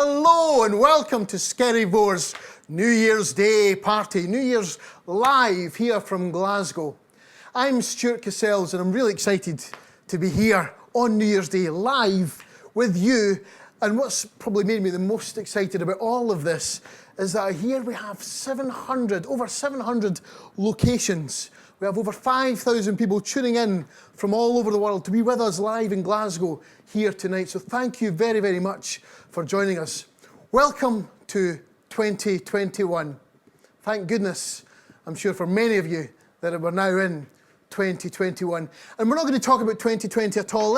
Hello and welcome to Skerryvore's New Year's Day party, New Year's live here from Glasgow. I'm Stuart Cassells and I'm really excited to be here on New Year's Day live with you. And what's probably made me the most excited about all of this is that here we have over 700 locations. We have over 5,000 people tuning in from all over the world to be with us live in Glasgow here tonight. So thank you very, very much for joining us. Welcome to 2021. Thank goodness, I'm sure for many of you, that we're now in 2021. And we're not going to talk about 2020 at all.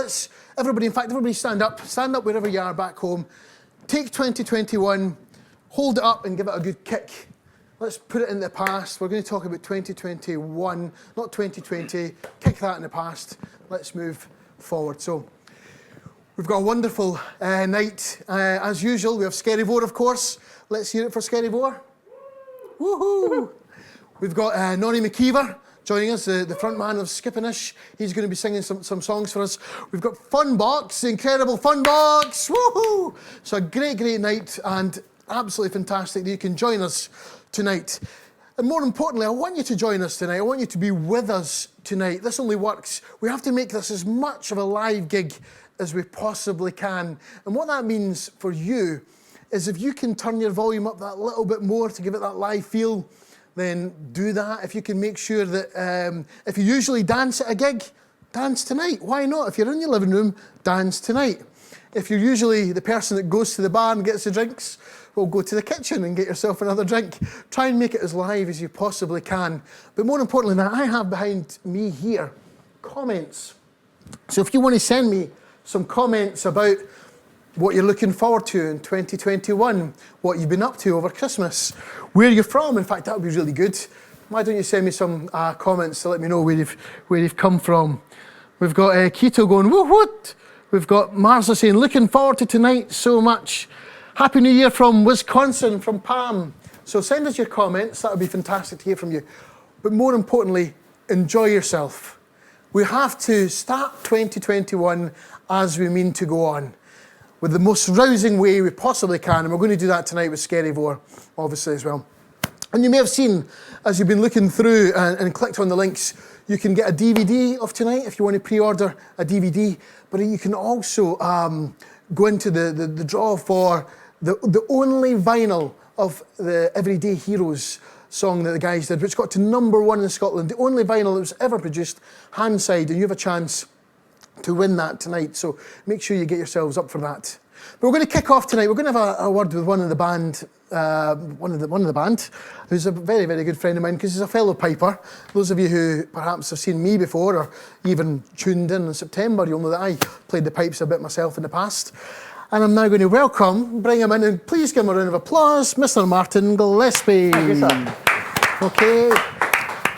Everybody stand up wherever you are back home. Take 2021, hold it up and give it a good kick. Let's put it in the past. We're going to talk about 2021, not 2020. Kick that in the past. Let's move forward. So we've got a wonderful night. As usual, we have Skerryvore, of course. Let's hear it for Skerryvore. Woohoo! We've got Nonny McKeever joining us, the front man of Skippinish. He's going to be singing some songs for us. We've got Funbox, the incredible Funbox. Woohoo! So a great, great night and absolutely fantastic that you can join us tonight. And more importantly, I want you to join us tonight. I want you to be with us tonight. This only works. We have to make this as much of a live gig as we possibly can. And what that means for you is if you can turn your volume up that little bit more to give it that live feel, then do that. If you can make sure that if you usually dance at a gig, dance tonight. Why not? If you're in your living room, dance tonight. If you're usually the person that goes to the bar and gets the drinks, well, go to the kitchen and get yourself another drink. Try and make it as live as you possibly can. But more importantly than that, I have behind me here comments. So if you want to send me some comments about what you're looking forward to in 2021, what you've been up to over Christmas, where you're from. In fact, that would be really good. Why don't you send me some comments to let me know where you've come from. We've got Keto going, woo what? We've got Marza saying, looking forward to tonight so much. Happy New Year from Wisconsin, from Pam. So send us your comments. That would be fantastic to hear from you. But more importantly, enjoy yourself. We have to start 2021 as we mean to go on, with the most rousing way we possibly can. And we're going to do that tonight with Skerryvore, obviously, as well. And you may have seen, as you've been looking through and clicked on the links, you can get a DVD of tonight if you want to pre-order a DVD. But you can also go into the draw for the only vinyl of the Everyday Heroes song that the guys did, which got to #1 in Scotland. The only vinyl that was ever produced hand-side, and you have a chance to win that tonight. So make sure you get yourselves up for that. But we're going to kick off tonight. We're going to have a word with one of the band, who's a very, very good friend of mine because he's a fellow piper. Those of you who perhaps have seen me before or even tuned in September, you'll know that I played the pipes a bit myself in the past. And I'm now going to bring him in, and please give him a round of applause, Mr. Martin Gillespie. Thank you, sir. Okay.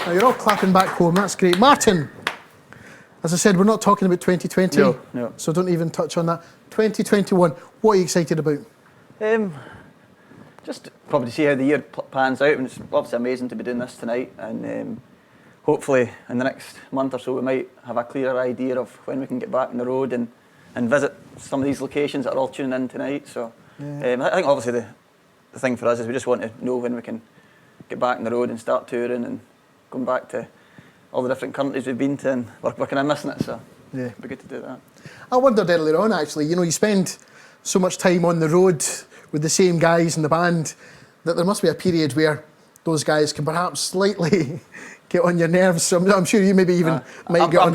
Now you're all clapping back home. That's great. Martin, as I said, we're not talking about 2020. No. So don't even touch on that. 2021, what are you excited about? Just probably to see how the year pans out, and it's obviously amazing to be doing this tonight, and hopefully in the next month or so we might have a clearer idea of when we can get back on the road and visit some of these locations that are all tuning in tonight. So I think obviously the thing for us is we just want to know when we can get back on the road and start touring and going back to all the different countries we've been to, and we're kind of missing it, so it'd be good to do that. I wondered earlier on, actually, you spend so much time on the road with the same guys in the band that there must be a period where those guys can perhaps slightly get on your nerves. So I'm sure you maybe even might get on. I'm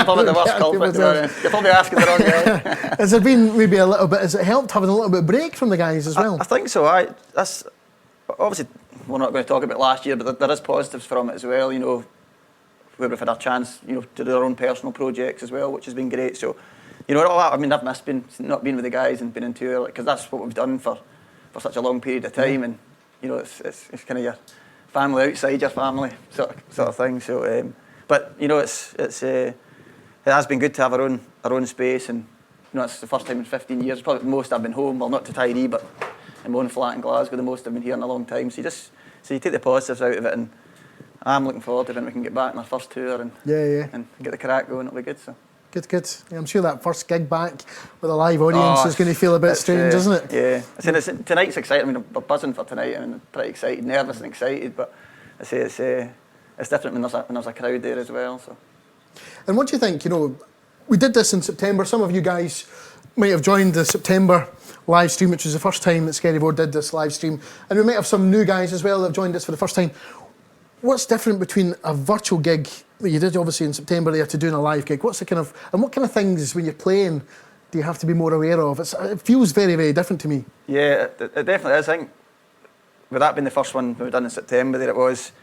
probably the worst culprit. You're probably asking the wrong guy. Has there been maybe a little bit, has it helped having a little bit of break from the guys as well? I think so. That's obviously, we're not going to talk about last year, but there is positives from it as well, where we've had a chance, to do our own personal projects as well, which has been great. So, all that, I've missed not being with the guys and being in tour, because that's what we've done for such a long period of time, and, it's kind of your family outside your family sort of thing. So, but, it has been good to have our own space, and, it's the first time in 15 years, probably the most I've been home, well, not to Tyree, but in my own flat in Glasgow, the most I've been here in a long time. So you take the positives out of it, and I'm looking forward to when we can get back on our first tour and get the crack going. It'll be good. So Good, good. Yeah, I'm sure that first gig back with a live audience is going to feel a bit strange, isn't it? Yeah. I say tonight's exciting. I mean, we're buzzing for tonight. I mean, I'm pretty excited, nervous and excited. But I say it's different when there's a crowd there as well. So. And what do you think? You know, we did this in September. Some of you guys might have joined the September live stream, which was the first time that Skerryvore did this live stream. And we might have some new guys as well that have joined us for the first time. What's different between a virtual gig that you did obviously in September there to doing a live gig? What's the kind of, and what kind of things when you're playing do you have to be more aware of? It feels very, very different to me. Yeah, it definitely is. I think with that being the first one we done in September, there it was,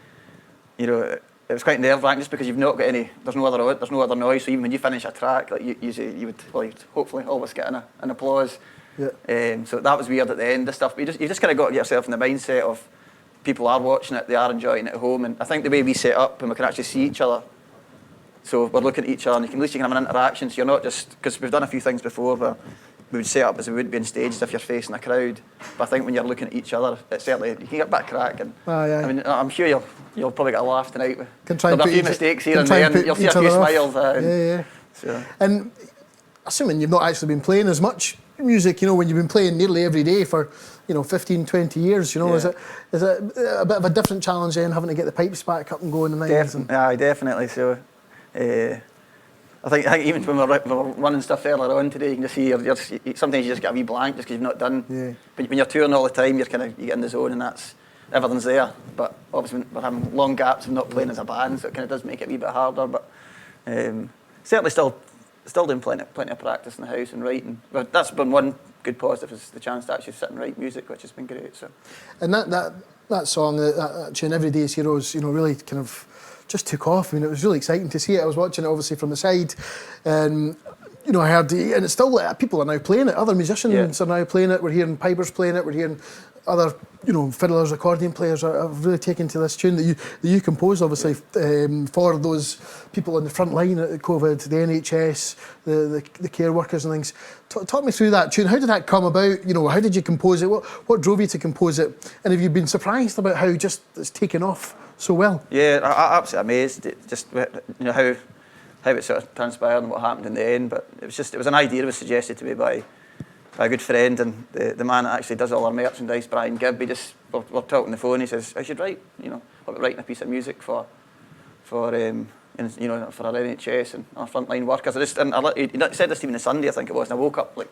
you know, it was quite nerve-wracking just because you've not got any, there's no other noise. So even when you finish a track, like you would hopefully always get an applause. Yeah. So that was weird at the end of stuff. But you just kind of got to get yourself in the mindset of people are watching it, they are enjoying it at home. And I think the way we set up and we can actually see each other, so we're looking at each other and at least you can have an interaction. So you're not just, because we've done a few things before where we would set up as we would be on stage as if you're facing a crowd. But I think when you're looking at each other, it's certainly, you can get a bit of crack. And I mean, I'm sure you'll probably get a laugh tonight. There'll be a few mistakes here and there, and you'll see a few smiles. Yeah. So. And assuming you've not actually been playing as much music, you know, when you've been playing nearly every day for, 15, 20 years, you know, is it a bit of a different challenge then, having to get the pipes back up and going and things? Definitely. So, I think even when we're running stuff earlier on today, you can just see sometimes you just get a wee blank just because you've not done. Yeah. But when you're touring all the time, you get in the zone and everything's there. But obviously we're having long gaps of not playing as a band, so it kind of does make it a wee bit harder. But certainly still doing plenty of practice in the house and writing. But that's been one good positive, is the chance to actually sit and write music, which has been great. So. And that song, that tune, Every Day's Heroes, really kind of just took off. I mean, it was really exciting to see it. I was watching it obviously from the side, and I heard, and it's still, people are now playing it. Other musicians are now playing it. We're hearing pipers playing it. We're hearing other, fiddlers, accordion players have really taken to this tune that you composed, obviously, for those people on the front line at COVID, the NHS, the care workers and things. Talk me through that tune. How did that come about? How did you compose it? What drove you to compose it? And have you been surprised about how just it's taken off so well? Yeah, I'm absolutely amazed at just how it sort of transpired and what happened in the end. But it was an idea that was suggested to me by a good friend, and the man that actually does all our merchandise, Brian Gibb. We're talking on the phone. He says, "I should write, about writing a piece of music for our NHS and our frontline workers." He said this to me on a Sunday, I think it was, and I woke up like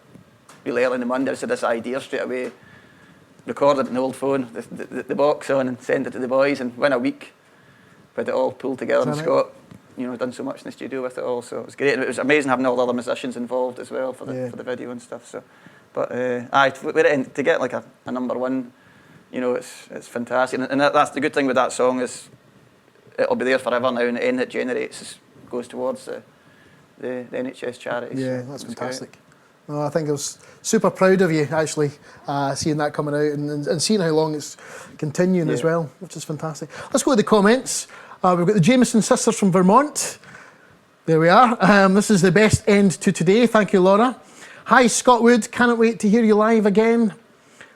really early on the Monday. I said this idea straight away, recorded it on the old phone, the box on, and sent it to the boys. And within a week, we had it all pulled together. And Scott, done so much in the studio with it all. So it was great. And it was amazing having all the other musicians involved as well for the video and stuff. So. But to get like a number one, it's fantastic. And that's the good thing with that song, is it'll be there forever now, and the end it generates goes towards the NHS charities. Yeah, that's fantastic. No, I think I was super proud of you actually seeing that coming out and seeing how long it's continuing as well, which is fantastic. Let's go to the comments. We've got the Jameson sisters from Vermont. There we are. This is the best end to today. Thank you, Laura. Hi, Scotwood. Cannot wait to hear you live again.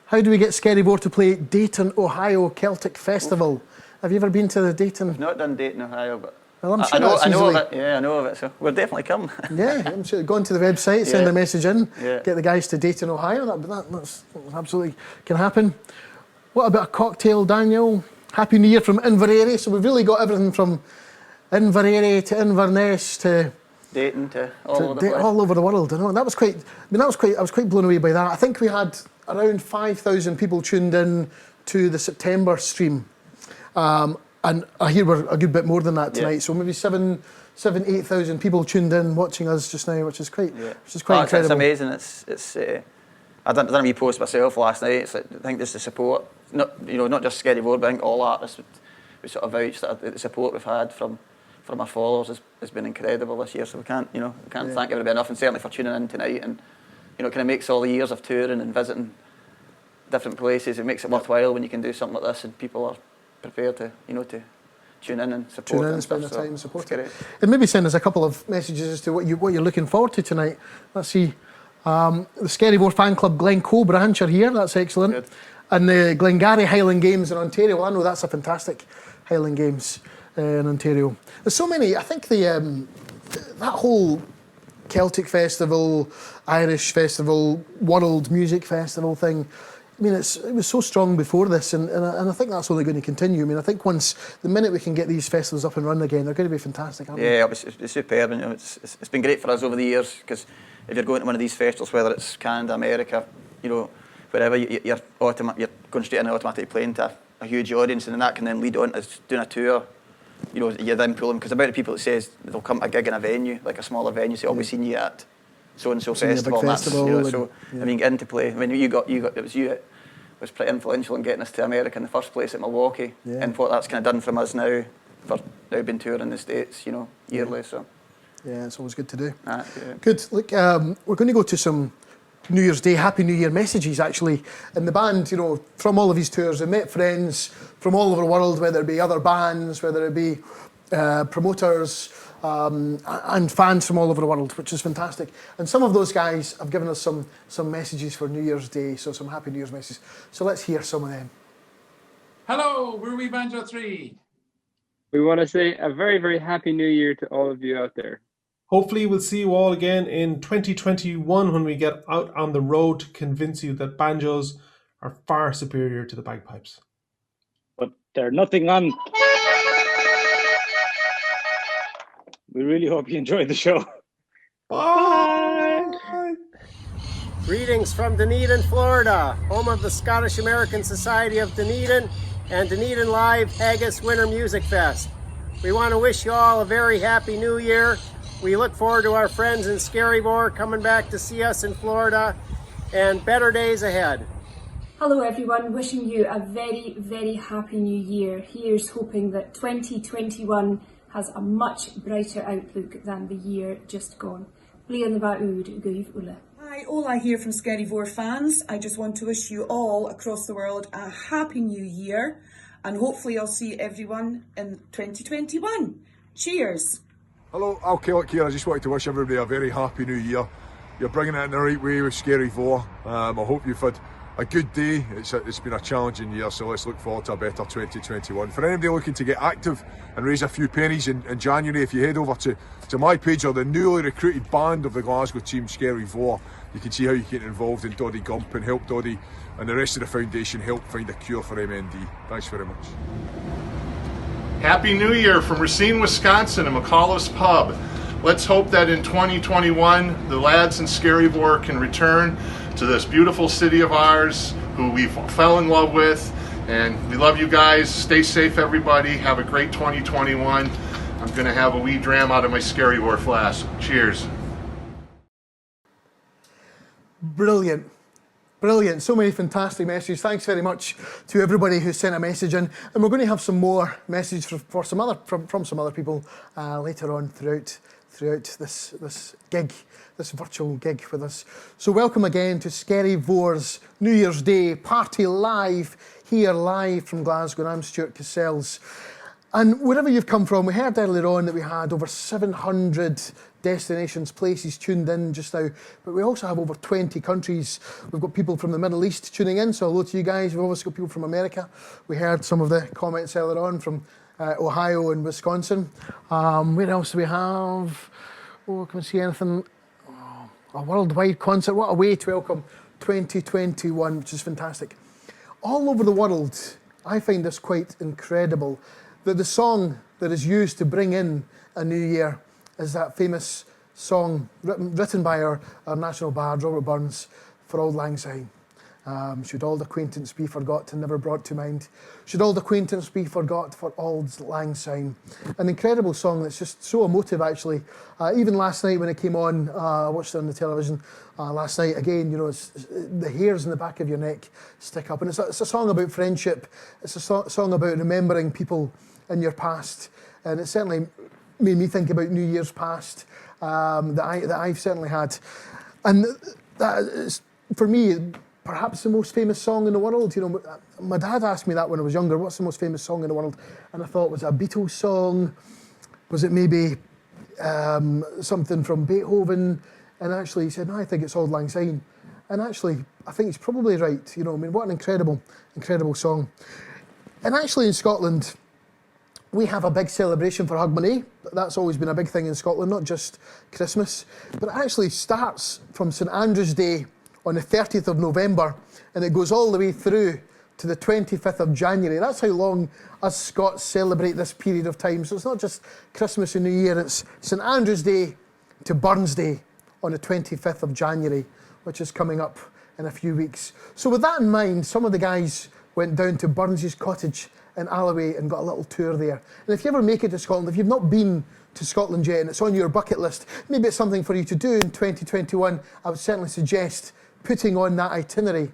How do we get Skerryvore to play Dayton, Ohio Celtic Festival? Have you ever been to the Dayton? I've not done Dayton, Ohio, but well, I'm sure I know of it. Yeah, I know of it. So we'll definitely come. Yeah, I'm sure. Go onto the website, send a message in, get the guys to Dayton, Ohio. That's absolutely can happen. What about a cocktail, Daniel? Happy New Year from Inverary. So we've really got everything from Inverary to Inverness to Dayton to all over the world. I know that was quite. I was quite blown away by that. I think we had around 5,000 people tuned in to the September stream, and I hear we're a good bit more than that tonight. Yeah. So maybe 8,000 people tuned in watching us just now, which is quite incredible. It's amazing. It's I done a wee post myself last night. It's like, I think there's the support, not just Skerryvore, but I think all artists would sort of vouch that the support we've had from our followers has been incredible this year. So we can't thank everybody enough, and certainly for tuning in tonight. And it kind of makes all the years of touring and visiting different places. It makes it worthwhile when you can do something like this, and people are prepared to tune in and support. Tune in and spend the time and support it. And maybe send us a couple of messages as to what you're looking forward to tonight. Let's see. The Skerryvore Fan Club Glencoe branch are here. That's excellent. Good. And the Glengarry Highland Games in Ontario. Well, I know that's a fantastic Highland Games in Ontario. There's so many. I think that whole Celtic Festival, Irish Festival, World Music Festival thing. I mean, it was so strong before this, and I think that's only going to continue. I mean, I think the minute we can get these festivals up and running again, they're going to be fantastic, aren't they? Yeah, it's superb, and it's been great for us over the years, because if you're going to one of these festivals, whether it's Canada, America, wherever, you're going straight in an automatic plane to a huge audience, and then that can then lead on to doing a tour. You then pull them, because the amount of people that says they'll come to a gig in a venue, like a smaller venue, say, we've seen you at so-and-so festival, and that's, so, I mean, get into play. I mean, it was pretty influential in getting us to America in the first place at Milwaukee, and what that's kind of done from us now, for now been touring the States, yearly, so. Yeah, it's always good to do. Yeah. Good. Look, we're going to go to some New Year's Day, Happy New Year messages, actually. And the band, from all of these tours, they met friends from all over the world, whether it be other bands, whether it be promoters, and fans from all over the world, which is fantastic. And some of those guys have given us some messages for New Year's Day, so some Happy New Year's messages. So let's hear some of them. Hello, we're We Banjo 3. We want to say a very, very Happy New Year to all of you out there. Hopefully we'll see you all again in 2021 when we get out on the road to convince you that banjos are far superior to the bagpipes. But they're nothing on. We really hope you enjoyed the show. Bye! Greetings from Dunedin, Florida, home of the Scottish American Society of Dunedin and Dunedin Live Haggis Winter Music Fest. We want to wish you all a very happy new year. We look forward to our friends in Skerryvore coming back to see us in Florida, and better days ahead. Hello everyone, wishing you a very, very happy new year. Here's hoping that 2021 has a much brighter outlook than the year just gone. Blian ba úd guibh ula. Hi, Ola here from Skerryvore fans. I just want to wish you all across the world a happy new year, and hopefully I'll see everyone in 2021. Cheers! Hello, Al Kellick here. I just wanted to wish everybody a very happy new year. You're bringing it in the right way with Skerryvore. I hope you've had a good day. It's been a challenging year, so let's look forward to a better 2021. For anybody looking to get active and raise a few pennies in January, if you head over to my page, or the newly recruited band of the Glasgow team, Skerryvore, you can see how you can get involved in Doddy Gump and help Doddy and the rest of the foundation help find a cure for MND. Thanks very much. Happy New Year from Racine, Wisconsin and McAuliffe's Pub. Let's hope that in 2021 the lads in Skerryvore can return to this beautiful city of ours who we fell in love with, and we love you guys. Stay safe everybody. Have a great 2021. I'm going to have a wee dram out of my Skerryvore flask. Cheers. Brilliant. Brilliant. So many fantastic messages. Thanks very much to everybody who sent a message in. And we're going to have some more messages from some other people later on throughout this gig, this virtual gig with us. So welcome again to Skerryvore's New Year's Day party live, here live from Glasgow. And I'm Stuart Cassels. And wherever you've come from, we heard earlier on that we had over 700 destinations, places tuned in just now, but we also have over 20 countries. We've got people from the Middle East tuning in, so hello to you guys. We've also got people from America. We heard some of the comments earlier on from Ohio and Wisconsin. Where else do we have? Oh, can we see anything? Oh, a worldwide concert. What a way to welcome 2021, which is fantastic. All over the world, I find this quite incredible, that the song that is used to bring in a new year is that famous song written by our national bard, Robert Burns, For Auld Lang Syne. Should auld acquaintance be forgot and never brought to mind? Should auld acquaintance be forgot for auld lang syne? An incredible song that's just so emotive, actually. Even last night when it came on, I watched it on the television last night. Again, it's the hairs in the back of your neck stick up. And it's a song about friendship. It's a song about remembering people in your past. And it certainly made me think about New Year's past that I've certainly had. And that is, for me, perhaps the most famous song in the world. My dad asked me that when I was younger, what's the most famous song in the world? And I thought, was it a Beatles song? Was it maybe something from Beethoven? And actually he said, no, I think it's Auld Lang Syne. And actually, I think he's probably right. What an incredible, incredible song. And actually in Scotland, we have a big celebration for Hogmanay. That's always been a big thing in Scotland, not just Christmas. But it actually starts from St Andrew's Day on the 30th of November, and it goes all the way through to the 25th of January. That's how long us Scots celebrate this period of time. So it's not just Christmas and New Year, it's St Andrew's Day to Burns Day on the 25th of January, which is coming up in a few weeks. So with that in mind, some of the guys went down to Burns's cottage in Alloway and got a little tour there. And if you ever make it to Scotland, if you've not been to Scotland yet and it's on your bucket list, maybe it's something for you to do in 2021, I would certainly suggest putting on that itinerary,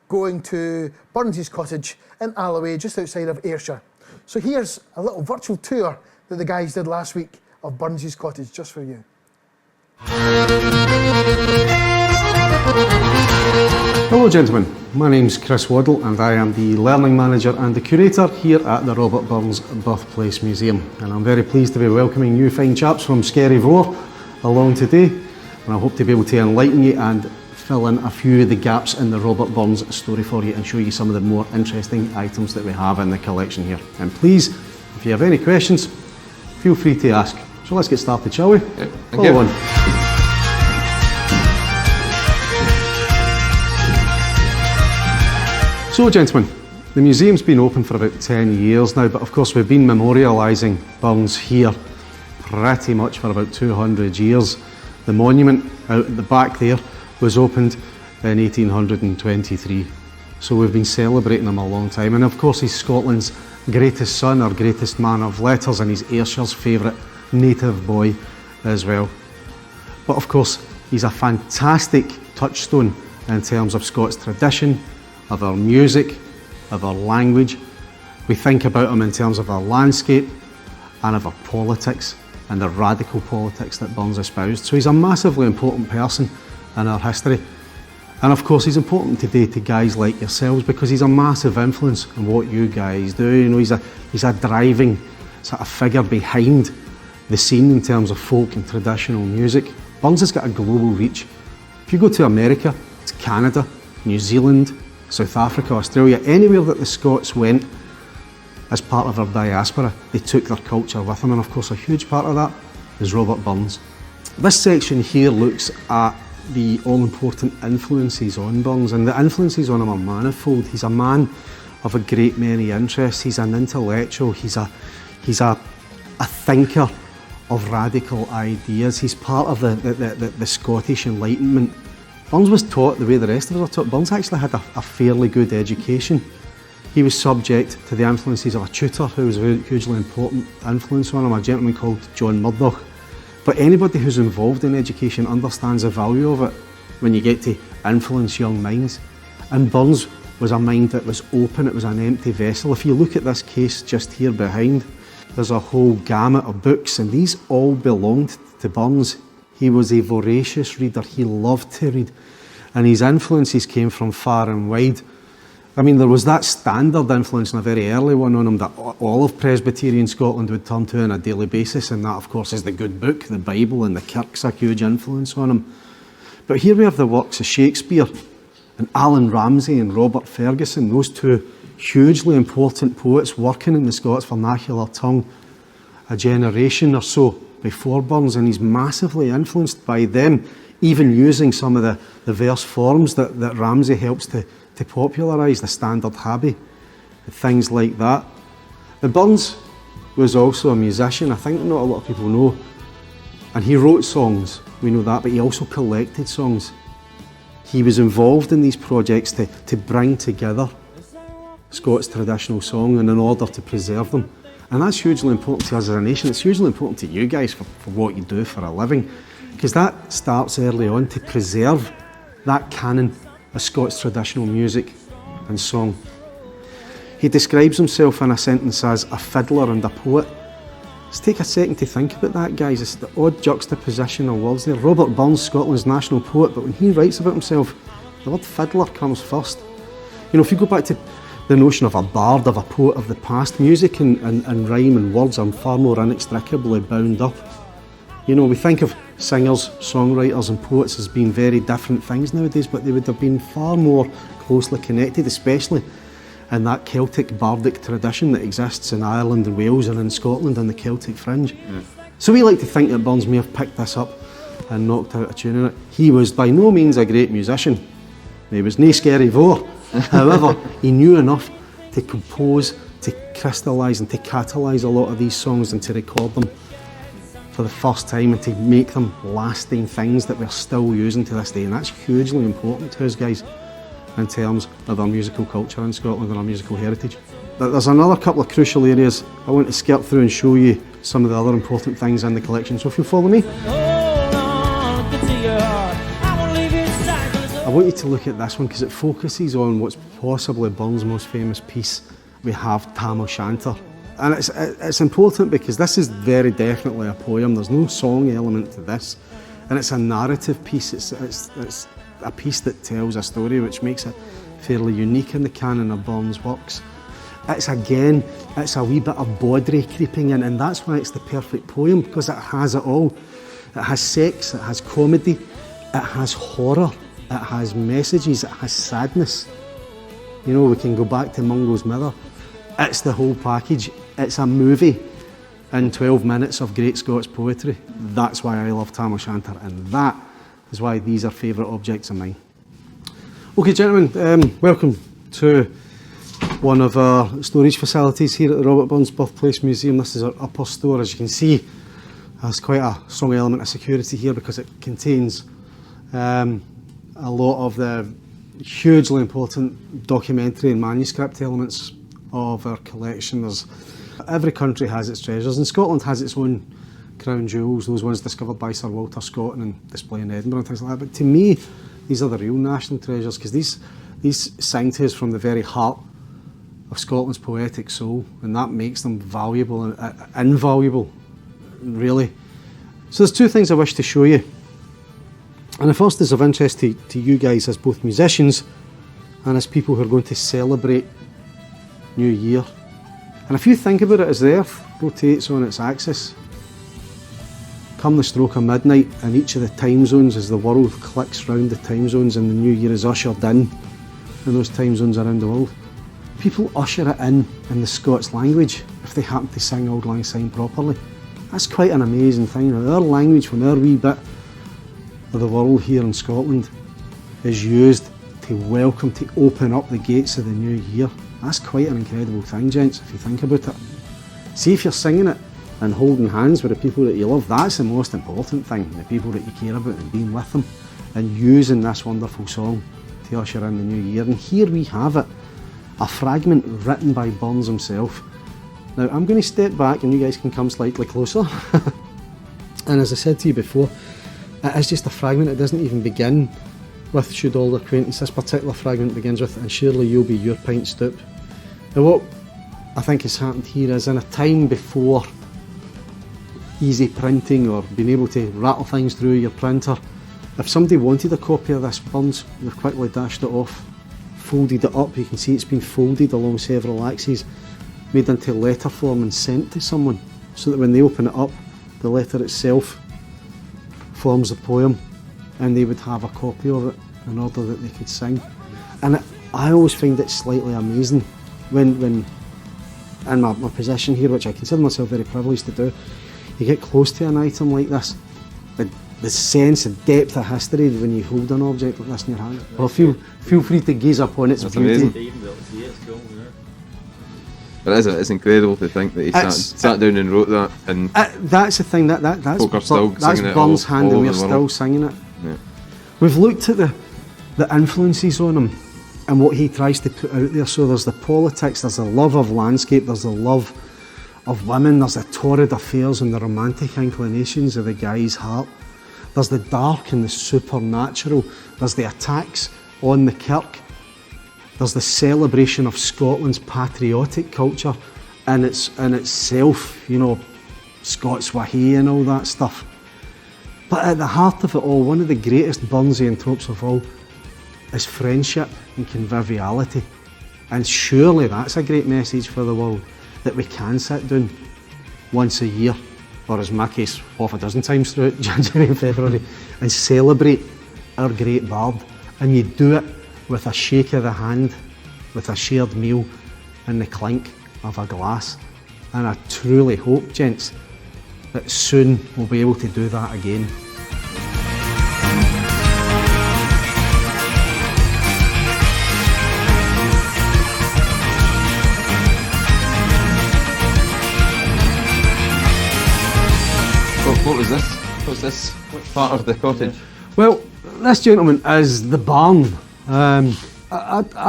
going to Burns's cottage in Alloway, just outside of Ayrshire. So here's a little virtual tour that the guys did last week of Burns's cottage, just for you. Hello gentlemen, my name's Chris Waddle and I am the Learning Manager and the Curator here at the Robert Burns Birthplace Museum, and I'm very pleased to be welcoming you fine chaps from Skerryvore along today, and I hope to be able to enlighten you and fill in a few of the gaps in the Robert Burns story for you and show you some of the more interesting items that we have in the collection here. And please, if you have any questions, feel free to ask. So let's get started, shall we? Yep, Follow on. So gentlemen, the museum's been open for about 10 years now, but of course we've been memorialising Burns here pretty much for about 200 years. The monument out at the back there was opened in 1823, so we've been celebrating him a long time, and of course he's Scotland's greatest son, or greatest man of letters, and he's Ayrshire's favourite native boy as well. But of course he's a fantastic touchstone in terms of Scots tradition, of our music, of our language. We think about him in terms of our landscape and of our politics and the radical politics that Burns espoused. So he's a massively important person in our history. And of course he's important today to guys like yourselves because he's a massive influence on what you guys do. You know, he's a driving sort of figure behind the scene in terms of folk and traditional music. Burns has got a global reach. If you go to America, to Canada, New Zealand, South Africa, Australia, anywhere that the Scots went as part of their diaspora, they took their culture with them, and of course a huge part of that is Robert Burns. This section here looks at the all-important influences on Burns, and the influences on him are manifold. He's a man of a great many interests. He's an intellectual, he's a thinker of radical ideas. He's part of the Scottish Enlightenment. Burns was taught the way the rest of us are taught. Burns actually had a fairly good education. He was subject to the influences of a tutor who was a very hugely important influence on him, a gentleman called John Murdoch. But anybody who's involved in education understands the value of it when you get to influence young minds. And Burns was a mind that was open, it was an empty vessel. If you look at this case just here behind, there's a whole gamut of books, and these all belonged to Burns. He was a voracious reader, he loved to read, and his influences came from far and wide. I mean, there was that standard influence and a very early one on him that all of Presbyterian Scotland would turn to on a daily basis, and that of course is the good book, the Bible, and the Kirk's a huge influence on him. But here we have the works of Shakespeare and Alan Ramsay and Robert Ferguson, those two hugely important poets working in the Scots vernacular tongue a generation or so before Burns, and he's massively influenced by them, even using some of the verse forms that Ramsay helps to popularise, the standard Habbie, things like that. But Burns was also a musician, I think not a lot of people know, and he wrote songs, we know that, but he also collected songs. He was involved in these projects to bring together Scots traditional song and in order to preserve them. And that's hugely important to us as a nation. It's hugely important to you guys for what you do for a living, because that starts early on to preserve that canon of Scots traditional music and song. He describes himself in a sentence as a fiddler and a poet. Let's take a second to think about that, guys. It's the odd juxtaposition of words there. Robert Burns, Scotland's national poet, but when he writes about himself, the word fiddler comes first. You know, if you go back to the notion of a bard, of a poet of the past, music and rhyme and words are far more inextricably bound up. You know, we think of singers, songwriters and poets as being very different things nowadays, but they would have been far more closely connected, especially and that Celtic bardic tradition that exists in Ireland and Wales and in Scotland and the Celtic fringe. So we like to think that Burns may have picked this up and knocked out a tune in it. He was by no means a great musician. He was no Skerryvore. However, he knew enough to compose, to crystallise and to catalyse a lot of these songs and to record them for the first time and to make them lasting things that we're still using to this day. And that's hugely important to us guys in terms of our musical culture in Scotland and our musical heritage. There's another couple of crucial areas I want to skirt through and show you some of the other important things in the collection. So if you follow me. I want you to look at this one because it focuses on what's possibly Burns' most famous piece. We have Tam O'Shanter. And it's important because this is very definitely a poem. There's no song element to this. And it's a narrative piece. It's a piece that tells a story which makes it fairly unique in the canon of Burns' works. It's a wee bit of bawdry creeping in, and that's why it's the perfect poem, because it has it all. It has sex, it has comedy, it has horror, it has messages, it has sadness. You know, we can go back to Mungo's Mother. It's the whole package. It's a movie in 12 minutes of great Scots poetry. That's why I love Tam O'Shanter, and that is why these are favourite objects of mine. Okay, gentlemen, welcome to one of our storage facilities here at the Robert Burns Birthplace Museum. This is our upper store. As you can see, there's quite a strong element of security here because it contains a lot of the hugely important documentary and manuscript elements of our collection. Every country has its treasures, and Scotland has its own crown jewels, those ones discovered by Sir Walter Scott and displayed in Edinburgh and things like that. But to me, these are the real national treasures because these sing to us from the very heart of Scotland's poetic soul, and that makes them valuable and invaluable, really. So there's two things I wish to show you. And the first is of interest to you guys as both musicians and as people who are going to celebrate New Year. And if you think about it, as the Earth rotates on its axis, come the stroke of midnight in each of the time zones, as the world clicks round the time zones and the New Year is ushered in those time zones around the world, people usher it in the Scots language if they happen to sing Auld Lang Syne properly. That's quite an amazing thing. Our language from our wee bit of the world here in Scotland is used to welcome, to open up the gates of the new year. That's quite an incredible thing, gents, if you think about it. See, if you're singing it and holding hands with the people that you love, that's the most important thing, the people that you care about, and being with them and using this wonderful song to usher in the new year. And here we have it, a fragment written by Burns himself. Now, I'm going to step back and you guys can come slightly closer. And as I said to you before, it is just a fragment. It doesn't even begin with "Should Old Acquaintance." This particular fragment begins with "And surely you'll be your pint stoop." Now, what I think has happened here is, in a time before easy printing or being able to rattle things through your printer, if somebody wanted a copy of this, Burns would have quickly dashed it off, folded it up. You can see it's been folded along several axes, made into letter form and sent to someone, so that when they open it up, the letter itself forms the poem and they would have a copy of it in order that they could sing. And I always find it slightly amazing when in my position here, which I consider myself very privileged to do, you get close to an item like this, the sense of depth of history when you hold an object like this in your hand. Well, feel free to gaze upon its beauty. Amazing. But it's incredible to think that he sat down and wrote that, and that's the thing, that's Burns' hand, and we're still singing it. Yeah. We've looked at the influences on him and what he tries to put out there. So there's the politics, there's the love of landscape, there's the love of women, there's the torrid affairs and the romantic inclinations of the guy's heart. There's the dark and the supernatural, there's the attacks on the kirk. There's the celebration of Scotland's patriotic culture in itself, you know, Scots Wahey and all that stuff. But at the heart of it all, one of the greatest Burnsian tropes of all is friendship and conviviality. And surely that's a great message for the world, that we can sit down once a year, or as in my case, half a dozen times throughout January and February, and celebrate our great bard. And you do it with a shake of the hand with a shared meal and the clink of a glass. And I truly hope, gents, that soon we'll be able to do that again. What was this? What was this? Which part of the cottage? Well, this, gentlemen, is the barn. I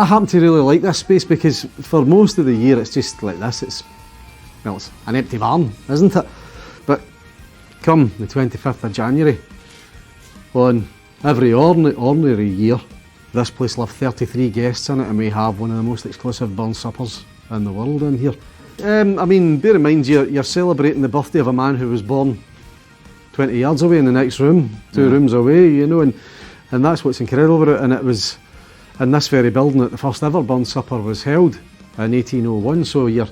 happen to really like this space because for most of the year it's just like this. It's an empty barn, isn't it? But come the 25th of January, on every ordinary year, this place will have 33 guests in it, and we have one of the most exclusive burn suppers in the world in here. I mean, bear in mind you're celebrating the birthday of a man who was born 20 yards away in the next room, two rooms away, you know, and that's what's incredible about it. And it was in this very building that the first ever burn supper was held in 1801. So you're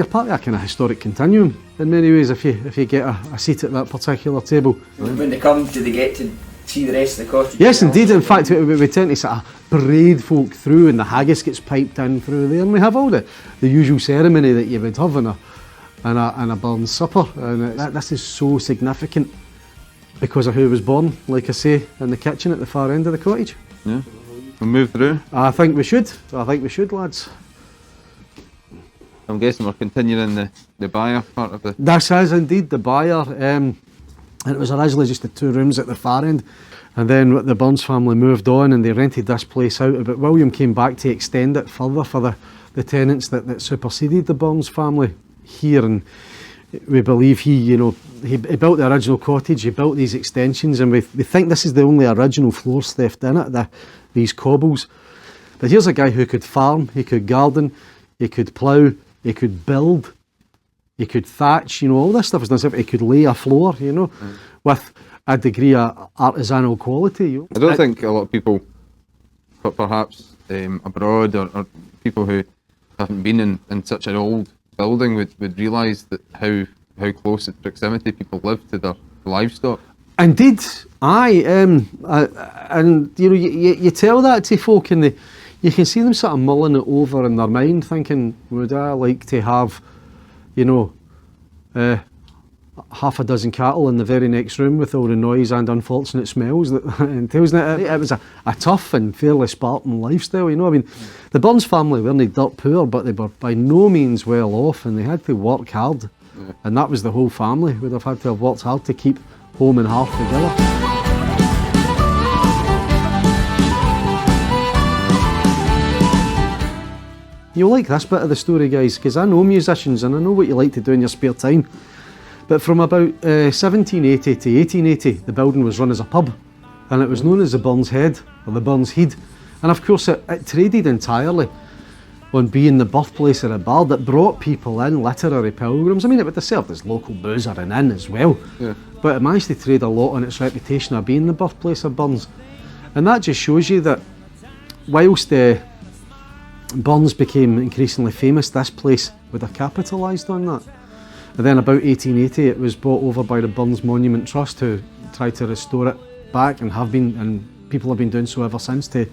part of a kind of historic continuum in many ways if you get a seat at that particular table. When they come, do they get to see the rest of the cottage? Yes, indeed. In fact, we tend to sort of parade folk through, and the haggis gets piped in through there, and we have all the usual ceremony that you would have in a burn supper. And this is so significant because of who was born, like I say, in the kitchen at the far end of the cottage. Yeah. We'll move through. I think we should, lads. I'm guessing we're continuing the buyer part of the... This is indeed the buyer. And it was originally just the two rooms at the far end. And then the Burns family moved on and they rented this place out. But William came back to extend it further for the tenants that superseded the Burns family here. And we believe he built the original cottage, he built these extensions, and we think this is the only original floors left in it, these cobbles. But here's a guy who could farm, he could garden, he could plough, he could build, he could thatch, all this stuff is done. He could lay a floor, with a degree of artisanal quality. I don't think a lot of people, but perhaps abroad or people who haven't been in such an old building would realise that how close at proximity people live to their livestock. Indeed, aye, and you tell that to folk and you can see them sort of mulling it over in their mind, thinking, would I like to have, half a dozen cattle in the very next room with all the noise and unfortunate smells that entails? It was a tough and fairly Spartan lifestyle, I mean, the Burns family weren't dirt poor, but they were by no means well off, and they had to work hard, and that was the whole family would have had to have worked hard to keep home and hearth together. You'll like this bit of the story, guys, because I know musicians and I know what you like to do in your spare time. But from about 1780 to 1880, the building was run as a pub, and it was known as the Burns Head, or the Burns Head. And of course it traded entirely on being the birthplace of a bard that brought people in, literary pilgrims. I mean, it would have served as local boozer and inn as well. Yeah. But it managed to trade a lot on its reputation of being the birthplace of Burns. And that just shows you that whilst Burns became increasingly famous, this place would have capitalised on that. And then about 1880 it was bought over by the Burns Monument Trust, who tried to restore it back and people have been doing so ever since, to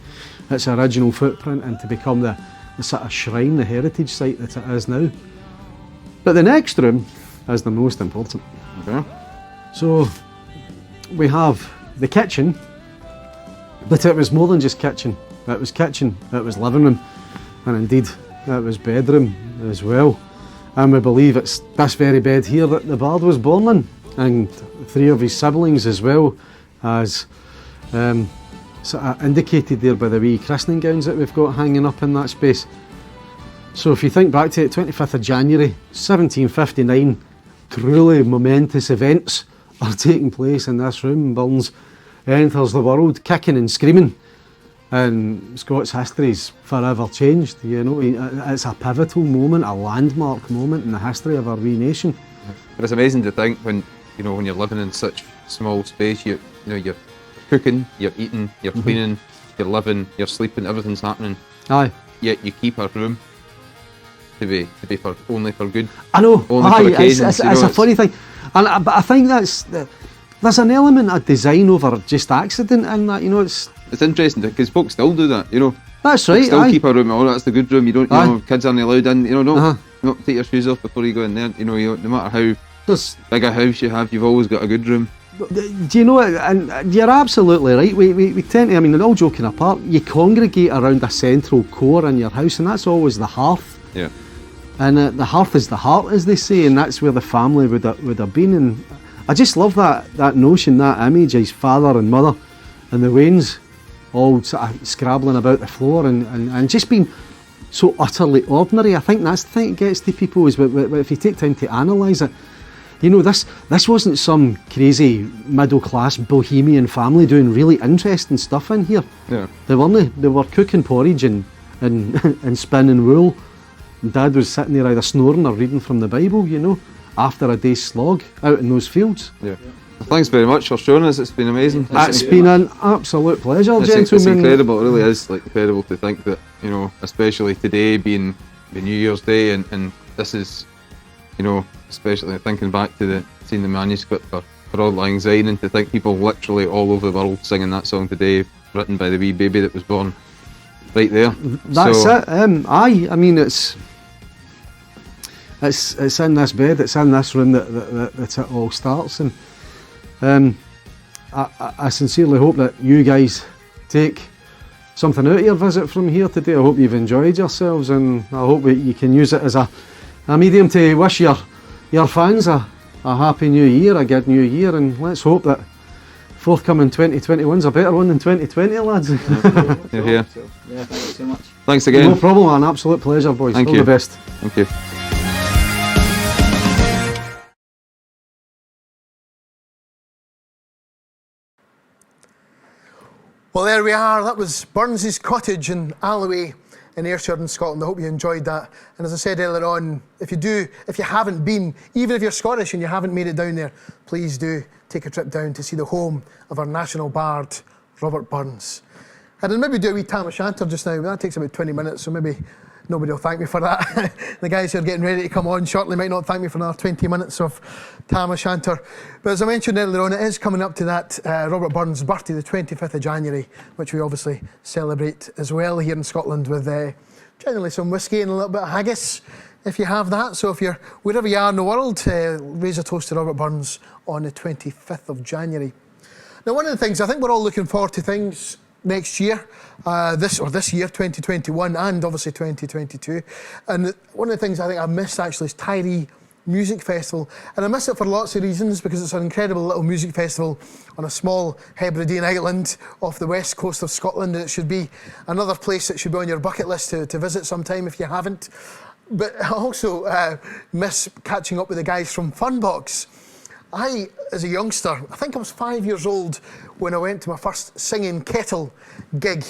its original footprint and to become the sort of shrine, the heritage site that it is now. But the next room is the most important. Okay. So we have the kitchen, but it was more than just kitchen. It was kitchen, it was living room, and indeed it was bedroom as well. And we believe it's this very bed here that the bard was born in, and three of his siblings as well, as sort of indicated there by the wee christening gowns that we've got hanging up in that space. So if you think back to it, 25th of January 1759, truly momentous events are taking place in this room. Burns enters the world kicking and screaming, and Scots history's forever changed. It's a pivotal moment, a landmark moment in the history of our wee nation. But it's amazing to think when you're living in such small space, you're cooking, you're eating, you're cleaning, you're living, you're sleeping, everything's happening. Aye. Yet you keep a room to be only for good. I know. Only for occasions. It's a funny thing, but I think there's an element of design over just accident in that. It's interesting because folks still do that. That's right. Still aye. keep a room. Oh, that's the good room. You don't, kids aren't allowed in. Don't take your shoes off before you go in there. No matter how big a house you have, you've always got a good room. Do you know what? And you're absolutely right. We tend to, I mean, all joking apart, you congregate around a central core in your house, and that's always the hearth. Yeah. And the hearth is the heart, as they say, and that's where the family would have been. And I just love that notion, that image, his father and mother and the Waynes all sort of scrabbling about the floor and just being so utterly ordinary. I think that's the thing that gets to people, is if you take time to analyse it, this wasn't some crazy middle-class bohemian family doing really interesting stuff in here. Yeah. They were cooking porridge and spinning wool. And Dad was sitting there either snoring or reading from the Bible, after a day's slog out in those fields. Yeah. Well, thanks very much for showing us. It's been amazing. It's been an absolute pleasure, gentlemen. It's incredible. It really is incredible to think that, especially today being the New Year's Day, and this is, especially thinking back to seeing the manuscript for Auld Lang Syne, and to think people literally all over the world singing that song today, written by the wee baby that was born right there. That's it. Aye, I mean it's in this bed, it's in this room that it all starts, and I sincerely hope that you guys take something out of your visit from here today. I hope you've enjoyed yourselves, and I hope that you can use it as a medium to wish your fans a happy new year, a good new year, and let's hope that forthcoming 2021's a better one than 2020, lads. You're here. Yeah, thank you so much. Thanks again. No problem, an absolute pleasure, boys. Thank All you. the best. Thank you. Well, there we are. That was Burns's Cottage in Alloway in Ayrshire in Scotland. I hope you enjoyed that. And as I said earlier on, if you haven't been, even if you're Scottish and you haven't made it down there, please do take a trip down to see the home of our national bard, Robert Burns. And then maybe do a wee tam o'shanter just now. That takes about 20 minutes, so maybe nobody will thank me for that. The guys who are getting ready to come on shortly might not thank me for another 20 minutes of tam o'shanter. But as I mentioned earlier on, it is coming up to that Robert Burns' birthday, the 25th of January, which we obviously celebrate as well here in Scotland with generally some whiskey and a little bit of haggis, if you have that. So if you're wherever you are in the world, raise a toast to Robert Burns on the 25th of January. Now, one of the things, I think we're all looking forward to things next year, this year, 2021, and obviously 2022. And one of the things I think I've missed actually is Tyree Music Festival. And I miss it for lots of reasons, because it's an incredible little music festival on a small Hebridean island off the west coast of Scotland. And it should be another place that should be on your bucket list to visit sometime if you haven't. But I also miss catching up with the guys from Funbox. I, as a youngster, I think I was 5 years old when I went to my first singing kettle gig,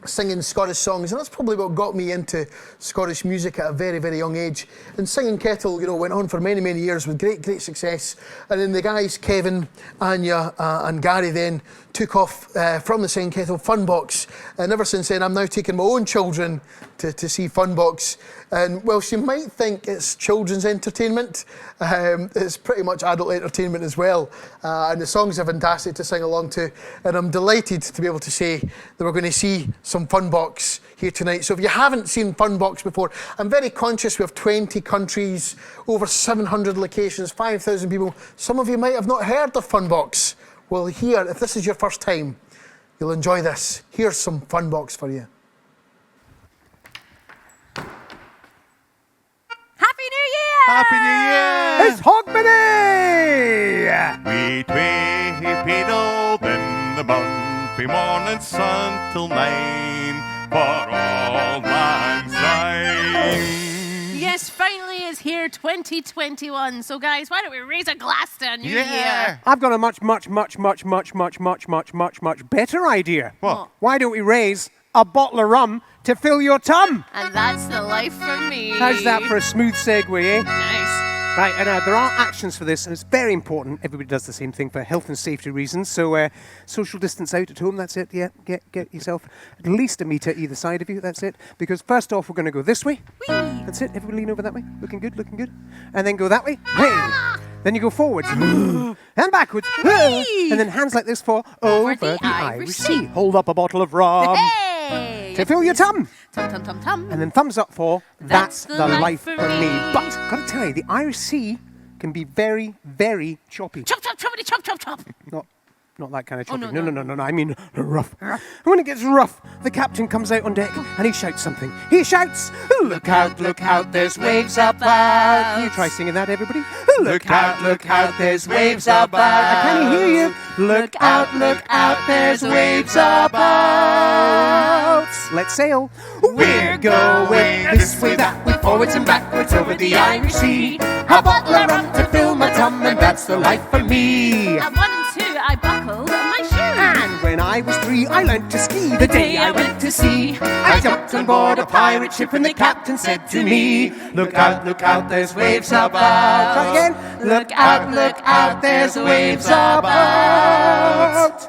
singing Scottish songs, and that's probably what got me into Scottish music at a very, very young age. And Singing Kettle, went on for many, many years with great, great success. And then the guys, Kevin, Anya, and Gary, then took off from the Singing Kettle, Funbox. And ever since then, I'm now taking my own children to see Funbox. And whilst you might think it's children's entertainment, it's pretty much adult entertainment as well. And the songs are fantastic to sing along to. And I'm delighted to be able to say that we're going to see some Funbox here tonight. So if you haven't seen Funbox before, I'm very conscious we have 20 countries, over 700 locations, 5,000 people. Some of you might have not heard of Funbox. Well, here, if this is your first time, you'll enjoy this. Here's some Funbox for you. Happy New Year! Happy New Year! It's Hogmanay! We twee pedaled in the bun from morning sun till 9 for Auld Lang Syne. Yes, finally is here, 2021. So guys, why don't we raise a glass to a new year? I've got a much better idea. What? Why don't we raise a bottle of rum to fill your tum? And that's the life for me. How's that for a smooth segue, eh? Nice. Right, and there are actions for this, and it's very important. Everybody does the same thing for health and safety reasons. So social distance out at home, that's it. Yeah, get yourself at least a metre either side of you, that's it. Because first off, we're going to go this way. Whee! That's it, everybody lean over that way. Looking good. And then go that way. Hey! Then you go forwards. And backwards. Whee! And then hands like this for over the Irish Sea. Hold up a bottle of rum. Hey! to fill your tum. Tum, tum, tum, tum. And then thumbs up for that's the life for me. me. But, gotta tell you, the Irish Sea can be very, very choppy. Chop, chop, choppity, chop, chop, chop. Not that kind of Oh, choppy. no, No. I mean rough. And when it gets rough, the captain comes out on deck and he shouts something. He shouts, look out, there's waves about. Can you try singing that, everybody? Look out, there's waves about. I can't hear you. Look out, there's waves about. Let's sail. We're going this way, that way, forwards and backwards over the Irish Sea. A bottle of rum to fill my tum, and that's the life for me. At 1 and 2, I buckled my shoe. And when I was 3, I learnt to ski. The day I went to sea, I jumped on board a pirate ship, and the captain said to me, look out, there's waves about. Try again. Look out, there's waves about.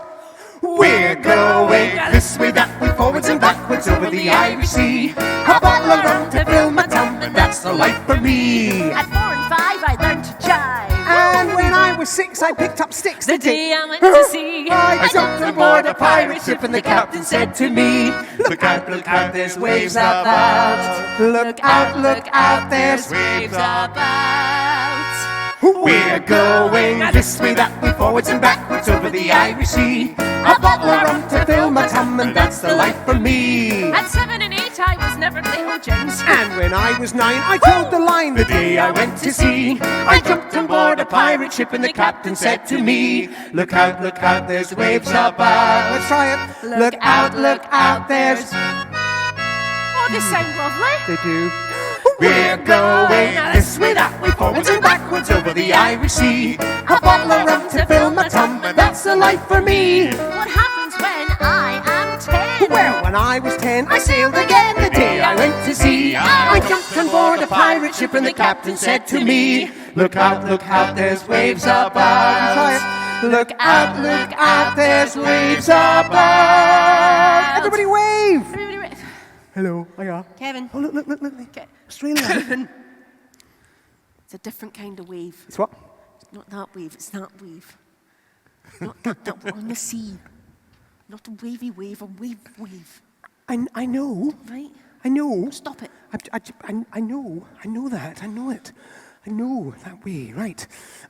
We're going this way, that way, forwards and backwards over the Irish Sea. A bottle of rum to fill my tum, and that's the life for me. At 4 and 5, I learned to jive. And when I was 6, I picked up sticks. The day I went to sea, I jumped on board a pirate ship, and the captain said to me, look out, there's waves about. Look out, there's waves about. We're going this way, that way, forwards and backwards over the Irish Sea. A bottle of rum to fill my tum, and that's the life for me. At 7 and 8, I was never little James. And when I was 9, I told the line the day I went to sea. I jumped on board a pirate ship, and the captain said to me, look out, there's waves about. Let's try it. Look out, there's. Oh, they sound lovely. They do. We're going this way, that way, forwards and backwards over the Irish Sea. A bottle of rum to fill my tum, and that's the life for me. What happens when I am 10? Well, when I was 10, I sailed again the day I went to sea. I jumped on board a pirate ship, and the captain said to me, look out, there's waves about. Try it. Look out, there's waves about. Everybody wave. Hello, hiya. Kevin. Oh, look. Australia. It's a different kind of wave. It's what? Not that wave, it's that wave. Not that on the sea. Not a wavy wave, a wave. I know. Right? I know. Stop it. I know that. I know it. I know that way, right.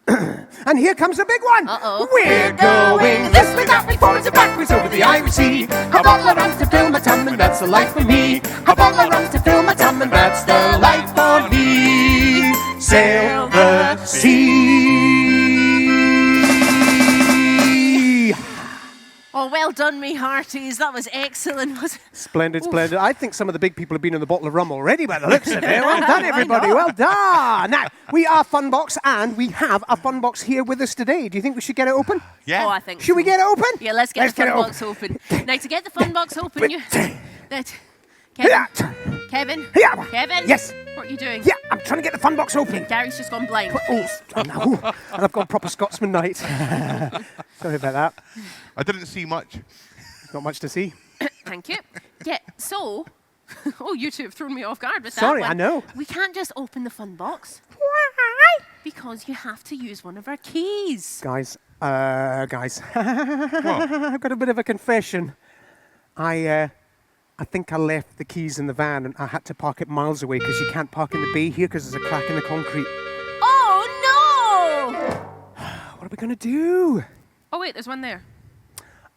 And here comes a big one. Uh-oh. We're going this way, that way, forwards and backwards over the Irish Sea. A bottle of rum to fill my tum, and that's the life for me. A bottle of rum to fill my tum, and that's the life for me. Sail the sea. Oh, well done, me hearties. That was excellent. Splendid. I think some of the big people have been in the bottle of rum already by the looks of it. Well done, everybody. Well done. Now, we are Funbox, and we have a Funbox here with us today. Do you think we should get it open? Yeah. Oh, I think Should we get it open? Yeah, let's get the fun box open. Now, to get the fun box open, Kevin? Yes? What are you doing? Yeah, I'm trying to get the Funbox open. Gary's just gone blind. Oh, no. And I've gone proper Scotsman night. Sorry about that. I didn't see much. Not much to see. Thank you. Yeah, so... Oh, you two have thrown me off guard with that Sorry, one. I know. We can't just open the fun box. Why? Because you have to use one of our keys. Guys. I've got a bit of a confession. I think I left the keys in the van, and I had to park it miles away because you can't park in the bay here because there's a crack in the concrete. Oh, no! What are we going to do? Oh, wait, there's one there.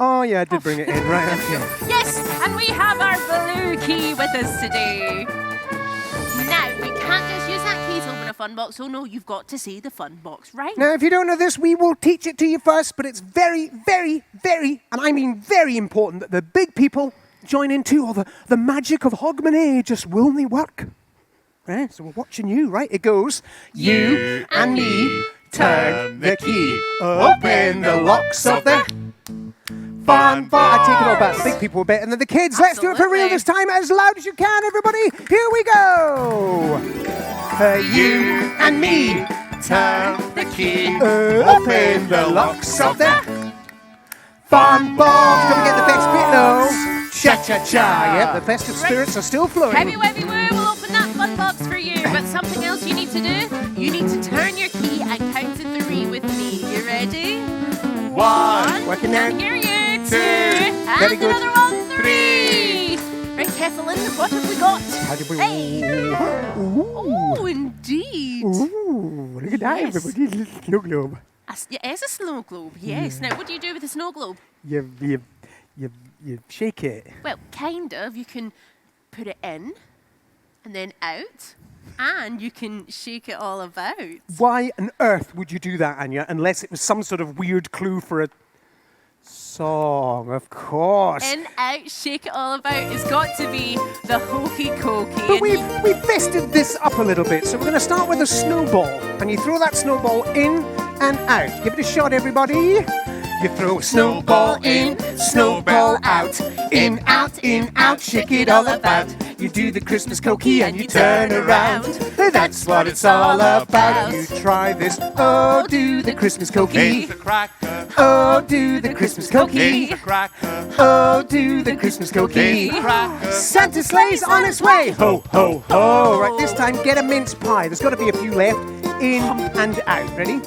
Oh, yeah, I did bring it in. Right, okay. Yes, and we have our blue key with us today. Now, we can't just use that key to open a fun box. Oh, no, you've got to say the fun box, right? Now, if you don't know this, we will teach it to you first, but it's very, very, very, and I mean very important that the big people join in too, or the magic of Hogmanay just will not work. Right, so we're watching you, right? It goes, you and me, turn the key, open the locks of the fun box. I take it all back. The big people were better than the kids. Let's do it for real this time, as loud as you can, everybody. Here we go. You and me, turn the key, open the locks of the fun box. Can we get the best bit though? Cha-cha-cha. Yep, the festive spirits are still flowing. Heavy, webby, woo, we'll open that fun box for you. But something else you need to do, you need to turn your key and count to 3 with me. You ready? 1. Working now. And here you. 2. Very And good. another 1. 3. careful, Lynn. What have we got? Hey! Ooh. Oh, indeed. Ooh, look at that, Yes. everybody. Little snow globe. It is a snow globe, yes. Now, what do you do with a snow globe? You shake it. Well, kind of. You can put it in and then out, and you can shake it all about. Why on earth would you do that, Anya, unless it was some sort of weird clue for a song, of course. In, out, shake it all about. It's got to be the hokey cokey. But we've vested this up a little bit, so we're going to start with a snowball. And you throw that snowball in and out. Give it a shot, everybody. You throw a snowball in, snowball out. In, out, shake it all about. You do the Christmas cokey and you turn around. That's what it's all about. You try this. Oh, do the Christmas cokey. It's a cracker. Oh, do the Christmas cokey. It's a cracker. Oh, do the Christmas cookie. Santa sleigh's on its way. Ho, ho, ho. Right, this time get a mince pie. There's got to be a few left. In and out. Ready?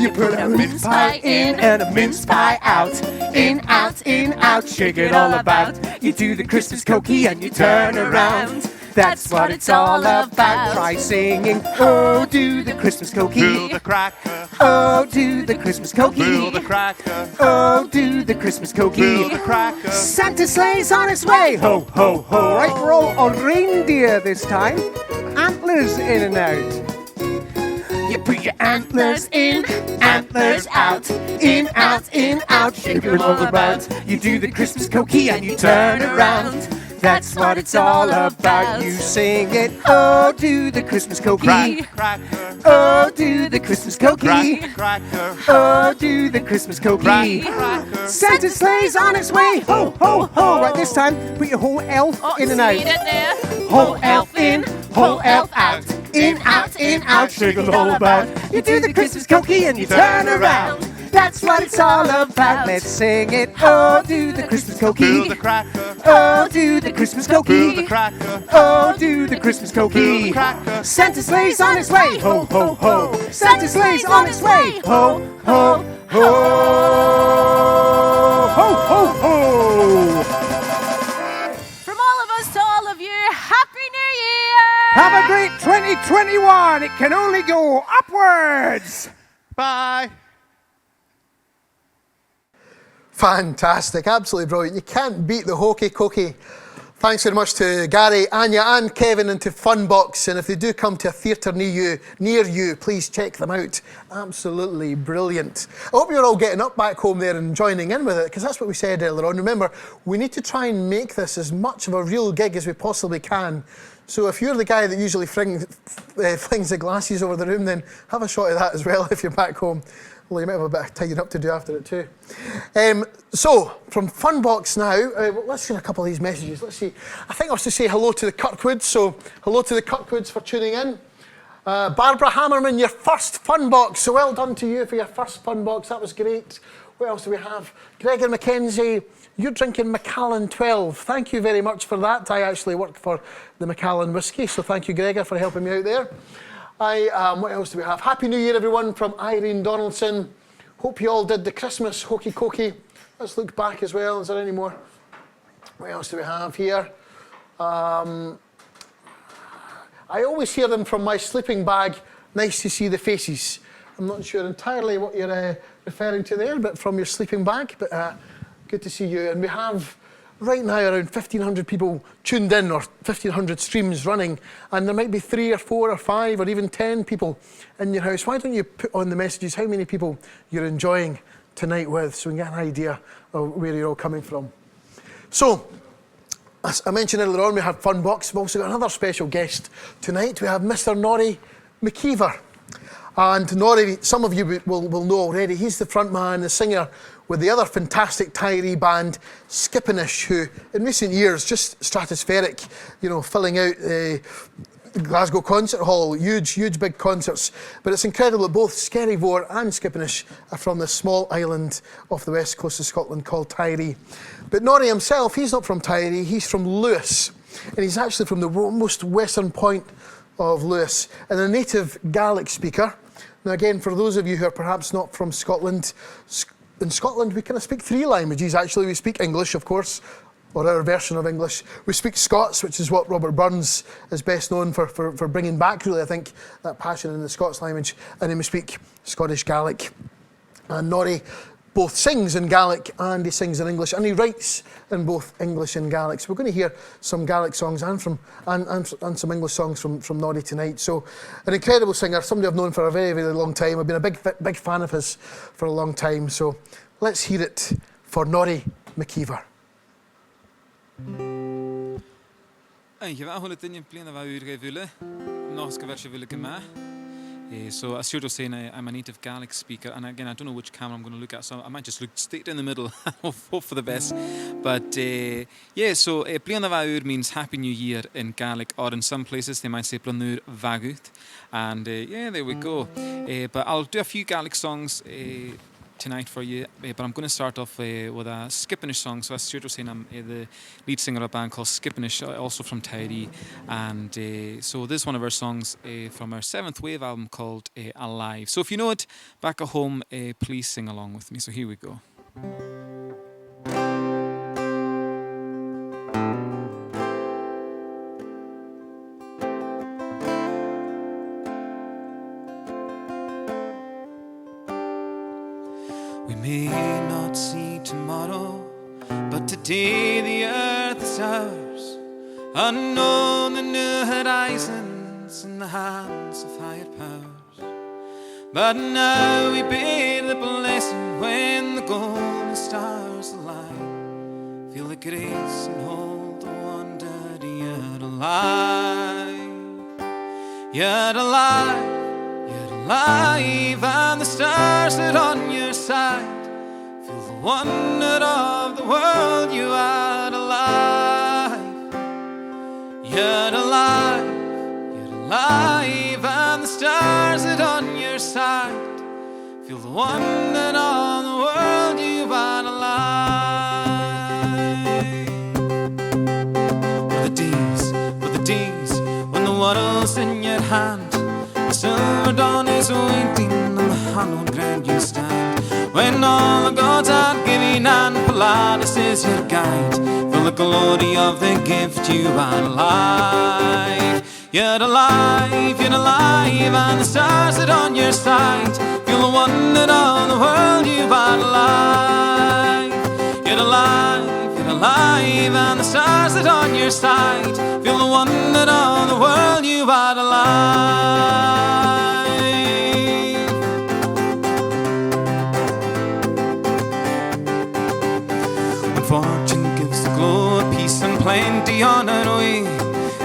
You put a mince pie in and a mince pie out. In, out, shake it all about. You do the Christmas cookie and you turn around. That's what it's all about. Try singing. Oh, do the Christmas cookie. Do the cracker. Oh, do the Christmas cookie. Do the cracker. Oh, do the Christmas cookie. Do the cracker. Santa sleigh's on its way. Ho, ho, ho. Right, we're all on reindeer this time. Antlers in and out. You put your antlers in, antlers out. In, out, shake it all about. You do the Christmas cookie and you turn around. That's what it's all about. You sing it. Oh, do the Christmas cookie. Cracker. Oh, do the Christmas cookie. Cracker. Oh, do the Christmas cookie. Santa sleigh's on its way. Ho, ho, ho. Right, this time, put your whole elf in and out. Read it there. Whole elf in, whole elf out. In, out, shake it all about. You do the Christmas cookie and you turn around. That's what it's all about. Let's sing it. Oh, do the Christmas cookie. Do the cracker. Oh, do the Christmas Do cookie. the cracker. Oh, do the Christmas Do cookie. the cracker. Santa sleigh's on its way. Ho, ho, ho. Santa sleigh's on its way. Ho, ho, ho. Ho, ho, ho. From all of us to all of you, Happy New Year! Have a great 2021. It can only go upwards. Bye. Fantastic, absolutely brilliant. You can't beat the hokey cokey. Thanks very much to Gary, Anya and Kevin and to Funbox. And if they do come to a theatre near you, please check them out. Absolutely brilliant. I hope you're all getting up back home there and joining in with it, because that's what we said earlier on. Remember, we need to try and make this as much of a real gig as we possibly can. So if you're the guy that usually flings the glasses over the room, then have a shot of that as well if you're back home. Well, you might have a bit of tidying up to do after it too. So, from Funbox now, let's see a couple of these messages. Let's see. I think I was to say hello to the Kirkwoods, so hello to the Kirkwoods for tuning in. Barbara Hammerman, your first Funbox, so well done to you for your first Funbox, that was great. What else do we have? Gregor McKenzie, you're drinking Macallan 12. Thank you very much for that. I actually work for the Macallan whiskey, so thank you, Gregor, for helping me out there. What else do we have? Happy New Year, everyone, from Irene Donaldson. Hope you all did the Christmas hokey cokey. Let's look back as well. Is there any more? What else do we have here? I always hear them from my sleeping bag. Nice to see the faces. I'm not sure entirely what you're referring to there, but from your sleeping bag. But good to see you. And we have right now around 1,500 people tuned in, or 1,500 streams running, and there might be 3 or 4 or 5 or even 10 people in your house. Why don't you put on the messages how many people you're enjoying tonight with, so we can get an idea of where you're all coming from. So, as I mentioned earlier on, we have Funbox. We've also got another special guest tonight. We have Mr. Norrie McKeever. And Norrie, some of you will know already, he's the front man, the singer with the other fantastic Tyree band, Skippinish, who in recent years, just stratospheric, filling out Glasgow Concert Hall, huge big concerts. But it's incredible that both Skerryvore and Skippinish are from this small island off the west coast of Scotland called Tyree. But Norrie himself, he's not from Tyree, he's from Lewis. And he's actually from the most western point of Lewis, and a native Gaelic speaker. Now again, for those of you who are perhaps not from Scotland, in Scotland we kind of speak 3 languages actually. We speak English, of course, or our version of English. We speak Scots, which is what Robert Burns is best known for bringing back, really, I think, that passion in the Scots language. And then we speak Scottish Gaelic. And Norrie both sings in Gaelic and he sings in English, and he writes in both English and Gaelic. So we're going to hear some Gaelic songs and some English songs from Norrie tonight. So an incredible singer, somebody I've known for a very, very long time. I've been a big fan of his for a long time. So let's hear it for Norrie McKeever. Eintje wel gewoon het in je plan waar u willen. Nog eens versie willen gemaakt. So as you're saying, I'm a native Gaelic speaker, and again, I don't know which camera I'm going to look at, so I might just look straight in the middle, hope for the best. But yeah, so Bliana Vaur means Happy New Year in Gaelic, or in some places they might say Blanur Vagut, and yeah, there we go. But I'll do a few Gaelic songs tonight for you, but I'm going to start off with a Skippinish song. So as Stuart was saying, I'm the lead singer of a band called Skippinish, also from Tyree, and so this is one of our songs from our 7th Wave album called Alive. So if you know it back at home, please sing along with me. So here we go. We may not see tomorrow, but today the earth is ours. Unknown the new horizons in the hands of higher powers. But now we bear the blessing when the golden stars align. Feel the grace and hold the wonder you're alive. You're alive. Alive, and the stars are on your side. Feel the wonder of the world. You are alive. You're alive. You're alive, and the stars are on your side. Feel the wonder of the world. You are alive. For the days when the world's in your hand. The silver dawn is waiting on the hallowed ground you stand. When all the gods are giving and Polaris is your guide. Feel the glory of the gift you are alive. You're alive, and the stars are on your side. Feel the wonder of the world you are alive. You're alive, and the stars are on your side. Feel the wonder of the world you are alive. Fortune gives the glow of peace and plenty on her way.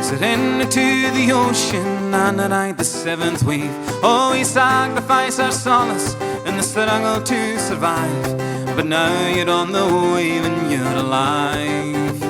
Surrender to the ocean and ride the 7th wave. Oh, we sacrifice our solace in the struggle to survive. But now you're on the wave and you're alive.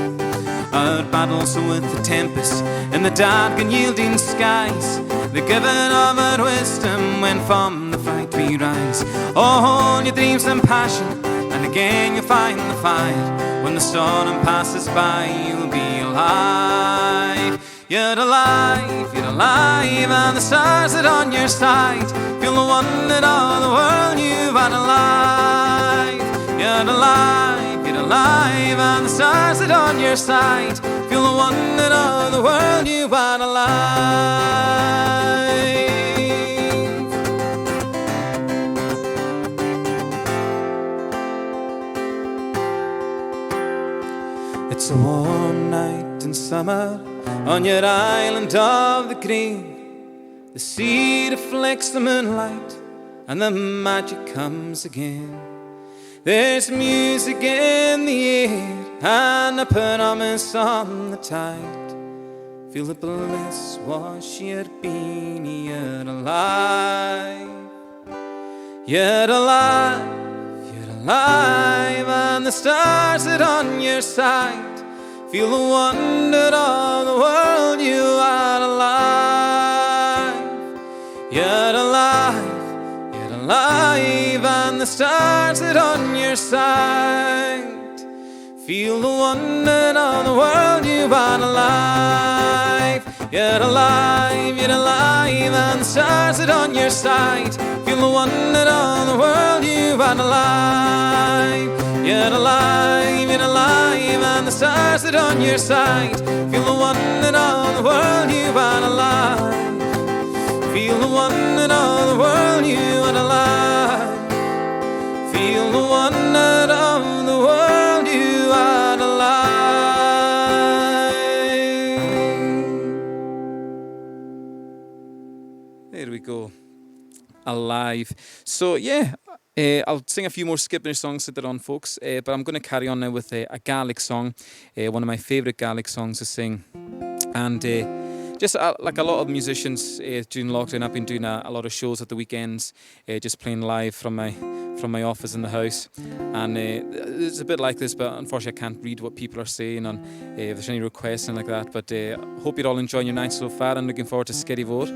Our battles with the tempest in the dark and yielding skies. The giving of our wisdom when from the fight we rise. Oh, hold your dreams and passion, and again you'll find the fire. When the storm passes by, you'll be alive. You're alive, and the stars are on your side. Feel the wonder of the world, you are alive. You're alive, and the stars are on your side. Feel the wonder of the world, you are alive. It's a warm night in summer on your island of the green. The sea reflects the moonlight and the magic comes again. There's music in the air and a promise on the tide. Feel the bliss wash your being. You're alive. You're alive. You're alive, and the stars are on your side. Feel the wonder of the world. You are alive. You're alive. You're alive, and the stars are on your side. Feel the wonder of the world. You are alive. You're alive. You're alive, and the stars are on your side. Feel the wonder of the world. You are alive. You're alive, and the stars that on your side. Feel the one in all the world you are alive. Feel the one in all the world you are alive. Feel the wonder of the world you are alive. There we go. Alive. So yeah, I'll sing a few more Skipner songs later on, folks, but I'm going to carry on now with a Gaelic song, one of my favourite Gaelic songs to sing. And just like a lot of musicians during lockdown, I've been doing a lot of shows at the weekends, just playing live from my office in the house. And it's a bit like this, but unfortunately I can't read what people are saying on if there's any requests and like that. But hope you're all enjoying your night so far and looking forward to Skerryvore.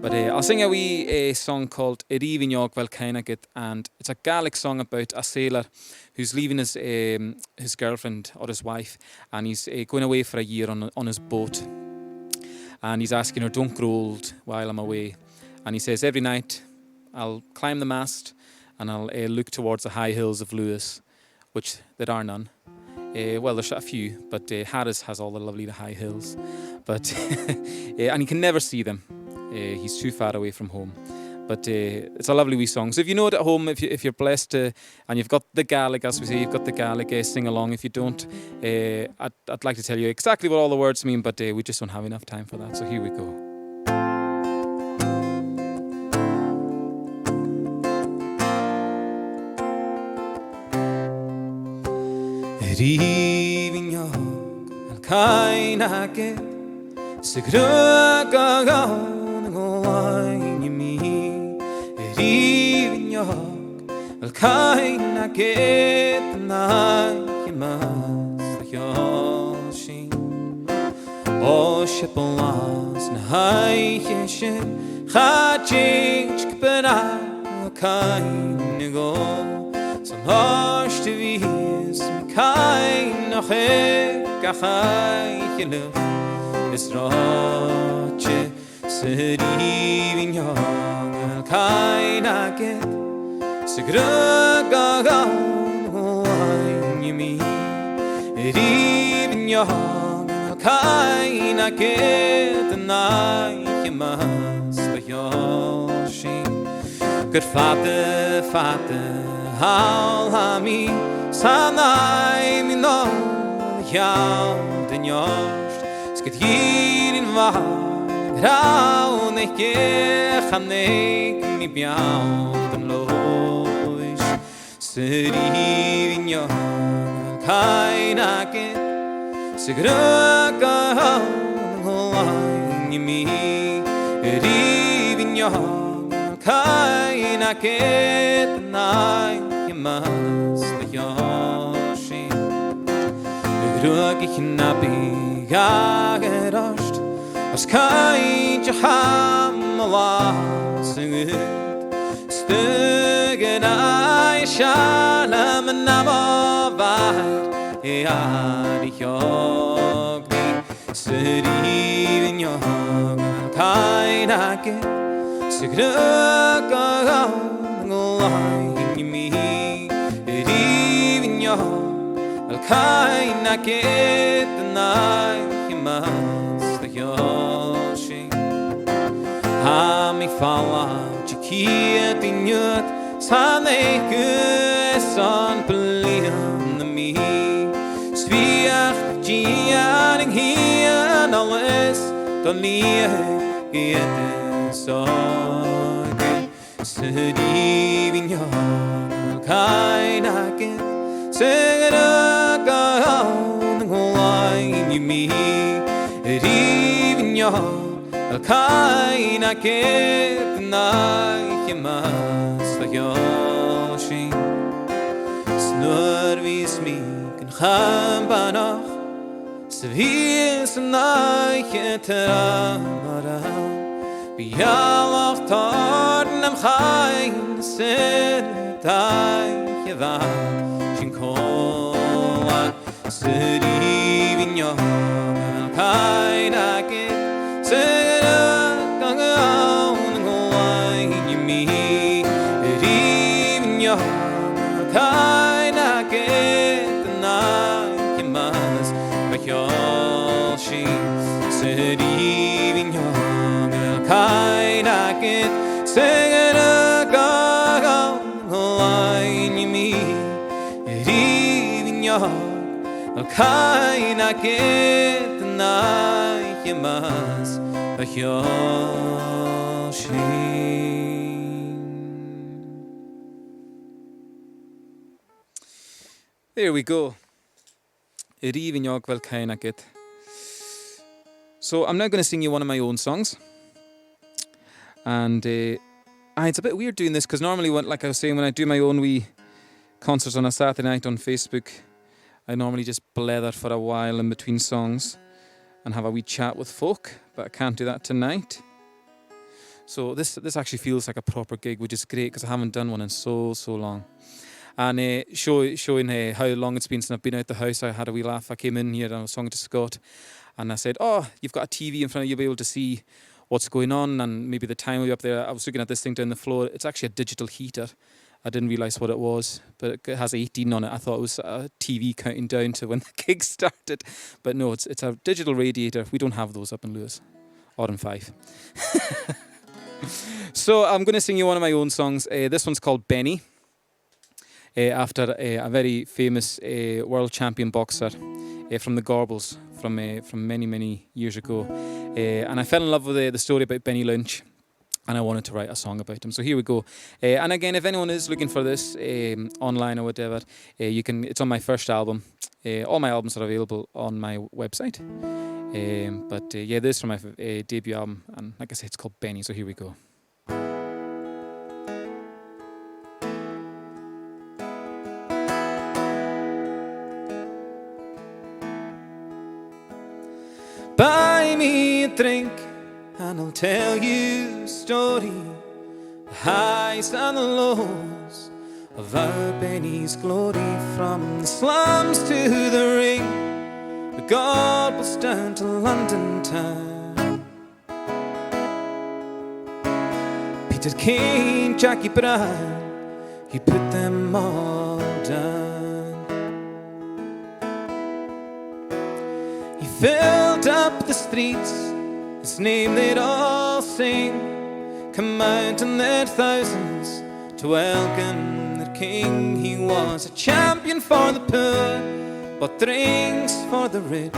But I'll sing a wee song called Erivinog Velkainagit, and it's a Gaelic song about a sailor who's leaving his girlfriend or his wife, and he's going away for a year on his boat. And he's asking her, don't grow old while I'm away. And he says, every night I'll climb the mast and I'll look towards the high hills of Lewis, which there are none. Well, there's a few, but Harris has all the lovely high hills. But and he can never see them. He's too far away from home. But it's a lovely wee song. So if you know it at home, if you're blessed and you've got the Gaelic, as we say, you've got the Gaelic, sing along. If you don't, I'd like to tell you exactly what all the words mean, but we just don't have enough time for that. So here we go. Erivinog al-kainake sigragagan golayimi. Erivinog al-kainake tnayimas yoshin. O shepolas nahayeshin khachich kpera kainigo. Some harsh to be kein noch gachaylo es roche serivinyong kein aget segragagan yimi erivinyong kein aget naymas yoshin. Good Vater, al hami sanai mi no yaud den jorst sket hier in wa grau ne ke khanek mi biaud den lois serivigno kaina ke segraga ni mi erivigno kaina ke nai mas the yoshin rug ich nabi gagerost as kein jaham was stegen ay shalom namavar ya diog serivin yo kaina ke sigraga Al-kaina ketnai himas the yoshin. Hami fala chikiet in yut saneke son pelian me. Sviach gianing here and alles don't leave it so. Sedivin yo al-kaina ket Segragaon ngolain yimi Erivinyo al-kaina ketnai himas the yoshin. Snurvis mi kan chambanach Svis nai ketamara Bialach tarnem chain setai yevan Kola serivigno kaina ke segragaon ngolain yimi erivigno kaina ke kind I get singing a gong line you me it even your kind I get the night you must a There we go. It even your kind I get. So I'm now going to sing you one of my own songs. And it's a bit weird doing this because normally, like I was saying, when I do my own wee concerts on a Saturday night on Facebook, I normally just blether for a while in between songs and have a wee chat with folk, but I can't do that tonight. So this actually feels like a proper gig, which is great because I haven't done one in so long. And showing how long it's been since I've been out the house, I had a wee laugh. I came in here and I was talking to Scott, and I said, "Oh, you've got a TV in front of you, you'll be able to see what's going on, and maybe the time will be up there." I was looking at this thing down the floor. It's actually a digital heater. I didn't realise what it was, but it has 18 on it. I thought it was a TV counting down to when the gig started. But no, it's a digital radiator. We don't have those up in Lewis or in Fife. So I'm going to sing you one of my own songs. This one's called Benny, after a very famous world champion boxer from the Gorbals from many years ago. And I fell in love with the story about Benny Lynch, and I wanted to write a song about him. So here we go. And again, if anyone is looking for this online or whatever, you can. It's on my first album. All my albums are available on my website. But this is from my debut album, and like I said, it's called Benny. So here we go. Buy me a drink and I'll tell you a story, the highs and the lows of our Benny's glory. From the slums to the ring, the Gorbals down to London town. Peter Kane, Jackie Brown, he put them all down. He filled up the streets, his name they'd all sing, come out in their thousands to welcome their king. He was a champion for the poor, bought drinks for the rich.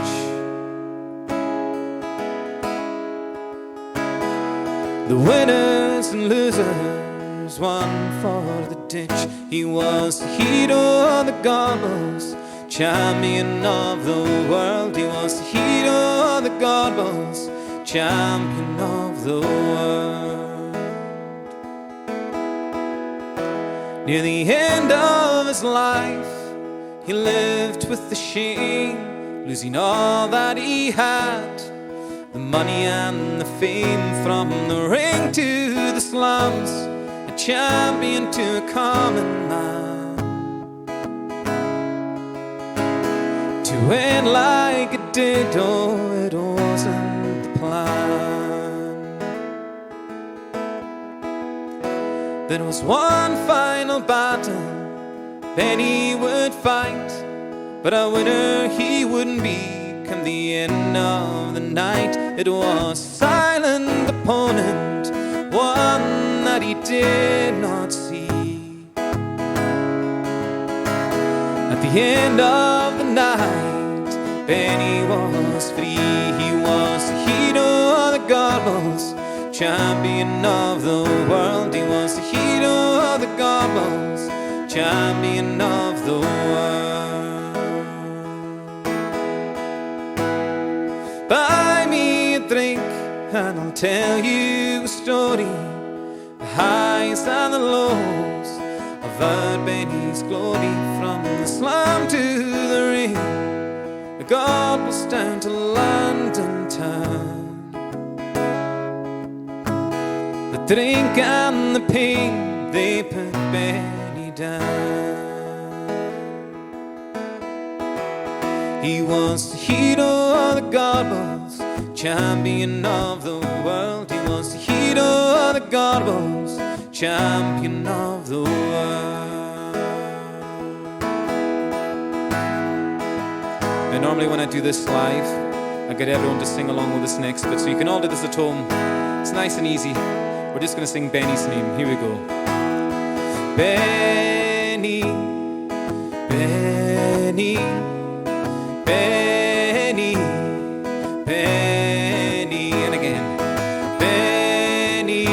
The winners and losers, one for the ditch. He was the hero of the Gorbals, champion of the world. He was the hero of the Gorbals, champion of the world. Near the end of his life, he lived with the shame, losing all that he had, the money and the fame. From the ring to the slums, a champion to a common man. To win like it did, oh, it wasn't the plan. There was one final battle Benny would fight, but a winner he wouldn't be come the end of the night. It was a silent opponent, one that he did not see. At the end of the night, Benny was free. He was the hero of the Gorbals, champion of the world. He was the hero of the Gorbals, champion of the world. Buy me a drink and I'll tell you a story, the highs and the lows of our Benny's glory. From the slum to the ring, the Gorbals down to London town. The drink and the pain, they put Benny down. He was the hero of the Gorbals, champion of the world. He was the hero of the Gorbals, champion of the world. And normally when I do this live, I get everyone to sing along with this next bit, so you can all do this at home. It's nice and easy. We're just going to sing Benny's name. Here we go. Benny, Benny, Benny, Benny, and again. Benny,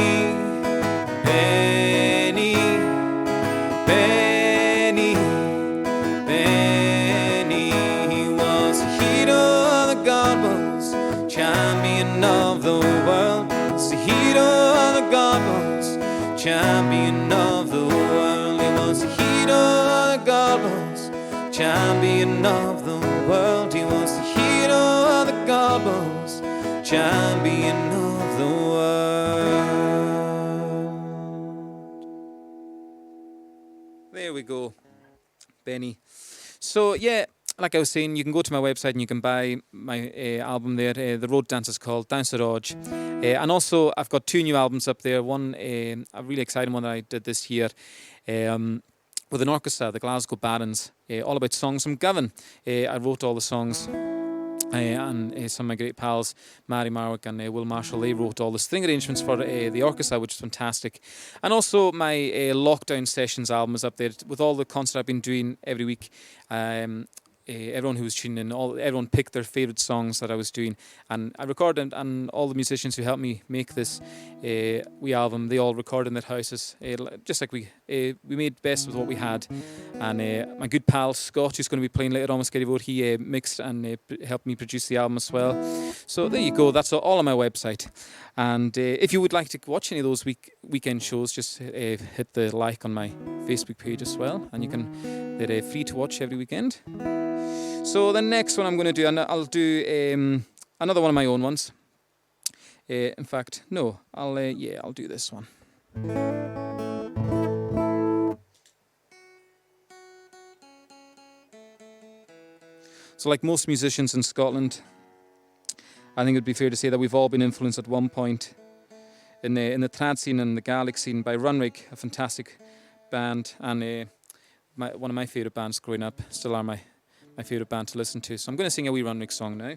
Benny, Benny, Benny. He was the hero of the Gorbals, champion of the world. He's the hero of the Gorbals, champion of the world. He was the hero of the Gorbals, champion of the world. He was the hero of the Gorbals, champion of the world. There we go, Benny. So yeah, like I was saying, you can go to my website and you can buy my album there. The road dance is called Dance the Dodge. And also, I've got 2 new albums up there. One, a really exciting one that I did this year with an orchestra, the Glasgow Barons, all about songs from Govan. I wrote all the songs. And some of my great pals, Mary Marwick and Will Marshall, they wrote all the string arrangements for the orchestra, which is fantastic. And also my Lockdown Sessions album is up there with all the concerts I've been doing every week. Everyone who was tuning in, everyone picked their favourite songs that I was doing, and I recorded, and all the musicians who helped me make this wee album, they all recorded in their houses, just like we made best with what we had. And my good pal Scott, who's going to be playing later on with Skerryvore, he mixed and helped me produce the album as well. So there you go, that's all on my website. And if you would like to watch any of those weekend shows, just hit the like on my Facebook page as well, and they're free to watch every weekend. So the next one I'm going to do, and I'll do another one of my own ones. In fact, no, I'll do this one. So like most musicians in Scotland, I think it'd be fair to say that we've all been influenced at one point in the trad scene and the Gaelic scene by Runrig, a fantastic band, and one of my favourite bands growing up, still are my favourite band to listen to. So I'm going to sing a wee Runrig song now.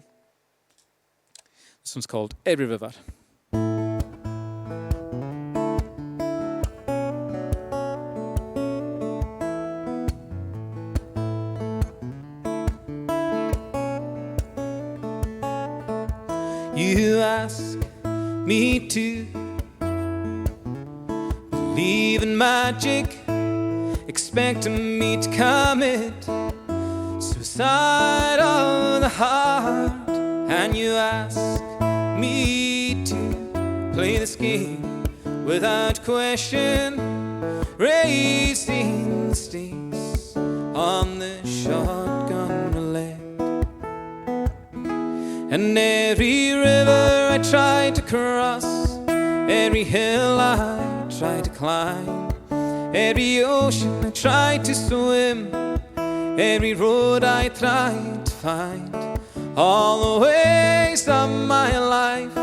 This one's called Every River. You ask me to believe in magic, expecting me to commit suicide of the heart. And you ask me to play this game without question, raising the stakes on the shotgun roulette. And every river I tried to cross, every hill I tried to climb, every ocean I tried to swim, every road I tried to find, all the ways of my life,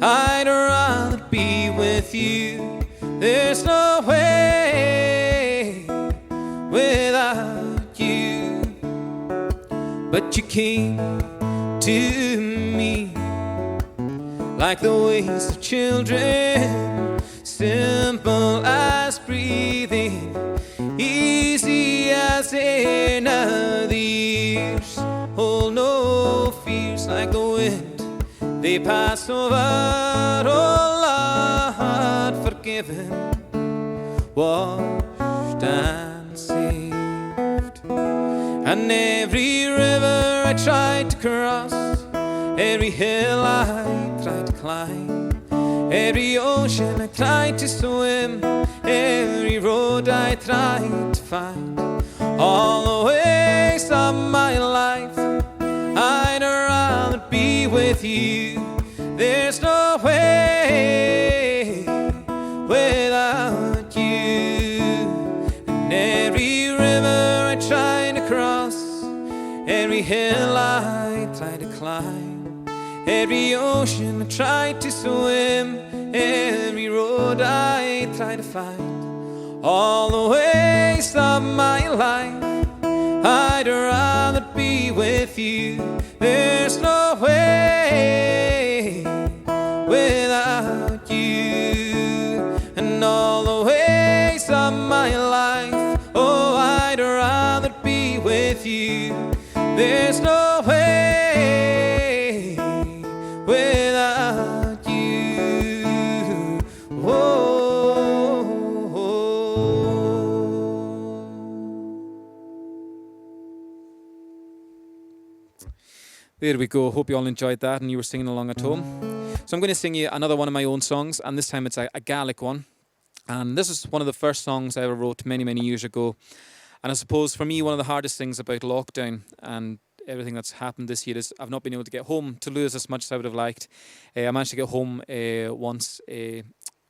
I'd rather be with you. There's no way without you. But you came to me like the ways of children, simple as breathing, easy as air. Now the years hold no fears, like the wind they pass over. Oh Lord, forgiven, washed and saved. And every river I tried to cross, every hill I tried to climb, every ocean I tried to swim, every road I tried to find, all the ways of my life, I'd rather be with you. There's no way without you. And every river I tried to cross, every hill I tried to climb, every ocean I tried to swim, every road I tried to find, all the ways of my life, I'd rather be with you. There's no way There we go. Hope you all enjoyed that and you were singing along at home. So I'm going to sing you another one of my own songs, and this time it's a Gaelic one. And this is one of the first songs I ever wrote many, many years ago. And I suppose for me, one of the hardest things about lockdown and everything that's happened this year is I've not been able to get home to Lewis as much as I would have liked. I managed to get home once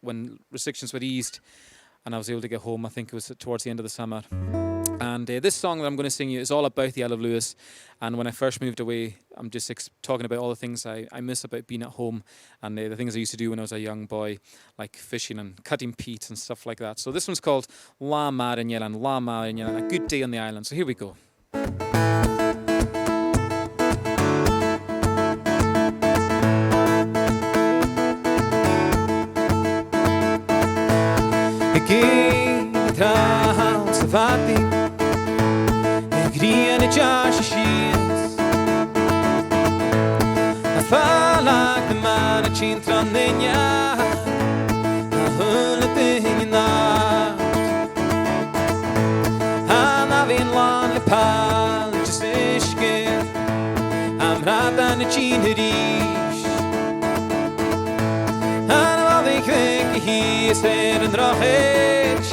when restrictions were eased, and I was able to get home. I think it was towards the end of the summer. And this song that I'm going to sing you is all about the Isle of Lewis. And when I first moved away, I'm just talking about all the things I miss about being at home and the things I used to do when I was a young boy, like fishing and cutting peat and stuff like that. So this one's called La Marinella, La Marinella, a good day on the island. So here we go. Grian e Josh shears I fall like the man a chintran denya a hulle thing that and I've been long the pal just iske I'm ratan a chinerish and I'll be quick he said and rohech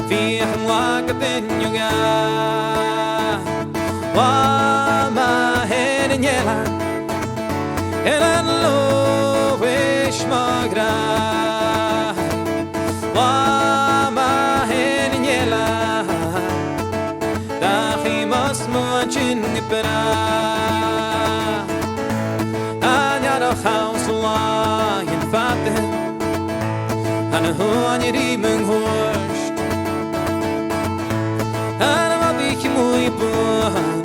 fiach like a thing Wa hen in yella and I love wish magra Wa hen in yella da he must munchin pera Anya no house in fatte and who on your mung horst and I'll be muy bon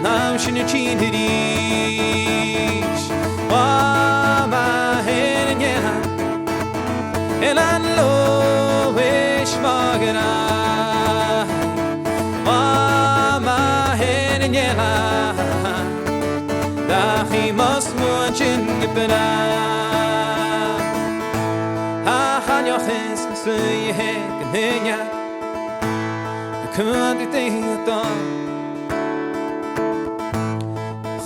I'm shouldn't cheat it each my head and yeah and I know wish magana my head and yeah that he must munch in gibna han your hands so you can ya can't think it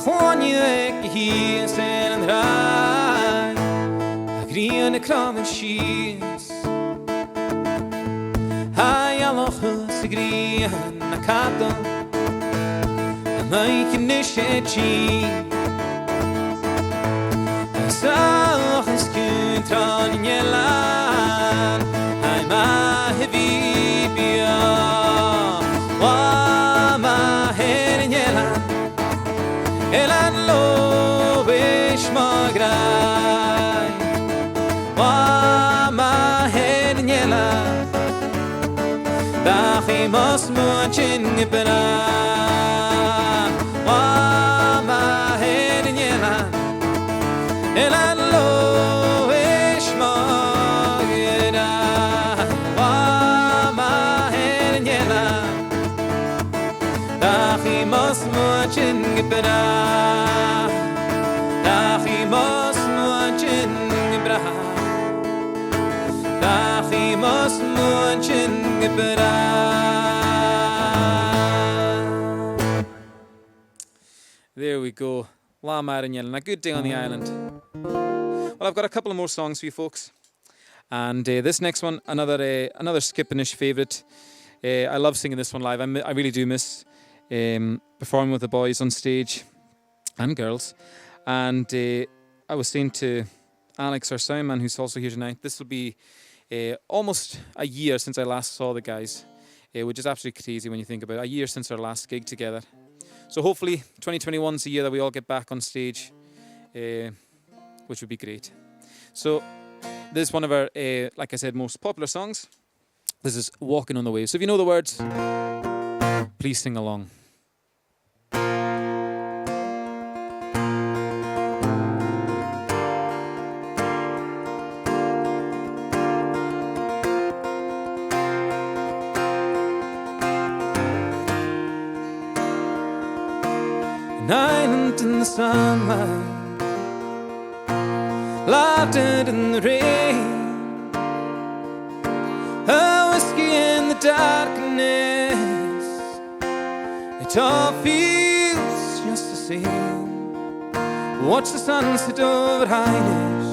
When you hear and dry agree on the crowd and sheets I loch agree on the cata and I can nishi so is kuntran in yelan I'm a heavy bia wa ma head in yelan El anlo wish magrai Wa ma henela Da he must munchin nipena Wa ma henela El anlo wish magrai Wa ma henela Da he must munchin nipena There we go, La Marinella, a good day on the island. Well, I've got a couple of more songs for you folks, and this next one, another Skippinish favourite. I love singing this one live. I really do miss performing with the boys on stage and girls. And I was saying to Alex, our sound man, who's also here tonight, this will be almost a year since I last saw the guys, which is absolutely crazy when you think about it. A year since our last gig together. So hopefully 2021 is the year that we all get back on stage, which would be great. So this is one of our, like I said, most popular songs. This is Walking on the Waves. So if you know the words, please sing along. An island in the sunlight, laughter in the rain, a whiskey in the darkness. It all feels see. Watch the sunset over Heinisch.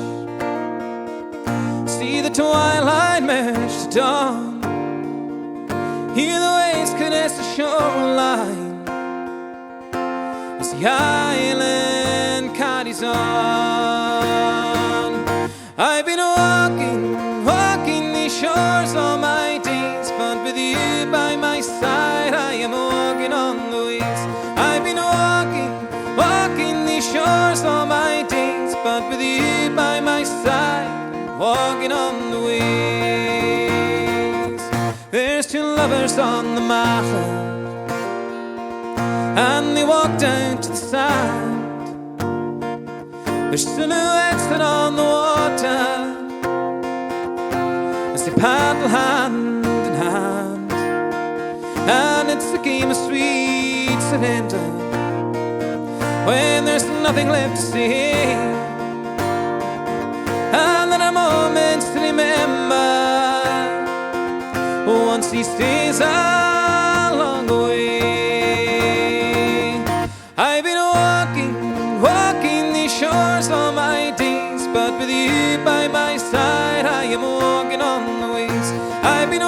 See the twilight merge to dawn. Hear the waves caress the shoreline as the island carries on. I've been walking these shores all my days, but with you by my side I am walking on the waves. I've been walking these shores all my days, but with you by my side walking on the waves. There's two lovers on the Machel, and they walk down to the sand. Their silhouettes that on the water as they paddle hand in hand. And it's a game of sweet surrender when there's nothing left to say, and there are moments to remember once these days are long away. I've been walking these shores all my days, but with you by my side I am walking on the waves. I've been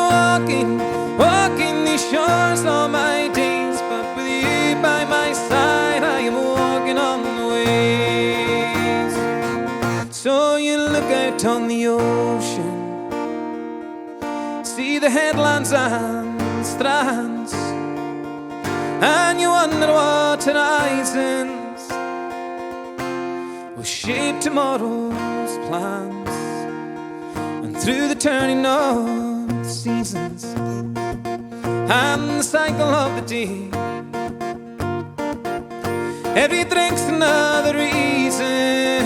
walking these shores all my days, but with you by my side I am walking on the waves. So you look out on the ocean, see the headlands and strands, and you wonder what horizons will shape tomorrow's plans. And through the turning of the seasons and the cycle of the day, every drink's another reason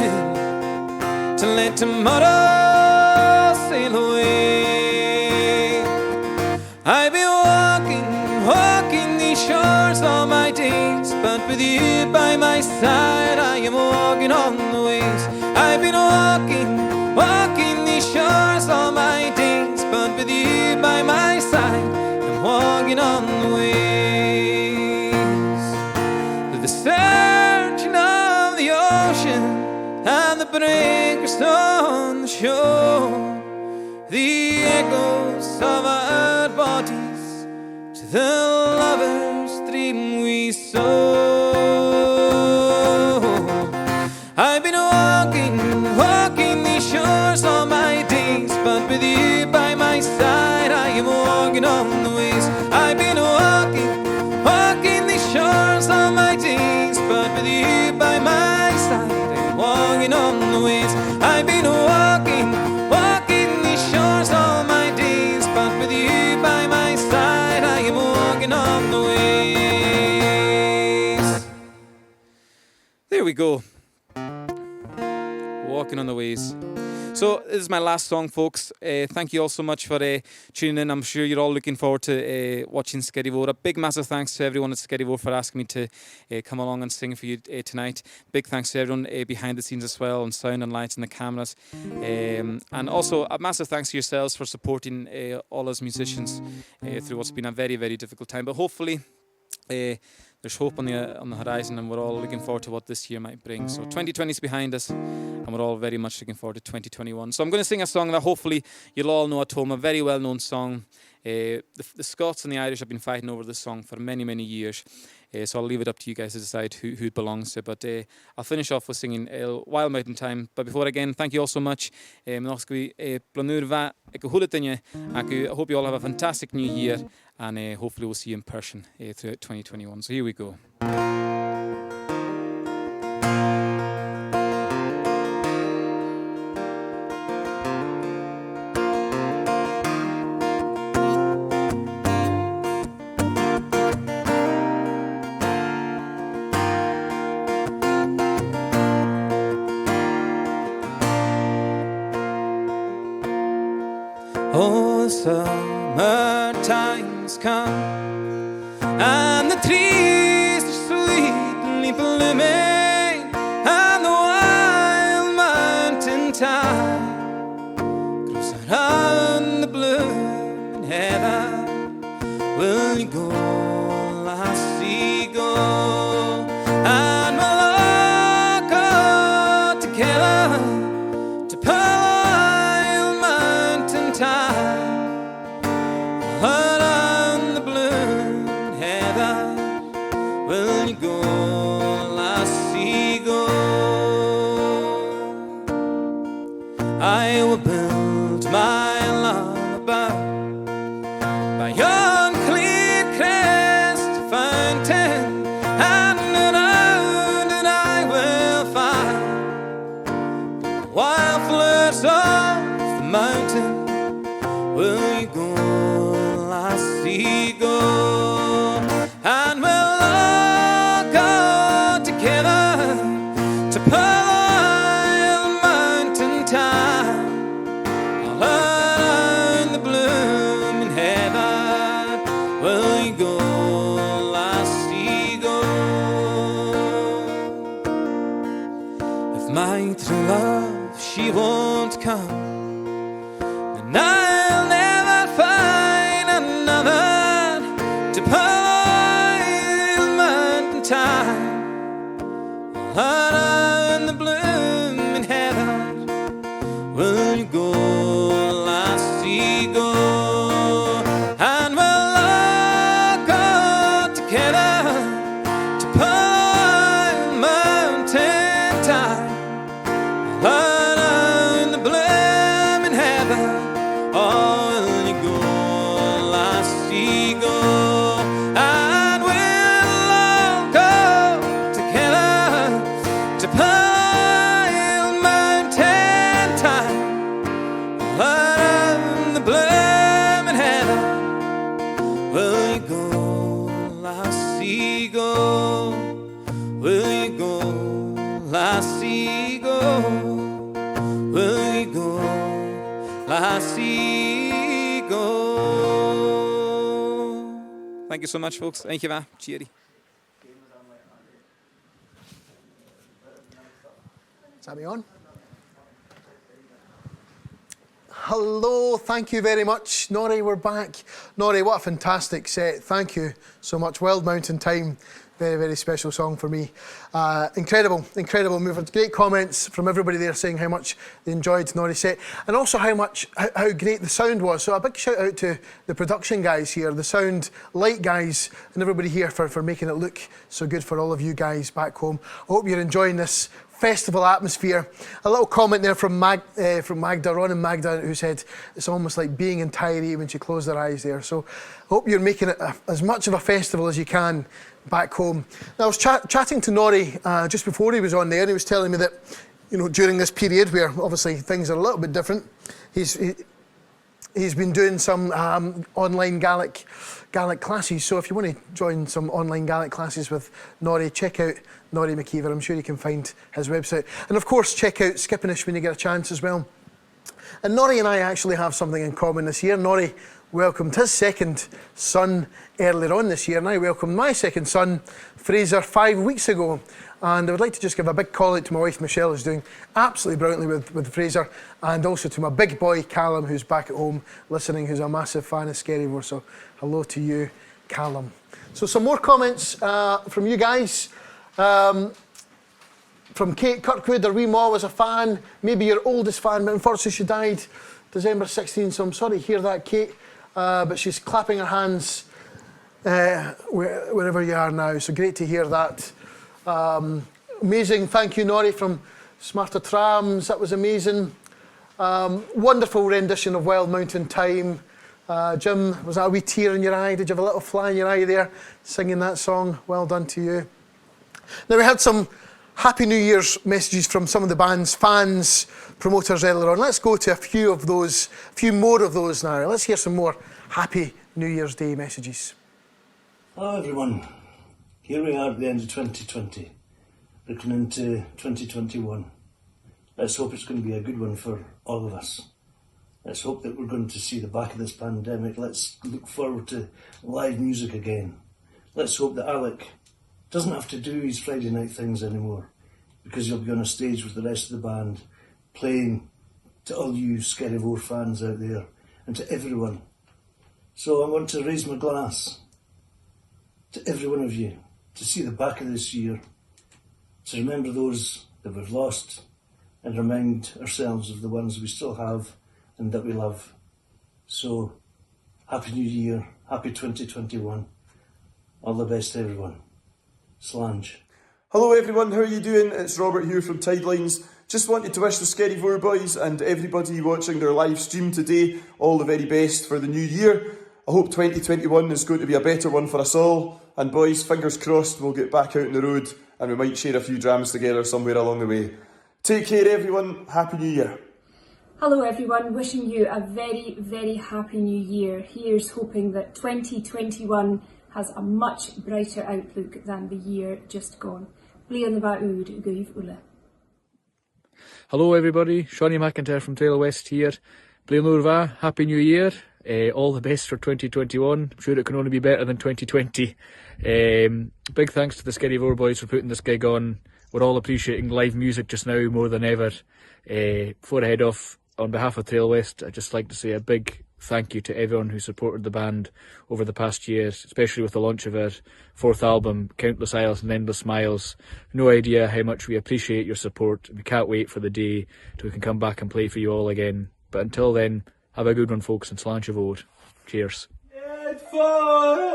to let tomorrow sail away. I've been walking these shores all my days, but with you by my side I am walking on the waves. I've been walking these shores all my days, but with you by my side I'm walking on the waves. With the surging of the ocean and the breakers on the shore, the echoes of our bodies to the lover's dream we sow. I've been walking these shores all my days, but with you by my side I am walking on the waves. I've been walking these shores all my days, but with you by my side I am walking on the waves. I've been walking these shores all my days, but with you by my side I am walking on the waves. There we go. Walking on the waves. So this is my last song, folks. Thank you all so much for tuning in. I'm sure you're all looking forward to watching Skerryvore. A big massive thanks to everyone at Skerryvore for asking me to come along and sing for you tonight. Big thanks to everyone behind the scenes as well, on sound and lights and the cameras. And also a massive thanks to yourselves for supporting all us musicians through what's been a very, very difficult time. But hopefully there's hope on the horizon, and we're all looking forward to what this year might bring. So 2020 is behind us, and we're all very much looking forward to 2021. So I'm going to sing a song that hopefully you'll all know at home, a very well-known song. The Scots and the Irish have been fighting over this song for many, many years. So I'll leave it up to you guys to decide who it belongs to. But I'll finish off with singing Wild Mountain Time. But before again, thank you all so much. I hope you all have a fantastic new year, and hopefully we'll see you in person throughout 2021. So here we go. Oh, the summertime's come, and the trees are sweetly blooming, and the wild mountain thyme grows around the blue heather. Will you go, lassie, go? And I will build my lullaby by yon clear crest fountain, and around it I will find wildflowers of the mountain. Will you go, lassie, go? And we'll all go together to Pearl Mountain time, all around the blooming heather. Will you go, lassie, go? If my true love, she won't come, then I'll never find another to Pearl Mountain time, around the blooming heather. Will you go, lassie, go? And we'll all go together to Pearl Mountain time, around the blooming heather. Oh, will you go, lassie, go? And we'll all go together to Pearl Mountain time, around the blooming heather. Will you go, lassie, go? Will you go, lassie, go? Will you go, lassie, go? Thank you so much, folks. Dankjewel. Cheery. Is that me on? Hello, thank you very much. Norrie, we're back. Norrie, what a fantastic set. Thank you so much. Wild Mountain Time. Very, very special song for me. Incredible, incredible. We've had great comments from everybody there saying how much they enjoyed Norrie's set, and also how great the sound was. So a big shout out to the production guys here, the sound light guys, and everybody here for making it look so good for all of you guys back home. I hope you're enjoying this festival atmosphere. A little comment there from Magda, Ron and Magda, who said it's almost like being in Tyree when she closed her eyes there. So I hope you're making it as much of a festival as you can back home. Now, I was chatting to Norrie just before he was on there, and he was telling me that, you know, during this period where obviously things are a little bit different, he's been doing some online Gaelic classes. So if you want to join some online Gaelic classes with Norrie, check out Norrie McKeever. I'm sure you can find his website. And of course, check out Skippinish when you get a chance as well. And Norrie and I actually have something in common this year. Norrie welcomed his second son earlier on this year, and I welcomed my second son, Fraser, 5 weeks ago. And I would like to just give a big call out to my wife Michelle, who's doing absolutely brilliantly with Fraser, and also to my big boy Callum, who's back at home listening, who's a massive fan of Skerryvore. So hello to you, Callum. So some more comments from you guys. From Kate Kirkwood, her wee ma was a fan, maybe your oldest fan, but unfortunately she died December 16, so I'm sorry to hear that, Kate. But she's clapping her hands wherever you are now, so great to hear that. Amazing, thank you, Norrie, from Smarter Trams, that was amazing. Wonderful rendition of Wild Mountain Time. Jim, was that a wee tear in your eye? Did you have a little fly in your eye there, singing that song? Well done to you. Now, we had some Happy New Year's messages from some of the band's fans, promoters earlier on. Let's go to a few more of those now. Let's hear some more Happy New Year's Day messages. Hello everyone. Here we are at the end of 2020, looking into 2021. Let's hope it's going to be a good one for all of us. Let's hope that we're going to see the back of this pandemic. Let's look forward to live music again. Let's hope that Alec doesn't have to do his Friday night things anymore, because he'll be on a stage with the rest of the band, playing to all you Skerryvore fans out there, and to everyone. So I want to raise my glass to every one of you, to see the back of this year, to remember those that we've lost, and remind ourselves of the ones we still have and that we love. So, Happy New Year, Happy 2021. All the best to everyone. Slange. Hello everyone, how are you doing? It's Robert here from Tidelines. Just wanted to wish the Skerryvore boys and everybody watching their live stream today all the very best for the new year. I hope 2021 is going to be a better one for us all. And boys, fingers crossed we'll get back out on the road and we might share a few drams together somewhere along the way. Take care everyone, Happy New Year. Hello everyone, wishing you a very, very happy new year. Here's hoping that 2021 has a much brighter outlook than the year just gone. Blian the Baoud, Guiv Ula. Hello everybody, Shawnee McIntyre from Taylor West here. Blian Lurva, Happy New Year. All the best for 2021. I'm sure it can only be better than 2020. Big thanks to the Skerryvore boys for putting this gig on. We're all appreciating live music just now more than ever. Before I head off, on behalf of Trail West, I'd just like to say a big thank you to everyone who supported the band over the past years, especially with the launch of our 4th album, Countless Aisles and Endless Smiles. No idea how much we appreciate your support. We can't wait for the day till we can come back and play for you all again. But until then, have a good one, folks, and Sláinte Bhór. Cheers.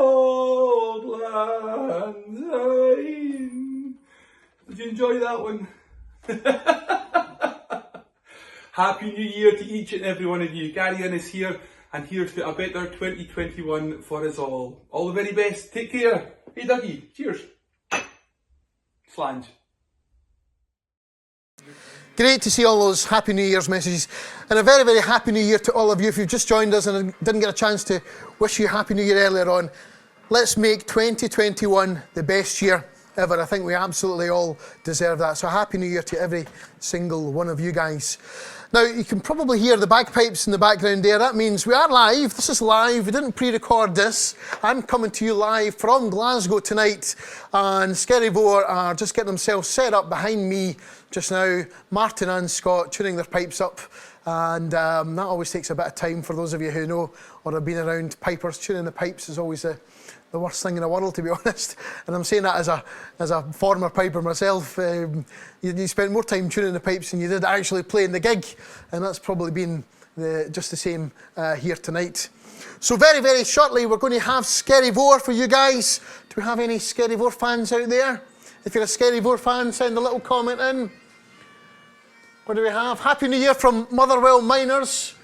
Old Lang Syne. Did you enjoy that one? Happy New Year to each and every one of you. Gary Innes is here, and here's to a better 2021 for us all. All the very best. Take care. Hey Dougie, cheers. Slange. Great to see all those Happy New Year's messages. And a very, very Happy New Year to all of you. If you've just joined us and didn't get a chance to wish you a Happy New Year earlier on, let's make 2021 the best year ever. I think we absolutely all deserve that. So Happy New Year to every single one of you guys. Now, you can probably hear the bagpipes in the background there. That means we are live. This is live. We didn't pre-record this. I'm coming to you live from Glasgow tonight. And Skerryvore are just getting themselves set up behind me just now. Martin and Scott tuning their pipes up. And that always takes a bit of time for those of you who know or have been around pipers. Tuning the pipes is always the worst thing in the world, to be honest. And I'm saying that as a former piper myself. You spent more time tuning the pipes than you did actually playing the gig. And that's probably been just the same here tonight. So very, very shortly, we're going to have Skerryvore for you guys. Do we have any Skerryvore fans out there? If you're a Skerryvore fan, send a little comment in. What do we have? Happy New Year from Motherwell Miners.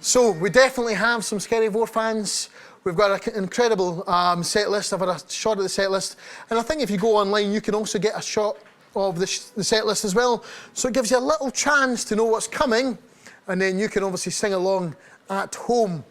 So we definitely have some Skerryvore fans. We've got an incredible set list. I've had a shot of the set list. And I think if you go online, you can also get a shot of the set list as well. So it gives you a little chance to know what's coming. And then you can obviously sing along at home.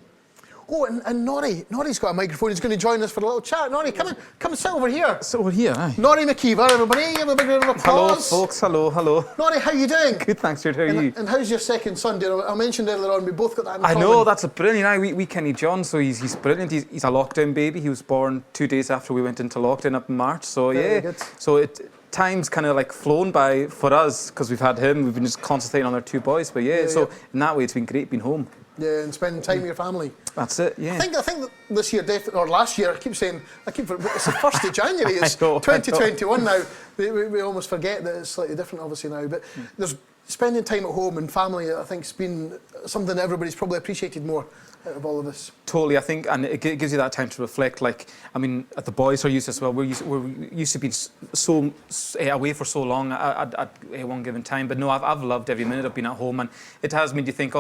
Oh, and Norrie's got a microphone. He's going to join us for a little chat. Norrie, come and sit over here. Sit over here, aye. Norrie McKeever, everybody. Give a big round of applause. Hello, folks. Hello. Norrie, how you doing? Good, thanks, Stuart. How are you? And how's your second son doing? I mentioned earlier on, we both got that in common. I know, that's a brilliant. We Kenny John, so he's brilliant. He's a lockdown baby. He was born 2 days after we went into lockdown up in March. So Very good. So time's kind of like flown by for us because we've had him. We've been just concentrating on our 2 boys. But so in that way, it's been great being home. Yeah, and spending time with your family. That's it, yeah. I think that this year, or last year, it's the 1st of January, it's I know. 2021 now. We almost forget that it's slightly different, obviously, now. But there's spending time at home and family, I think, has been something that everybody's probably appreciated more out of all of this. Totally, I think, and it gives you that time to reflect. Like, I mean, the boys are used to as well. We're used to being so away for so long at one given time. But no, I've loved every minute I've been at home, and it has made you think,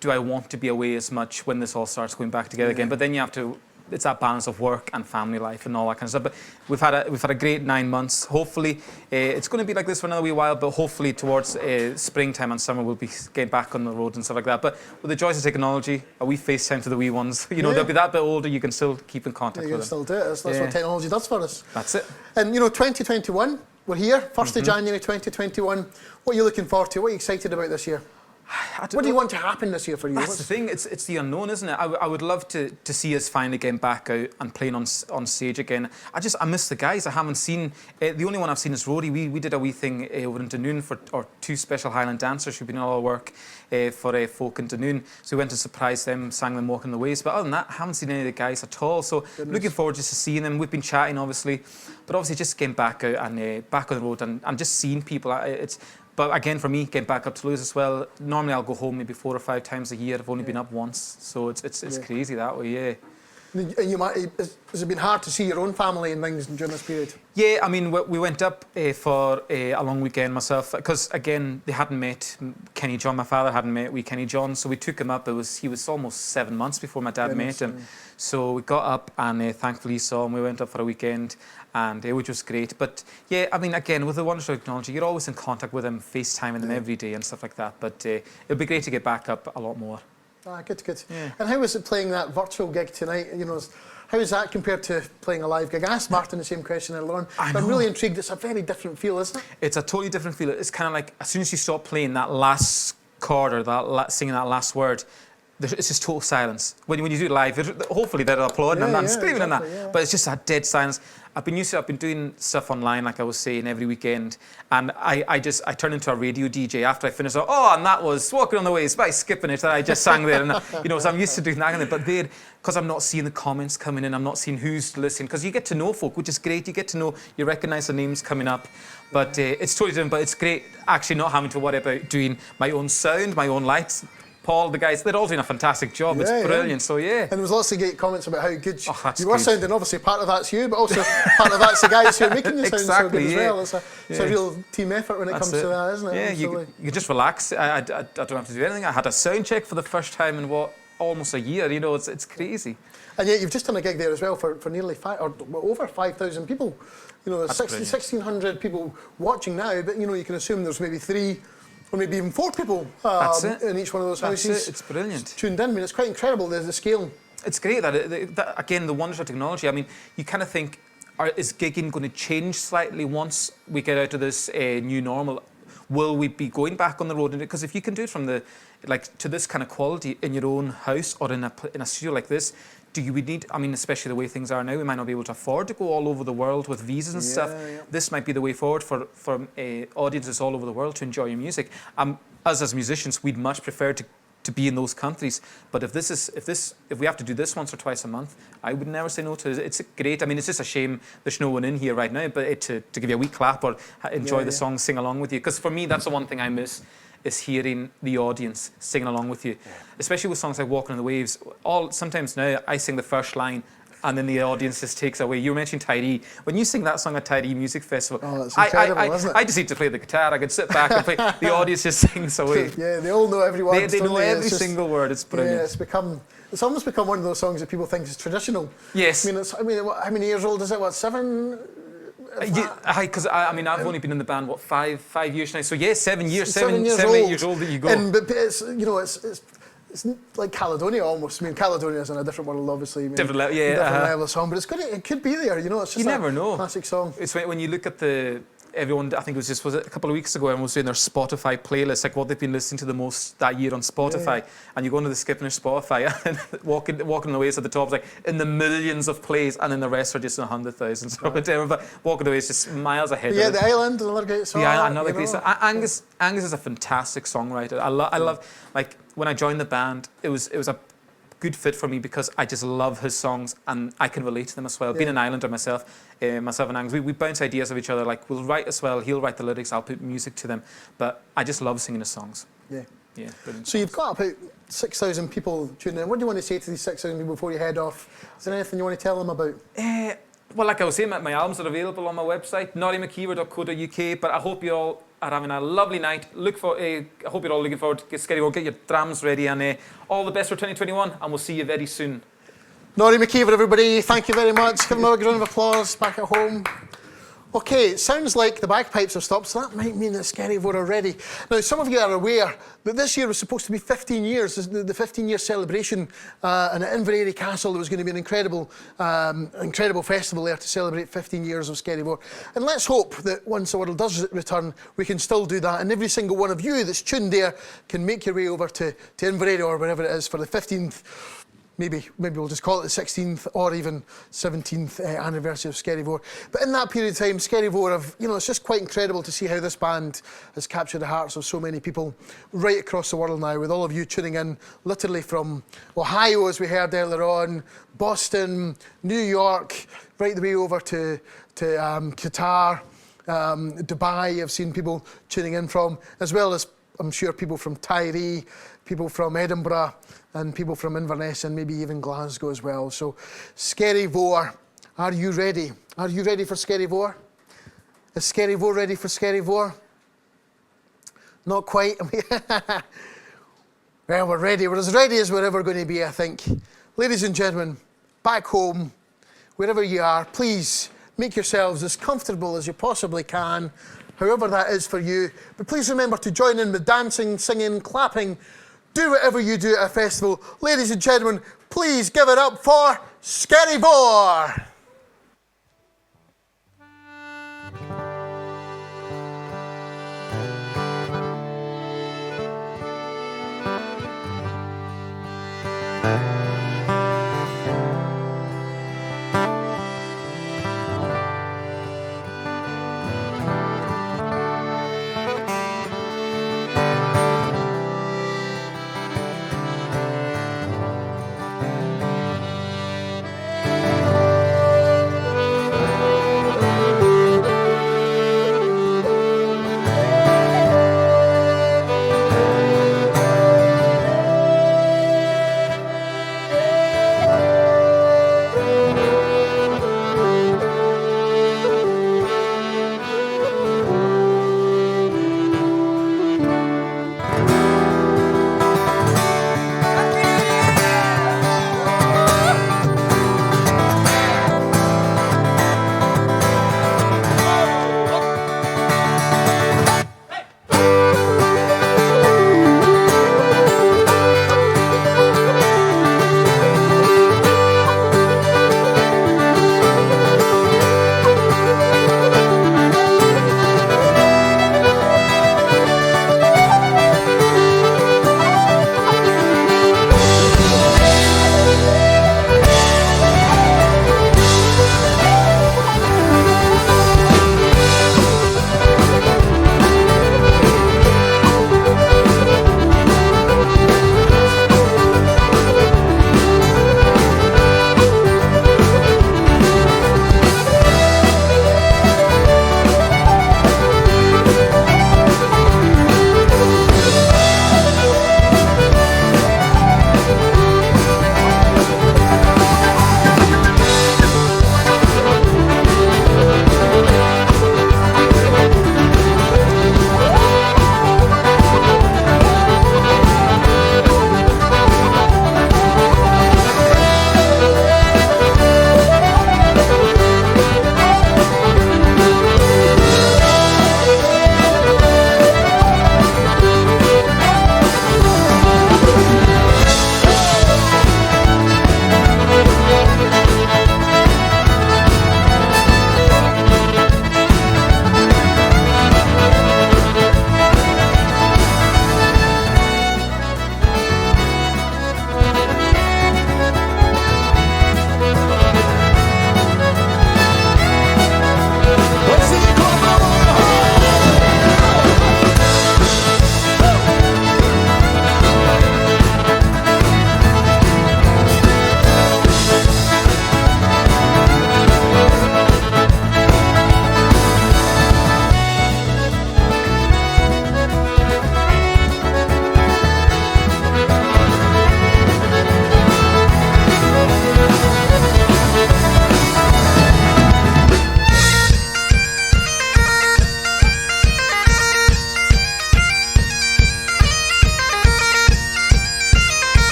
do I want to be away as much when this all starts going back together again? But then you have to, it's that balance of work and family life and all that kind of stuff. But we've had a great 9 months. Hopefully, it's going to be like this for another wee while, but hopefully towards springtime and summer we'll be getting back on the road and stuff like that. But with the joys of technology, a wee FaceTime to the wee ones, they'll be that bit older, you can still keep in contact with them. You can still do it. That's what technology does for us. That's it. And 2021, we're here, 1st of January 2021. What are you looking forward to? What are you excited about this year? What do you want to happen this year for you? That's the thing. It's the unknown, isn't it? I would love to see us finally getting back out and playing on stage again. I miss the guys. I haven't seen the only one I've seen is Rory. We did a wee thing over in Dunoon for our 2 special Highland dancers who've been all our work for folk in Dunoon. So we went to surprise them, sang them Walking the Ways. But other than that, I haven't seen any of the guys at all. So looking forward just to seeing them. We've been chatting, obviously, but obviously just getting back out and back on the road and just seeing people. But again, for me, getting back up to Toulouse as well, normally I'll go home maybe 4 or 5 times a year. I've only been up once, so it's crazy that way, yeah. And you might, has it been hard to see your own family and things during this period? Yeah, I mean, we went up for a long weekend myself, because again, they hadn't met Kenny John. My father hadn't met Kenny John, so we took him up. He was almost 7 months before my dad met him. So we got up and thankfully saw him. We went up for a weekend, and which was great. But yeah, I mean, again, with the wonders of technology, you're always in contact with them, FaceTiming them every day and stuff like that. But it'll be great to get back up a lot more. Ah, good. Yeah. And how was it playing that virtual gig tonight? You know, how is that compared to playing a live gig? I asked Martin the same question earlier on. I'm really intrigued. It's a very different feel, isn't it? It's a totally different feel. It's kind of like as soon as you stop playing that last chord or singing that last word, it's just total silence. When you do it live, hopefully they're applauding and screaming and that, but it's just that dead silence. I've been doing stuff online, like I was saying, every weekend, and I turned into a radio DJ after I finished. And that was Walking on the Waves by Skipping It, that I just sang there, and you know, so I'm used to doing that. But there, because I'm not seeing the comments coming in, I'm not seeing who's listening, because you get to know folk, which is great. You get to know, you recognise the names coming up, but it's totally different. But it's great actually not having to worry about doing my own sound, my own lights. Paul, the guys, they're all doing a fantastic job. It's brilliant, so yeah. And there was lots of great comments about how good you were sounding. Obviously, part of that's you, but also part of that's the guys who are making you sound so good as well. It's a real team effort when it comes to that, isn't it? Yeah, you just relax. I don't have to do anything. I had a sound check for the first time in almost a year. You know, it's crazy. And yet you've just done a gig there as well for nearly over 5,000 people. You know, there's 1,600 people watching now, but you know, you can assume there's maybe 3 or maybe even 4 people in each one of those houses. It's brilliant. Tuned in. I mean, it's quite incredible, the scale. It's great that again, the wonders of technology. I mean, you kind of think, is gigging going to change slightly once we get out of this new normal? Will we be going back on the road? Because if you can do it from to this kind of quality in your own house or in a studio like this, we need, I mean, especially the way things are now, we might not be able to afford to go all over the world with visas and stuff. Yeah. This might be the way forward for audiences all over the world to enjoy your music. Us as musicians, we'd much prefer to be in those countries. But if we have to do this once or twice a month, I would never say no to it. It's great. I mean, it's just a shame there's no one in here right now, but to give you a wee clap or enjoy the song, sing along with you. Because for me, that's the one thing I miss, is hearing the audience singing along with you, especially with songs like Walking on the Waves. Sometimes now I sing the first line and then the audience just takes away. You mentioned Tyree. When you sing that song at Tyree Music Festival, that's incredible, isn't it? I just need to play the guitar. I could sit back and play. The audience just sings away. Yeah, they all know every word. They know every single word. It's brilliant. Yeah, it's almost become one of those songs that people think is traditional. Yes. I mean, how many years old is it? What, 7? Because I've only been in the band 5 years now. So yeah, 7 years, 7, 8 years old that you go. But it's, you know, it's like Caledonia almost. I mean, Caledonia is in a different world, obviously. Different level, yeah. Different level of song, but it could be there. You know, it's just you never know. Classic song. It's when you look at everyone, I think was it a couple of weeks ago, everyone was doing their Spotify playlist, like what they've been listening to the most that year on Spotify. Yeah. And you go into the Skipping It Spotify and walking on the Waves at the top is like in the millions of plays, and then the rest are just in 100,000. So whatever. But Walking on the Waves is just miles ahead. Yeah, The Island, another great song. Yeah, another great song. Angus is a fantastic songwriter. I love like when I joined the band, it was a good fit for me because I just love his songs and I can relate to them as well. Being an Islander myself and Angus, we bounce ideas of each other. Like we'll write as well. He'll write the lyrics. I'll put music to them. But I just love singing his songs. Yeah. Yeah. So you've got about 6,000 people tuning in. What do you want to say to these 6,000 people before you head off? Is there anything you want to tell them about? Well, like I was saying, my albums are available on my website, nottymckeever.co.uk. But I hope you all are having a lovely night. I hope you're all looking forward to Skerryvore. Get your drams ready, and all the best for 2021. And we'll see you very soon. Notty McKeever, everybody. Thank you very much. Give them a round of applause back at home. Okay, it sounds like the bagpipes have stopped, so that might mean that Skerryvore are ready. Now, some of you are aware that this year was supposed to be 15 years, the 15-year celebration in Inverary Castle. There was going to be an incredible festival there to celebrate 15 years of Skerryvore. And let's hope that once the world does return, we can still do that. And every single one of you that's tuned there can make your way over to Inverary or wherever it is for the 15th, maybe we'll just call it the 16th or even 17th anniversary of Skerryvore. But in that period of time, Skerryvore it's just quite incredible to see how this band has captured the hearts of so many people right across the world now, with all of you tuning in literally from Ohio, as we heard earlier on, Boston, New York, right the way over to Qatar, Dubai. I've seen people tuning in from, as well as I'm sure people from Tyree, people from Edinburgh, and people from Inverness, and maybe even Glasgow as well. So, Skerryvore, are you ready? Are you ready for Skerryvore? Is Skerryvore ready for Skerryvore? Not quite. Well, we're ready. We're as ready as we're ever going to be, I think. Ladies and gentlemen, back home, wherever you are, please make yourselves as comfortable as you possibly can, however that is for you. But please remember to join in with dancing, singing, clapping. Do whatever you do at a festival. Ladies and gentlemen, please give it up for Skerryvore!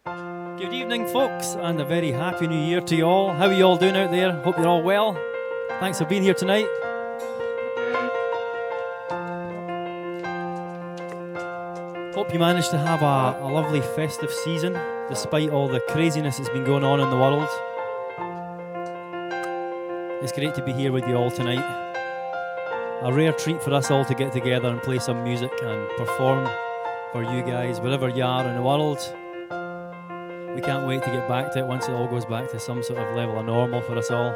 Good evening, folks, and a very happy new year to you all. How are you all doing out there? Hope you're all well. Thanks for being here tonight. Hope you managed to have a lovely festive season, despite all the craziness that's been going on in the world. It's great to be here with you all tonight. A rare treat for us all to get together and play some music and perform for you guys, wherever you are in the world. We can't wait to get back to it once it all goes back to some sort of level of normal for us all.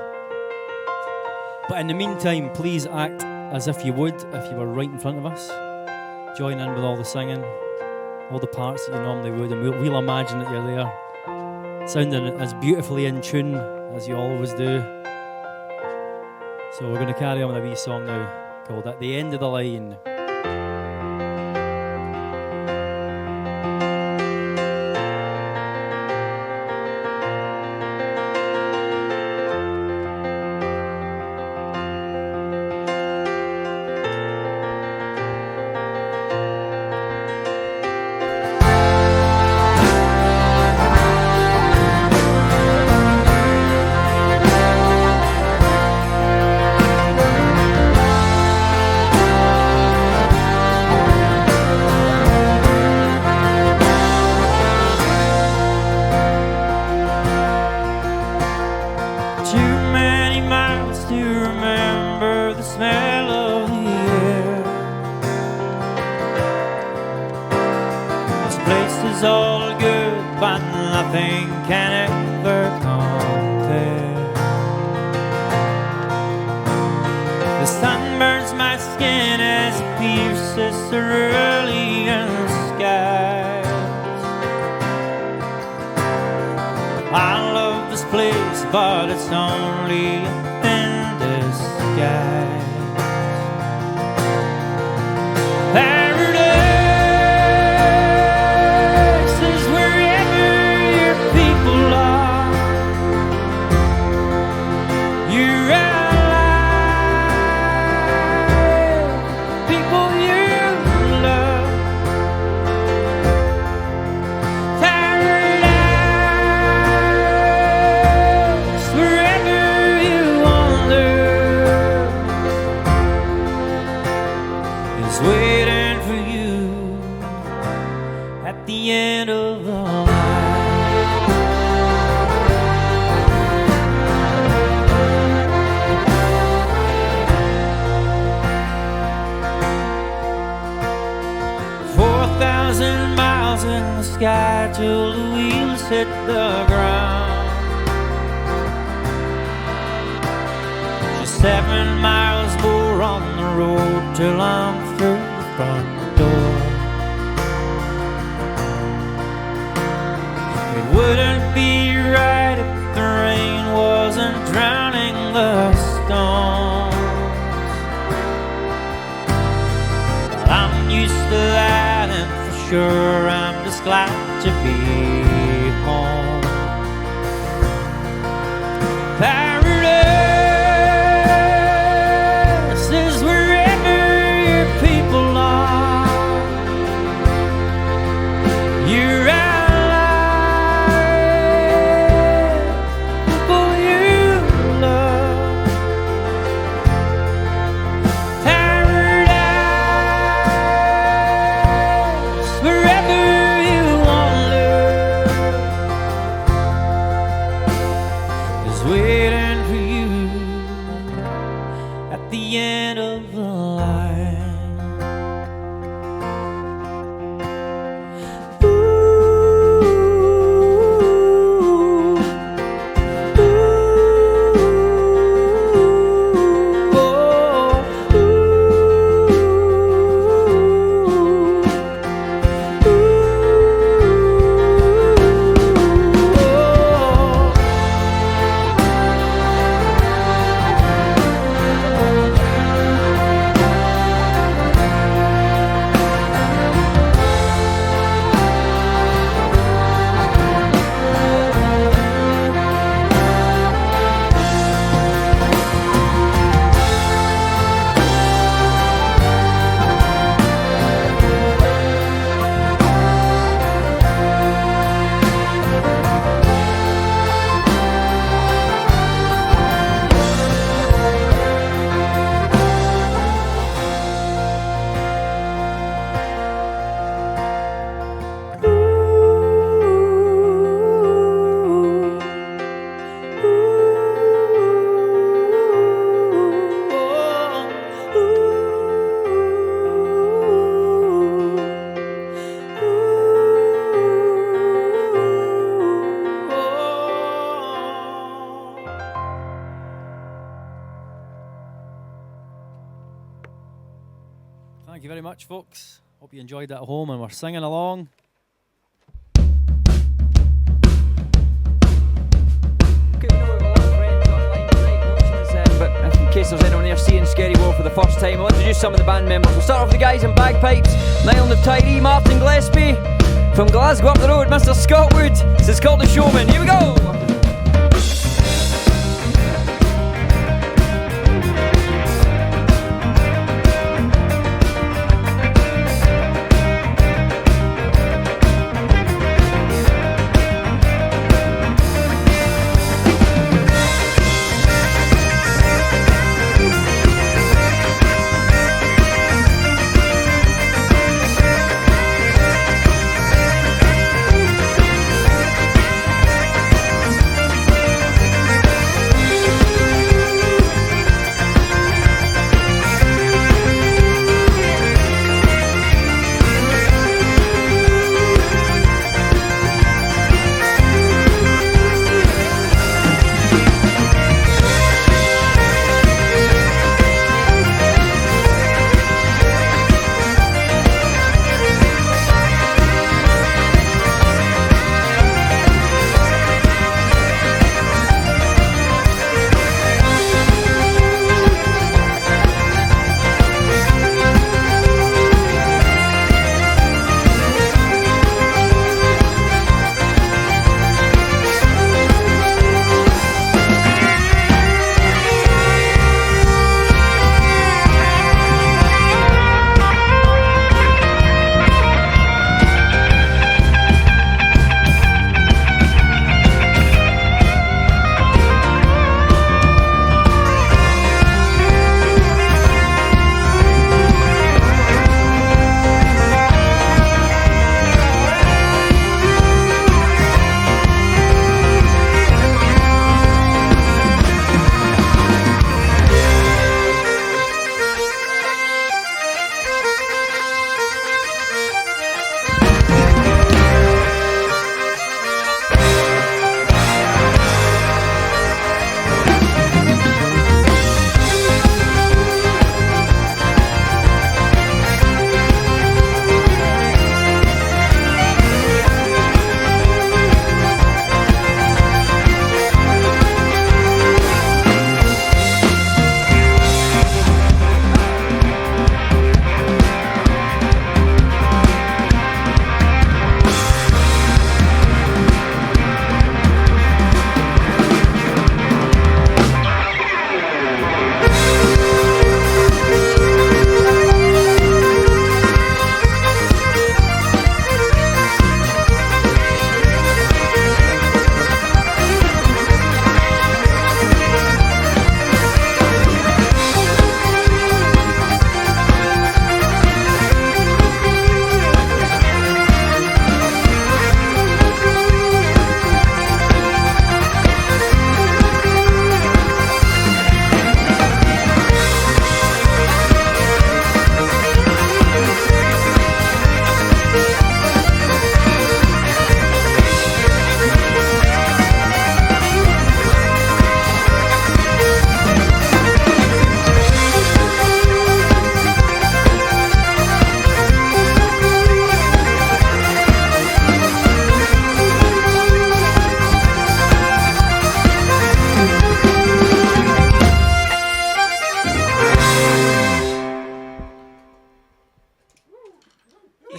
But in the meantime, please act as if you would, if you were right in front of us. Join in with all the singing, all the parts that you normally would, and we'll imagine that you're there, sounding as beautifully in tune as you always do. So we're going to carry on with a wee song now called At the End of the Line. Till the wheels hit the ground. Just 7 miles more on the road till I'm through the front door. It wouldn't be right if the rain wasn't drowning the stones. But I'm used to that, and for sure I'm just glad to be home. Paradise is wherever your people are. You're alive, people you love. Paradise wherever waiting for you at the end of the line. Thank you very much, folks. Hope you enjoyed that at home and we're singing along. But in case there's anyone here seeing Skerryvore for the first time, I'll introduce some of the band members. We'll start off with the guys in bagpipes. Island of Tyree, Martin Gillespie. From Glasgow up the road, Mr. Scott Wood. This is called The Showman. Here we go!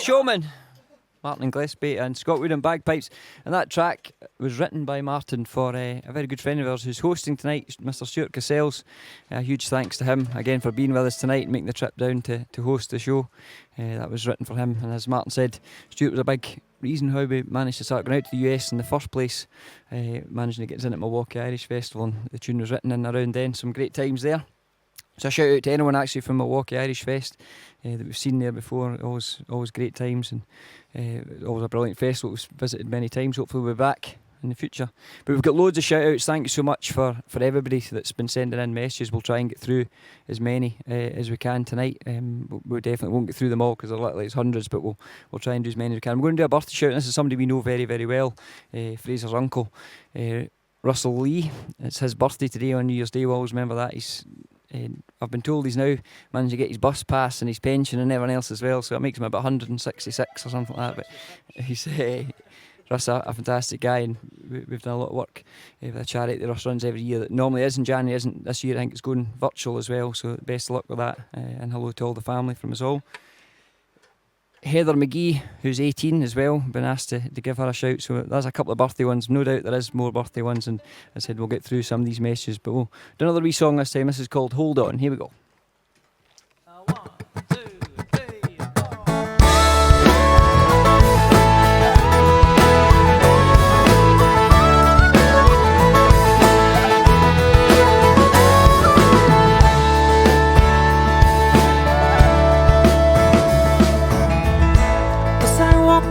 Showman, Martin Gillespie and Scott Wood on bagpipes. And that track was written by Martin for a very good friend of ours who's hosting tonight, Mr. Stuart Cassels. A huge thanks to him again for being with us tonight and making the trip down to host the show. That was written for him, and as Martin said, Stuart was a big reason how we managed to start going out to the US in the first place, managing to get us in at Milwaukee Irish Festival, and the tune was written in around then. Some great times there. So a shout out to anyone actually from Milwaukee Irish Fest that we've seen there before. Always great times, and always a brilliant festival. We've visited many times. Hopefully we'll be back in the future. But we've got loads of shout outs. Thank you so much for everybody that's been sending in messages. We'll try and get through as many as we can tonight. We definitely won't get through them all because literally it's hundreds, but we'll try and do as many as we can. We're going to do a birthday shout. This is somebody we know very, very well, Fraser's uncle, Russell Lee. It's his birthday today on New Year's Day. We always remember that. He's I've been told he's now managed to get his bus pass and his pension and everyone else as well, so it makes him about 166 or something like that. But he's Russ a fantastic guy, and we've done a lot of work with a charity that Russ runs every year that normally is in January, isn't this year. I think it's going virtual as well, so best of luck with that, and hello to all the family from us all. Heather McGee, who's 18 as well, been asked to give her a shout, so there's a couple of birthday ones. No doubt there is more birthday ones, and as I said, we'll get through some of these messages, but we'll do another wee song this time. This is called Hold On. Here we go.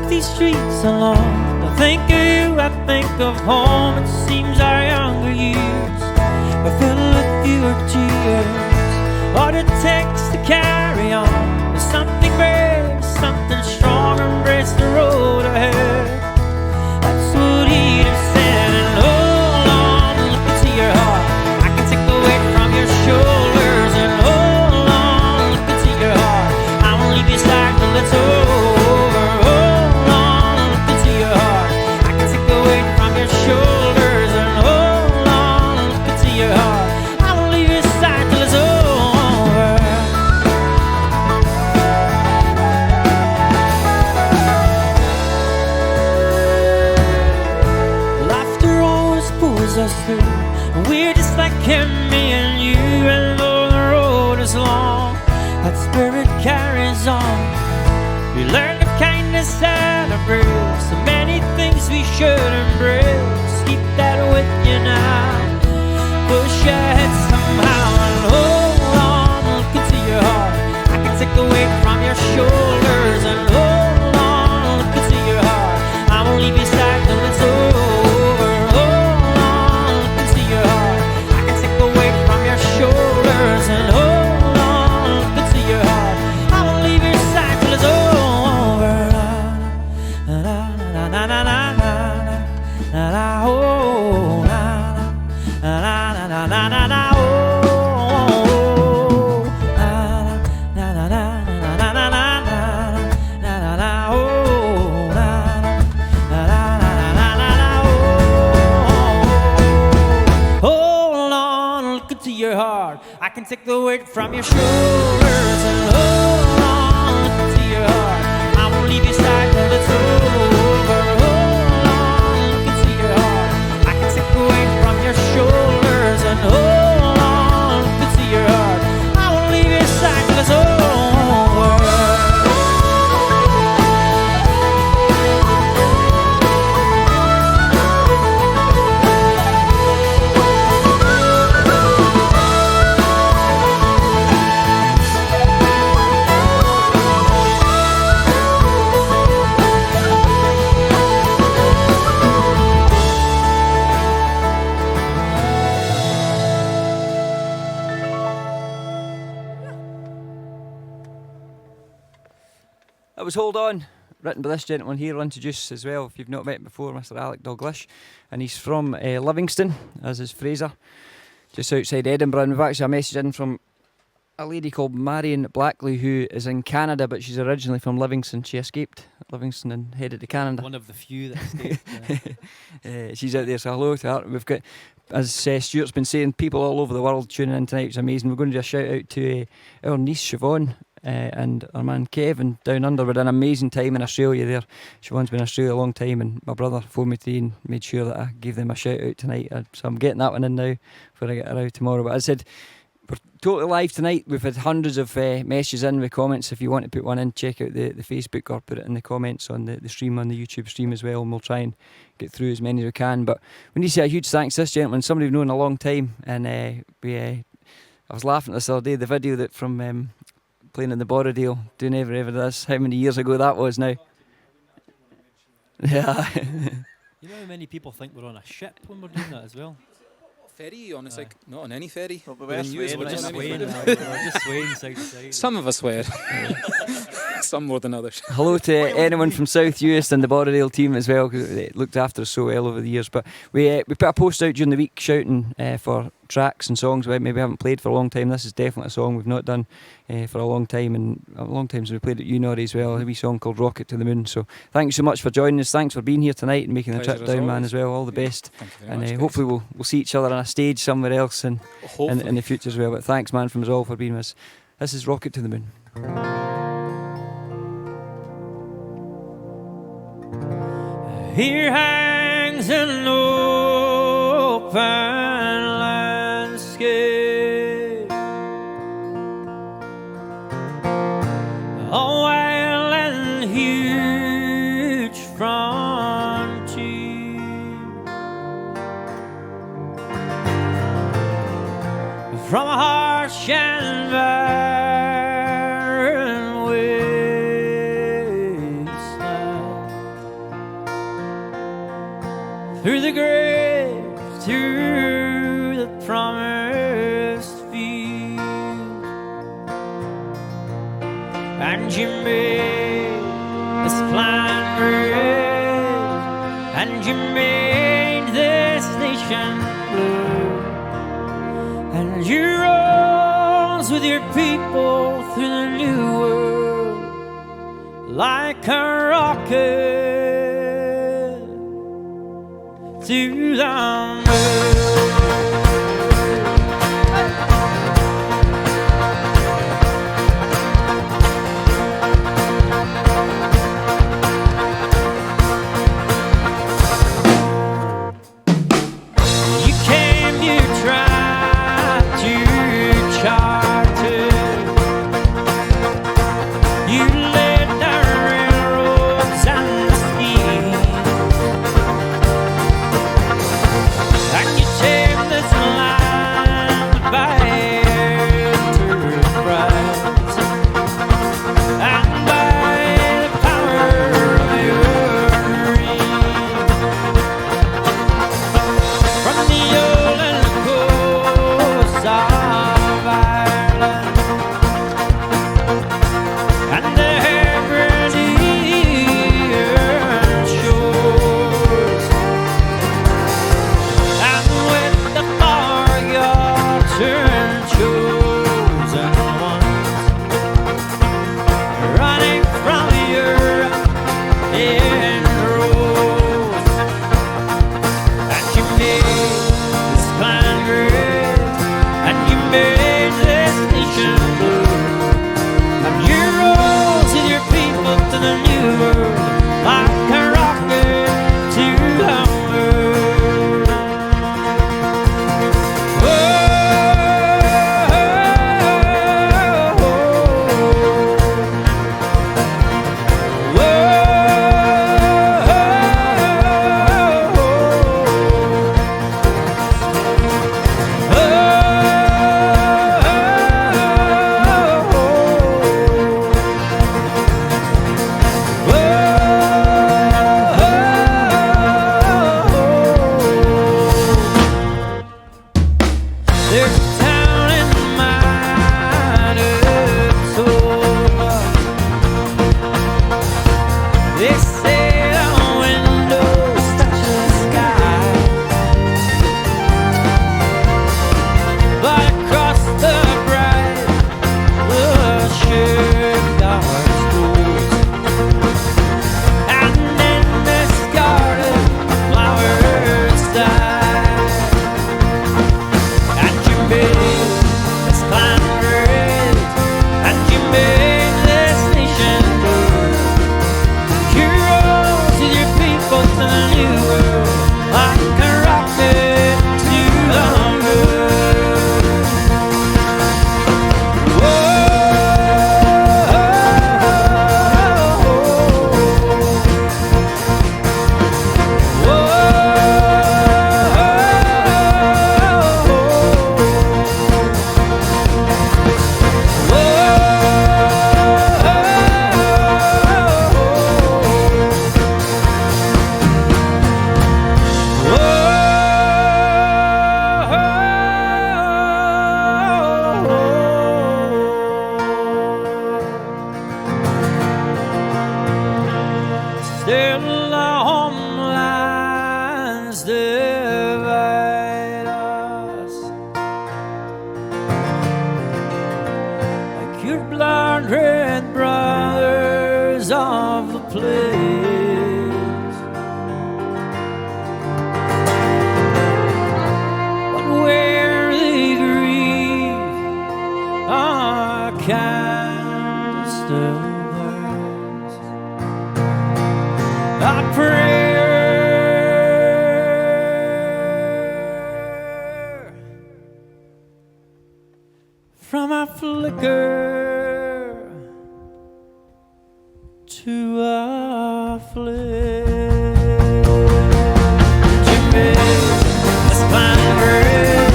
These streets alone, I think of you, I think of home. It seems our younger years were filled with fewer tears. What it takes to carry on is something brave, something strong. Embrace the road ahead. That's what he'd have said. And hold on, look into your heart. I can take the weight from your shoulders. And hold on, look into your heart. I won't leave you side till it's over. Shoulders and hold on, look into your heart. I won't leave your side till it's over. Laughter always pulls us through. We're just like him, me and you. And though the road is long, that spirit carries on. We learn the kindness and embrace so many things we should embrace. Keep that with you now. Push ahead somehow and hold on, look into your heart. I can take the weight from your shoulders and hold on, look into your heart. I won't leave your side till it's over. Hold on, look into your heart. I can take the weight from your shoulders and hold on, look into your heart. I won't leave your side till it's over. Na na na na na na na oh na na na na na na na oh na na na na na na na na na oh na na na na oh. Hold on, look into your heart. I can take the weight from your shoulders and hold on, look into your heart. I won't leave your side till it's over. Shoulders and hold on, look into your heart. I won't leave your side till it's over. That was Hold On, written by this gentleman here. I'll introduce as well, if you've not met him before, Mr. Alec Dalglish. And he's from Livingston, as is Fraser, just outside Edinburgh. And we've actually a message in from a lady called Marion Blackley, who is in Canada, but she's originally from Livingston. She escaped Livingston and headed to Canada. One of the few that escaped. She's out there, so hello to her. We've got, as Stuart's been saying, people all over the world tuning in tonight. It's amazing. We're going to do a shout out to our niece Siobhan and our man Kevin down under. We had an amazing time in Australia there. Siobhan's been in Australia a long time, and my brother phoned me today and made sure that I gave them a shout out tonight. So I'm getting that one in now before I get around tomorrow. But as I said, we're totally live tonight. We've had hundreds of messages in with comments. If you want to put one in, check out the Facebook or put it in the comments on the stream, on the YouTube stream as well, and we'll try and get through as many as we can. But we need to say a huge thanks to this gentleman, somebody we've known a long time. And I was laughing at this other day, the video that from playing in the Borrowdale, doing ever this, how many years ago that was now. Yeah. You know how many people think we're on a ship when we're doing that as well? Ferry on, it's like not on any ferry. We're just swaying side to side. Some of us were. Some more than others. Hello to anyone from South Uist and the Borrowdale team as well, because they looked after us so well over the years. But we put a post out during the week shouting for tracks and songs we maybe haven't played for a long time. This is definitely a song we've not done for a long time, and a long time since we played it, you know, as well. A wee song called Rocket to the Moon. So thank you so much for joining us. Thanks for being here tonight and making the Pleasure trip as down, man, always. as well. All the best. Thank you very And much, guys. hopefully we'll see each other on a stage somewhere else in Hopefully. the future as well. But thanks, man, from us all for being with us. This is Rocket to the Moon. Here hangs an open landscape, a wild and huge frontier, from a harsh and barren wasteland, through the grave, through the promised field. And you made this plan great, and you made this nation blue, and you rose with your people through the new world like a rocket to the moon. You came, you tried to chart it. You led the railroads and the steam, and you tamed the your blood red brothers of the place. But where they grieve, our candle still burns. A prayer from a flicker to a flame. You made this planet red,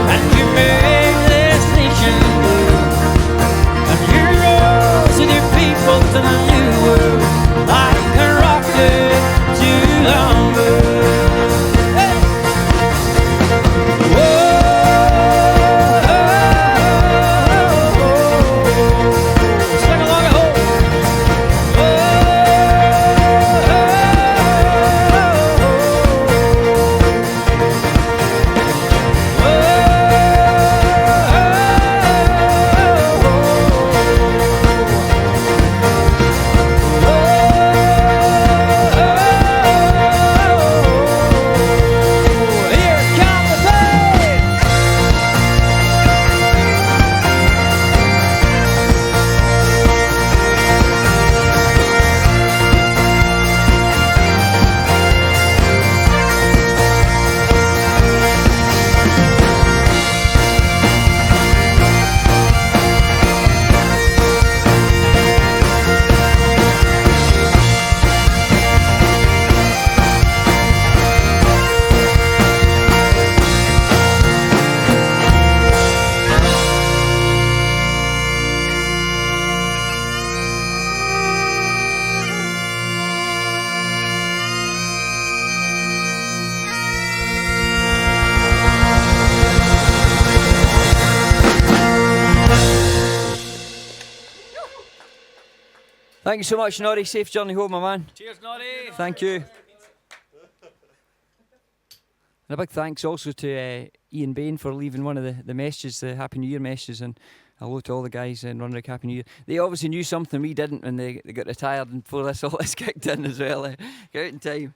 and you made this nation blue, and you rose with your people to the new world like a rocket to the moon. Hey! Sing along at home. Thank you so much, Norrie. Safe journey home, my man. Cheers, Norrie. Thank you. And a big thanks also to Ian Bain for leaving one of the messages, the Happy New Year messages, and hello to all the guys in Runrick Happy New Year. They obviously knew something we didn't when they got retired and before all this kicked in as well. Get out in time.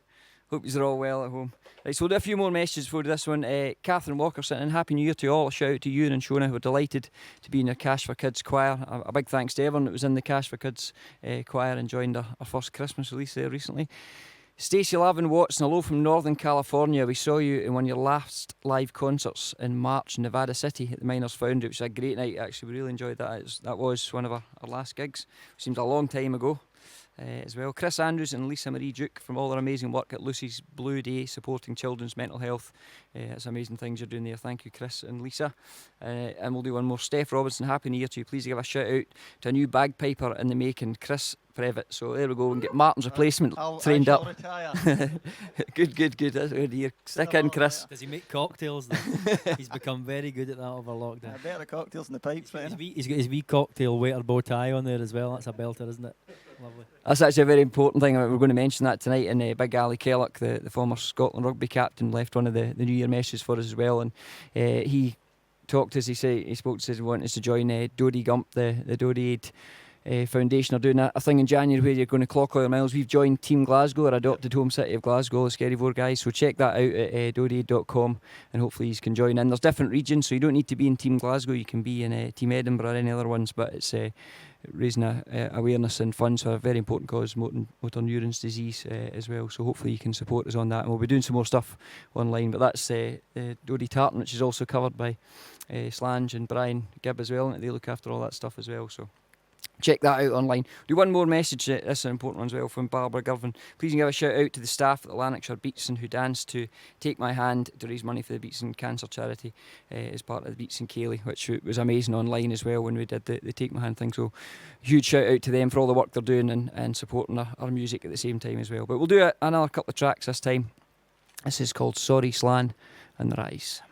Hope you're all well at home. Right, so we'll do a few more messages for this one. Catherine Walker saying, Happy New Year to you all. A shout out to you and Shona. We're delighted to be in your Cash for Kids choir. A big thanks to everyone that was in the Cash for Kids choir and joined our first Christmas release there recently. Stacey Lavin Watson, hello from Northern California. We saw you in one of your last live concerts in March in Nevada City at the Miners Foundry, which was a great night. Actually, we really enjoyed that. That was one of our last gigs. Seems a long time ago. As well, Chris Andrews and Lisa Marie Duke from all their amazing work at Lucy's Blue Day supporting children's mental health. It's amazing things you're doing there. Thank you, Chris and Lisa. And we'll do one more. Steph Robinson, Happy New Year to you. Please give a shout out to a new bagpiper in the making, Chris Previtt. So there we go, and get Martin's replacement trained up. Good. That's good to hear. Stick in, Chris. Does he make cocktails then? He's become very good at that over lockdown. Better cocktails in the pipes, right? He's got his wee cocktail waiter bow tie on there as well. That's a belter, isn't it? Lovely. That's actually a very important thing. We're going to mention that tonight. And Big Ali Kellock, the former Scotland rugby captain, left one of the New Year messages for us as well. And he talked, as he said, he spoke to us, he wanted us to join Dodie Gump, the Dodie Aid Foundation are doing a thing in January where you're going to clock all your miles. We've joined Team Glasgow, our adopted home city of Glasgow, the Skerryvore guys, so check that out at dodieaid.com and hopefully you can join in. There's different regions, so you don't need to be in Team Glasgow, you can be in Team Edinburgh or any other ones, but it's raising awareness and funds for a very important cause, motor neurons disease as well, so hopefully you can support us on that, and we'll be doing some more stuff online. But that's Dodie Tartan, which is also covered by Slange and Brian Gibb as well, and they look after all that stuff as well, so check that out online. Do one more message, this is an important one as well, from Barbara Girvin. Please give a shout out to the staff at the Lanarkshire Beatson who danced to Take My Hand to raise money for the Beatson Cancer Charity as part of the Beatson Ceilidh, which was amazing online as well when we did the Take My Hand thing. So huge shout out to them for all the work they're doing and supporting our music at the same time as well. But we'll do another couple of tracks this time. This is called Sorry Slan and the Rise.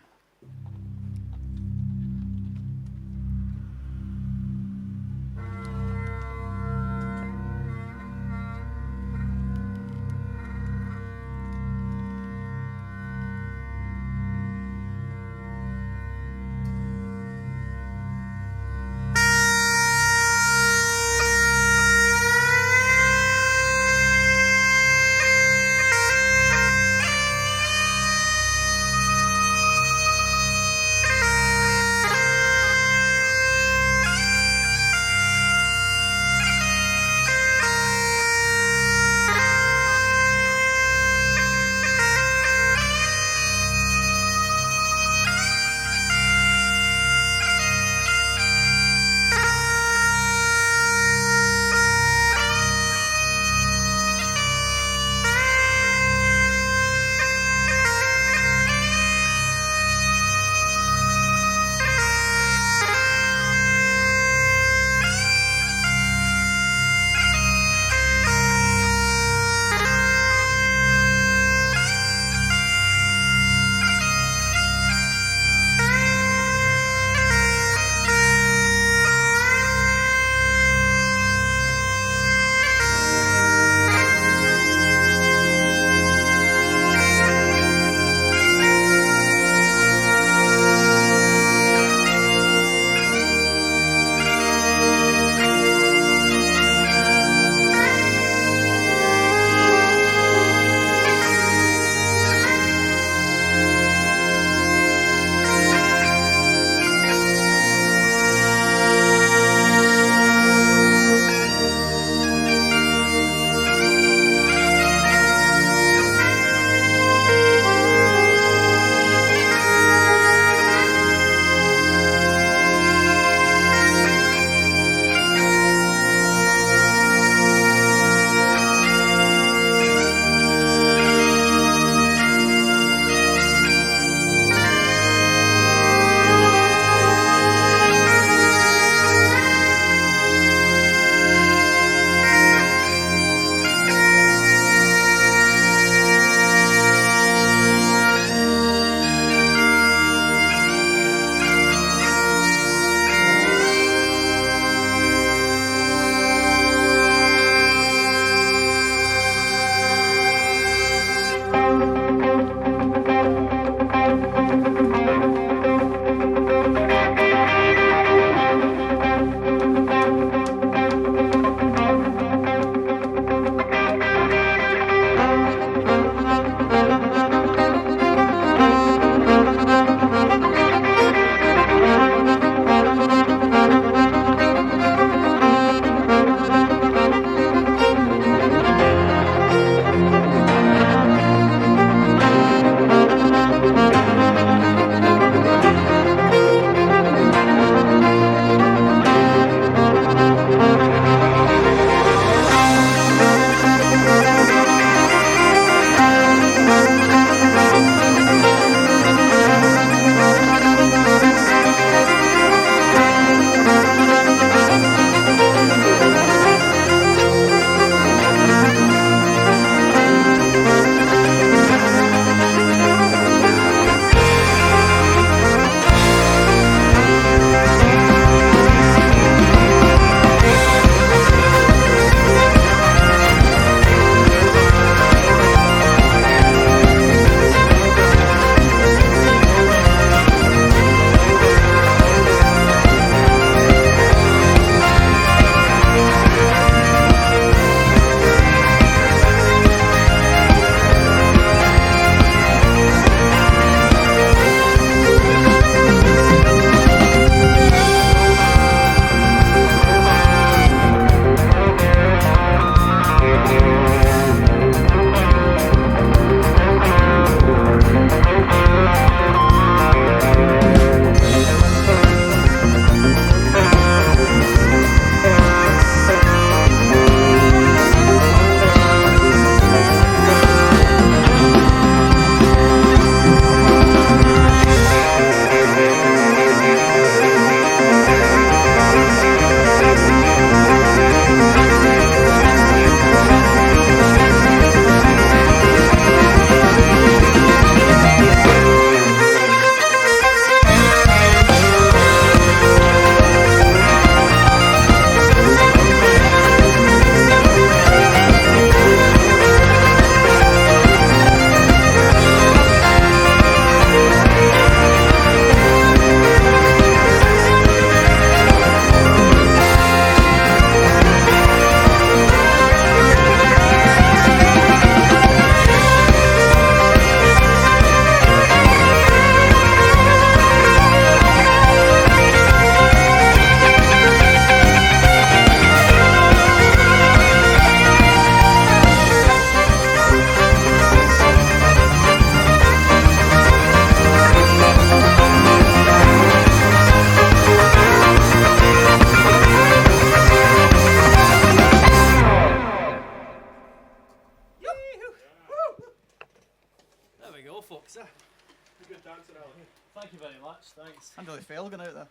much, thanks. I'm really fell going out there.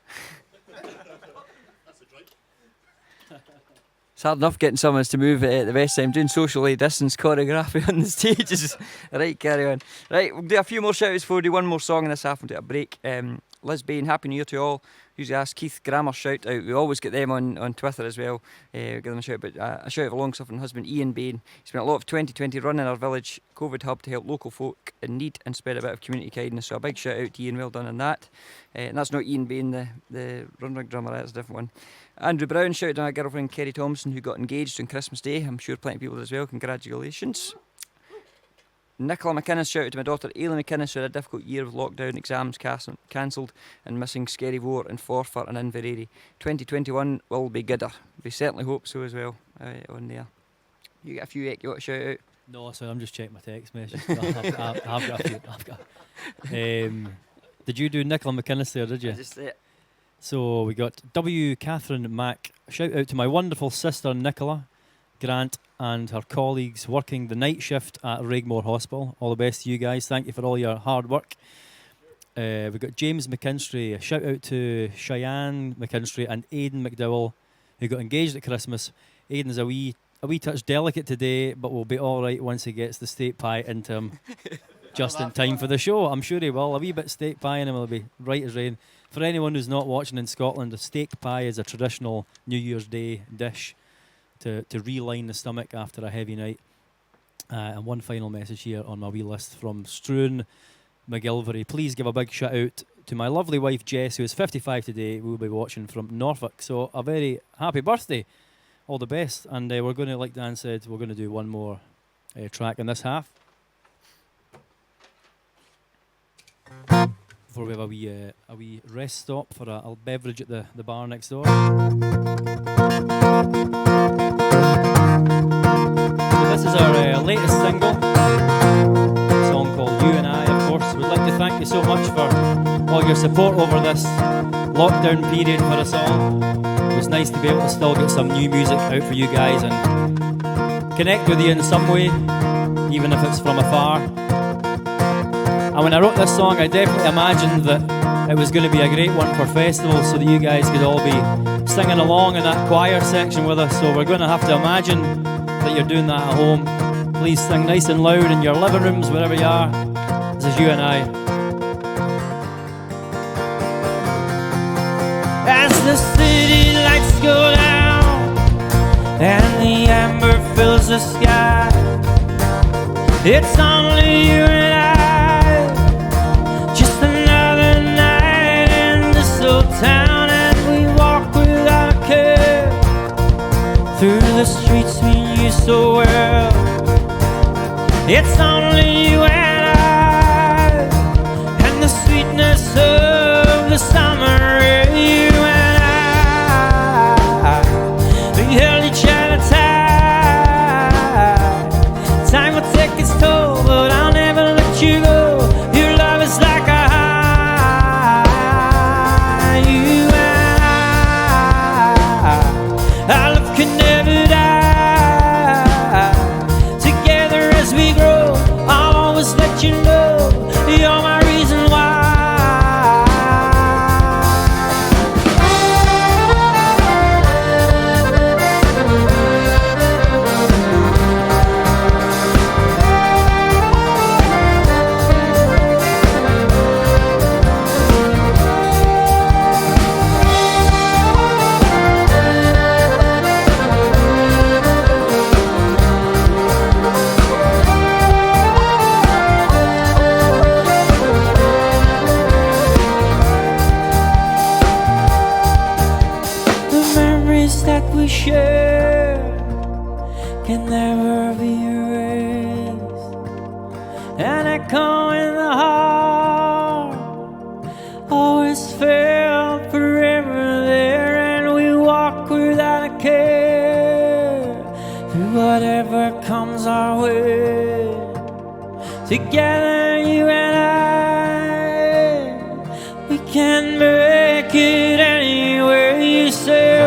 That's a drink. It's hard enough getting someone to move it at the best time. Doing socially distance choreography on the stage is right. Carry on. Right, we'll do a few more shout-outs before we do one more song in this half and take a break. Liz Bain, Happy New Year to all. Usually ask Keith Grammer shout out. We always get them on Twitter as well. Give them a shout, but a shout out of long suffering husband Ian Bain. He spent a lot of 2020 running our village COVID hub to help local folk in need and spread a bit of community kindness. So a big shout out to Ian, well done on that. And that's not Ian Bain, the Run Rug drummer, that's a different one. Andrew Brown, shout out to my girlfriend Kerry Thompson, who got engaged on Christmas Day. I'm sure plenty of people did as well. Congratulations. Nicola McInnes, shout out to my daughter Aileen McInnes, who had a difficult year with lockdown, exams cancelled and missing Skerryvore and Forfar and Inverary. 2021 will be gooder. We certainly hope so as well on there. You get a few you want to shout out? No, sorry, I'm just checking my text messages. I've got a few. Did you do Nicola McInnes there, did you? Just So we got W. Catherine Mack. Shout out to my wonderful sister Nicola Grant and her colleagues working the night shift at Regmore Hospital. All the best to you guys. Thank you for all your hard work. We've got James McKinstry. A shout out to Cheyenne McKinstry and Aidan McDowell, who got engaged at Christmas. Aidan's a wee touch delicate today, but will be all right once he gets the steak pie into him just in time for the show. I'm sure he will. A wee bit steak pie in him will be right as rain. For anyone who's not watching in Scotland, a steak pie is a traditional New Year's Day dish to reline the stomach after a heavy night. And one final message here on my wee list from Struan McGilvery. Please give a big shout out to my lovely wife Jess, who is 55 today. We'll be watching from Norfolk. So a very happy birthday. All the best. And we're going to, like Dan said, we're going to do one more track in this half. Before we have a wee rest stop for a beverage at the bar next door. So this is our latest single, a song called You and I, of course. We'd like to thank you so much for all your support over this lockdown period for us all. It was nice to be able to still get some new music out for you guys and connect with you in some way, even if it's from afar. And when I wrote this song, I definitely imagined that it was going to be a great one for festivals so that you guys could all be singing along in that choir section with us. So we're going to have to imagine that you're doing that at home. Please sing nice and loud in your living rooms, wherever you are. This is You and I. As the city lights go down and the amber fills the sky, it's only you and I, just another night in this old town, and we walk without a care through the streets we knew so well. It's only you and I, and the sweetness of the summer air. You and I, we held each other tight. Time will take its toll, but I'll never let you go. Your love is like a high. You and I, our love can never die. Together as we grow, I'll always let you know you're my reason why. That we share can never be erased. An echo in the heart, always felt forever there, and we walk without a care through whatever comes our way. Together, you and I, we can make it anywhere you say.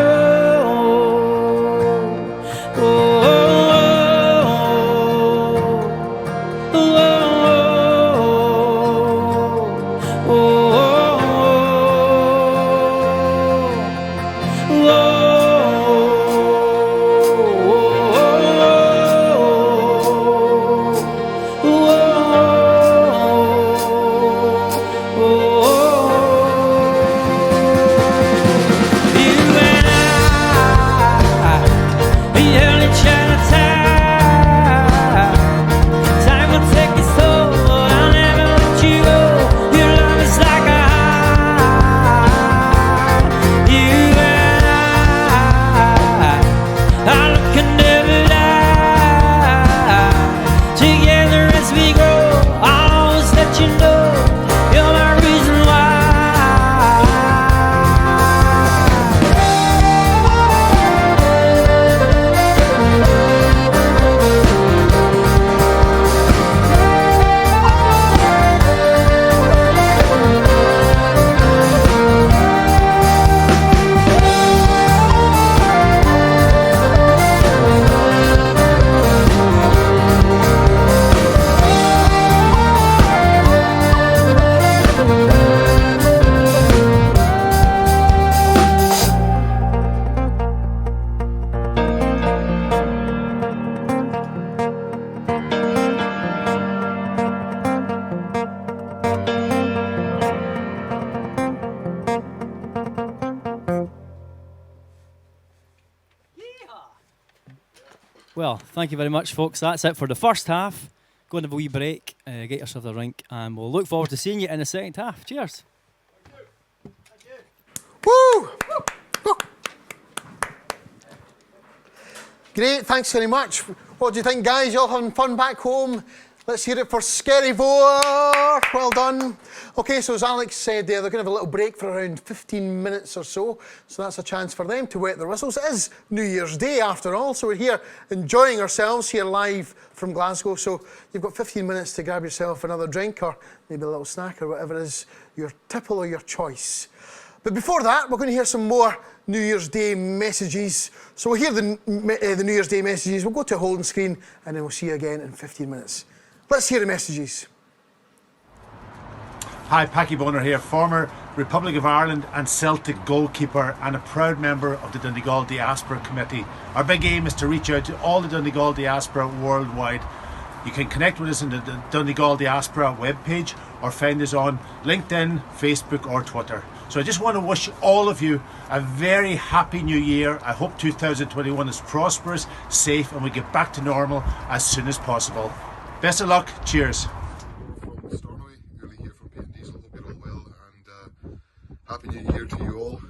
Well, thank you very much, folks. That's it for the first half. Go and have a wee break, get yourself a drink, and we'll look forward to seeing you in the second half. Cheers. Woo! Great, thanks very much. What do you think, guys? You all having fun back home? Let's hear it for Skerryvore. Well done. Okay, so as Alex said there, they're going to have a little break for around 15 minutes or so. So that's a chance for them to wet their whistles. It is New Year's Day after all, so we're here enjoying ourselves here live from Glasgow. So you've got 15 minutes to grab yourself another drink or maybe a little snack or whatever it is, your tipple or your choice. But before that, we're going to hear some more New Year's Day messages. So we'll hear the New Year's Day messages. We'll go to a holding screen and then we'll see you again in 15 minutes. Let's hear the messages. Hi, Packy Bonner here, former Republic of Ireland and Celtic goalkeeper and a proud member of the Donegal Diaspora Committee. Our big aim is to reach out to all the Donegal Diaspora worldwide. You can connect with us on the Donegal Diaspora webpage or find us on LinkedIn, Facebook or Twitter. So I just want to wish all of you a very happy new year. I hope 2021 is prosperous, safe and we get back to normal as soon as possible. Best of luck. Cheers. Happy New Year to you all.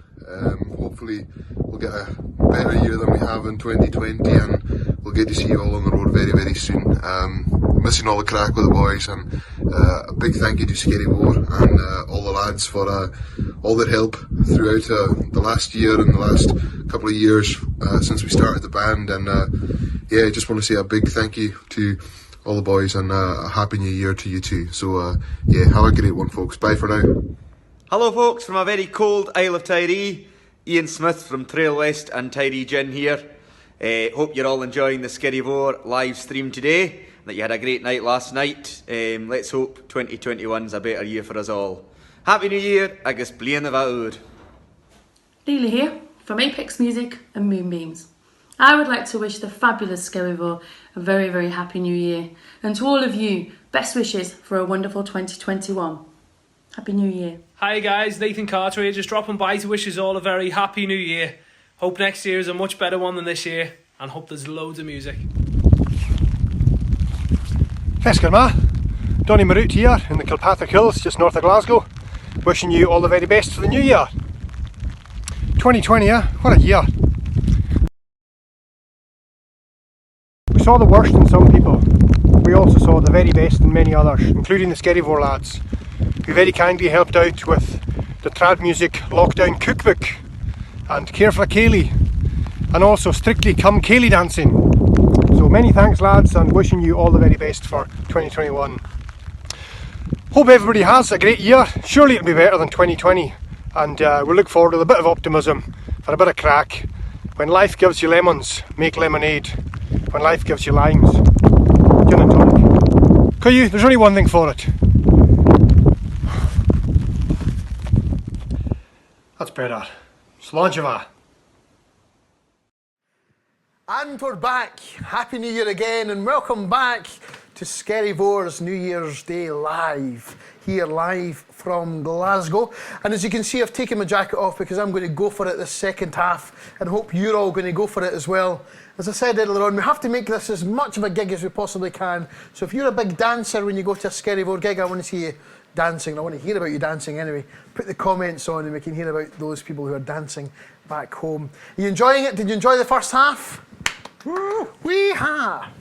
Hopefully we'll get a better year than we have in 2020 and we'll get to see you all on the road very, very soon. Missing all the crack with the boys and a big thank you to Skerryvore and all the lads for all their help throughout the last year and the last couple of years since we started the band. And yeah, I just want to say a big thank you to all the boys and a happy new year to you too. So yeah, have a great one folks. Bye for now. Hello folks from a very cold Isle of Tiree. Ian Smith from Trail West and Tiree Gin here. Hope you're all enjoying the Skerryvore live stream today, that you had a great night last night. Let's hope 2021's a better year for us all. Happy New Year, agus bliana bhfeadh. Leela here from Apex Music and Moonbeams. I would like to wish the fabulous Skerryvore a very, very happy new year. And to all of you, best wishes for a wonderful 2021. Happy New Year. Hi guys, Nathan Carter here, just dropping by to wish us all a very happy new year. Hope next year is a much better one than this year and hope there's loads of music. Eskerma, Donny Marut here in the Kilpatrick Hills just north of Glasgow, wishing you all the very best for the new year. 2020, what a year. We saw the worst in some people. We also saw the very best in many others, including the Skerryvore lads, who very kindly helped out with the Trad Music Lockdown Cookbook and Care for a Ceilidh, and also Strictly Come Ceilidh Dancing. So many thanks lads and wishing you all the very best for 2021. Hope everybody has a great year. Surely it'll be better than 2020 and we'll look forward to a bit of optimism for a bit of crack. When life gives you lemons, make lemonade. When life gives you limes, gin and tonic. Cuyu, there's only one thing for it. That's better. Slàinte. And we're back. Happy New Year again and welcome back to Skerryvore's New Year's Day live. Here live from Glasgow. And as you can see, I've taken my jacket off because I'm going to go for it this second half and hope you're all going to go for it as well. As I said earlier on, we have to make this as much of a gig as we possibly can. So if you're a big dancer when you go to a Skerryvore gig, I want to see you dancing. I want to hear about you dancing anyway. Put the comments on and we can hear about those people who are dancing back home. Are you enjoying it? Did you enjoy the first half? Wee-ha!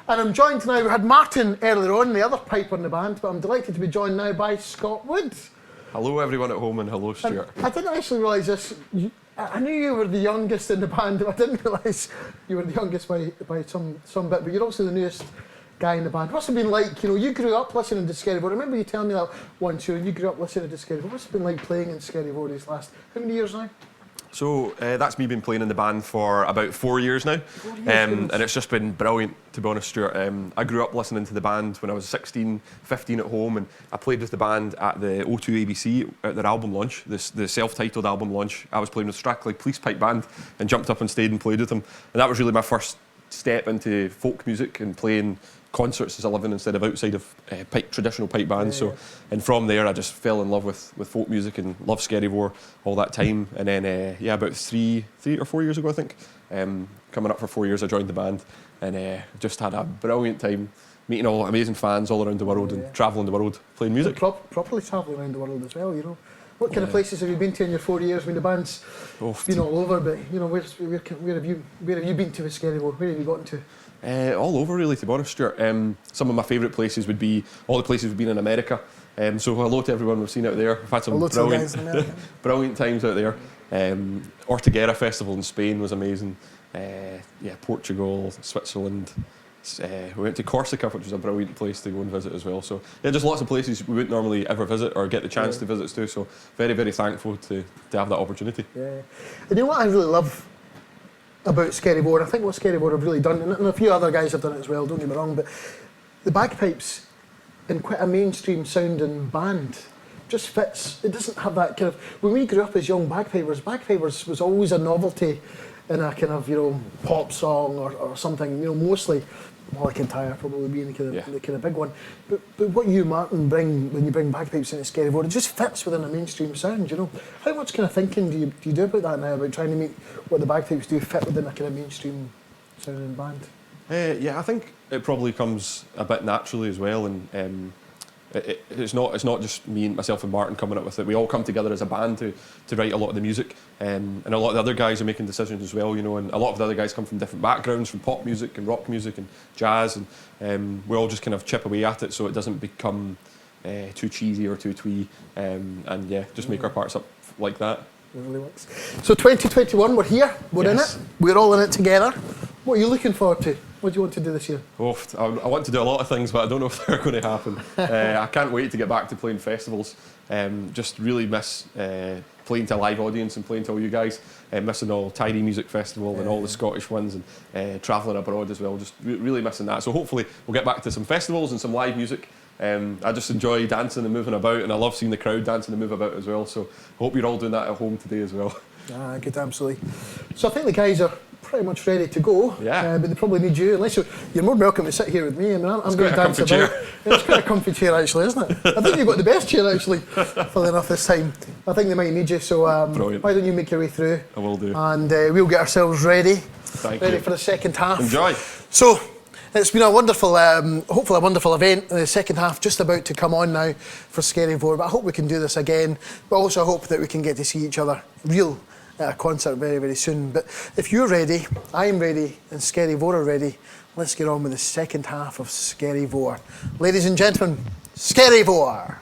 And I'm joined tonight, we had Martin earlier on, the other piper in the band, but I'm delighted to be joined now by Scott Wood. Hello everyone at home and hello Stuart. And I didn't actually realise this. I knew you were the youngest in the band, but I didn't realise you were the youngest by some bit, but you're also the newest guy in the band. What's it been like, you know, you grew up listening to Skerryvore. I remember you telling me that once, you grew up listening to Skerryvore. What's it been like playing in Skerryvore these last, how many years now? So that's me been playing in the band for about 4 years now, and it's just been brilliant, to be honest, Stuart. I grew up listening to the band when I was 16, 15 at home, and I played with the band at the O2 ABC at their album launch, the self-titled album launch. I was playing with Strackley Police Pipe Band and jumped up on stage and played with them, and that was really my first step into folk music and playing concerts as a living instead of outside of traditional pipe bands. Yeah. So, and from there, I just fell in love with folk music and loved Skerryvore all that time. And then, about 3 or 4 years ago, I think, coming up for 4 years, I joined the band and just had a brilliant time meeting all amazing fans all around the world and travelling the world playing music. Properly travelling around the world as well, you know. What kind of places have you been to in your 4 years? I mean, the band's been all over, but you know, where have you been to with Skerryvore? Where have you gotten to? All over, really, to be honest, Stuart. Some of my favourite places would be all the places we've been in America. So hello to everyone we've seen out there. We've had some brilliant times out there. Ortiguera Festival in Spain was amazing. Portugal, Switzerland. We went to Corsica, which was a brilliant place to go and visit as well. So just lots of places we wouldn't normally ever visit or get the chance to visit too. So very, very thankful to have that opportunity. Yeah. And you know what I really love about Skerryvore? I think what Skerryvore have really done, and a few other guys have done it as well, don't get me wrong, but the bagpipes in quite a mainstream sounding band just fits. It doesn't have that kind of... When we grew up as young bagpipers was always a novelty in a kind of, you know, pop song or something, you know, mostly McIntyre probably being the kind of big one. But what you, Martin, bring when you bring bagpipes into Skerryvore, it just fits within a mainstream sound, you know. How much kind of thinking do you do about that now, about trying to make what the bagpipes do fit within a kind of mainstream sounding band? I think it probably comes a bit naturally as well, and it's not just me and myself and Martin coming up with it. We all come together as a band to write a lot of the music, and a lot of the other guys are making decisions as well, you know, and a lot of the other guys come from different backgrounds, from pop music and rock music and jazz, and we all just kind of chip away at it so it doesn't become too cheesy or too twee, just make our parts up like that. It really works. So 2021, we're here, we're in it, we're all in it together. What are you looking forward to? What do you want to do this year? I want to do a lot of things, but I don't know if they're going to happen. I can't wait to get back to playing festivals. Just really miss playing to a live audience and playing to all you guys. Missing all Tidy Music Festival and all the Scottish ones, and travelling abroad as well. Just really missing that. So hopefully we'll get back to some festivals and some live music. I just enjoy dancing and moving about, and I love seeing the crowd dancing and move about as well. So I hope you're all doing that at home today as well. Good, absolutely. So I think the guys are pretty much ready to go, but they probably need you, unless you're more welcome to sit here with me. I mean, I'm going to dance about. It's quite a comfy chair actually, isn't it? I think you've got the best chair actually, funnily enough, this time. I think they might need you, so why don't you make your way through? I will do. And we'll get ourselves ready. Ready for the second half. Enjoy. So, it's been a wonderful, hopefully a wonderful event. The second half just about to come on now for Skerryvore, but I hope we can do this again. But also I hope that we can get to see each other real at a concert very, very soon. But if you're ready, I'm ready, and Skerryvore are ready, let's get on with the second half of Skerryvore. Ladies and gentlemen, Skerryvore!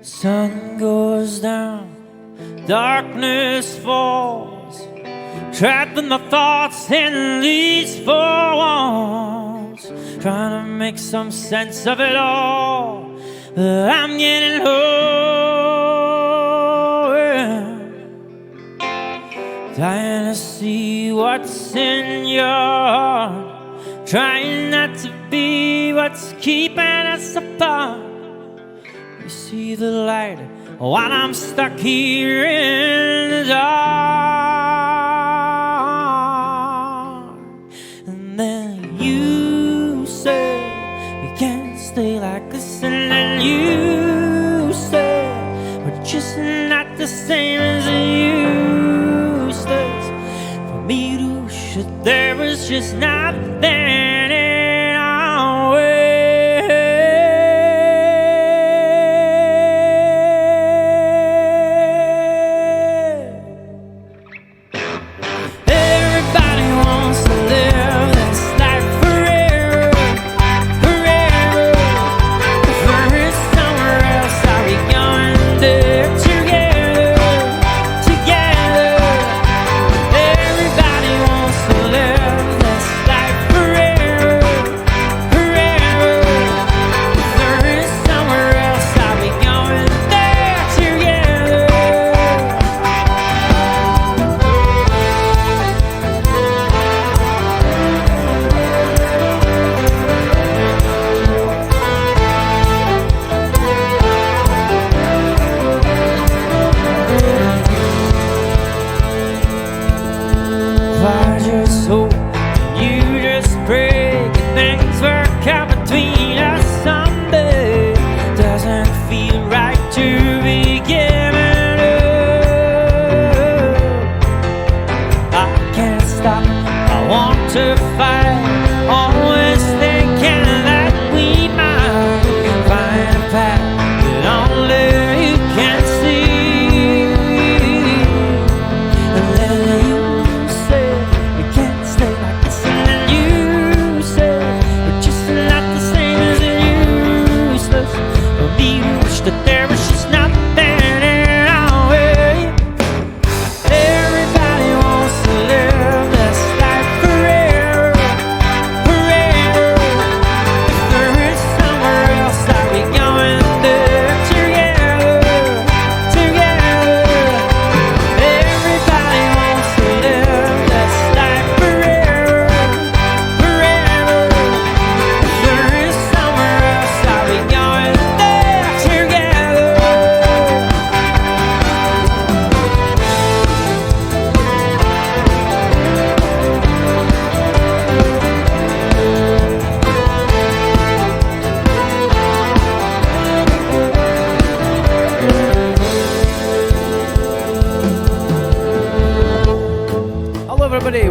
Sun goes down, darkness falls, trapped in my thoughts in these four walls, trying to make some sense of it all, but I'm getting old, dying to see what's in your heart, trying not to be what's keeping us apart. You see the light while I'm stuck here in the dark. And then you say we can't stay like this, and then you say we're just not the same as you used to. For me to wish that there was just nothing in our way. Forever.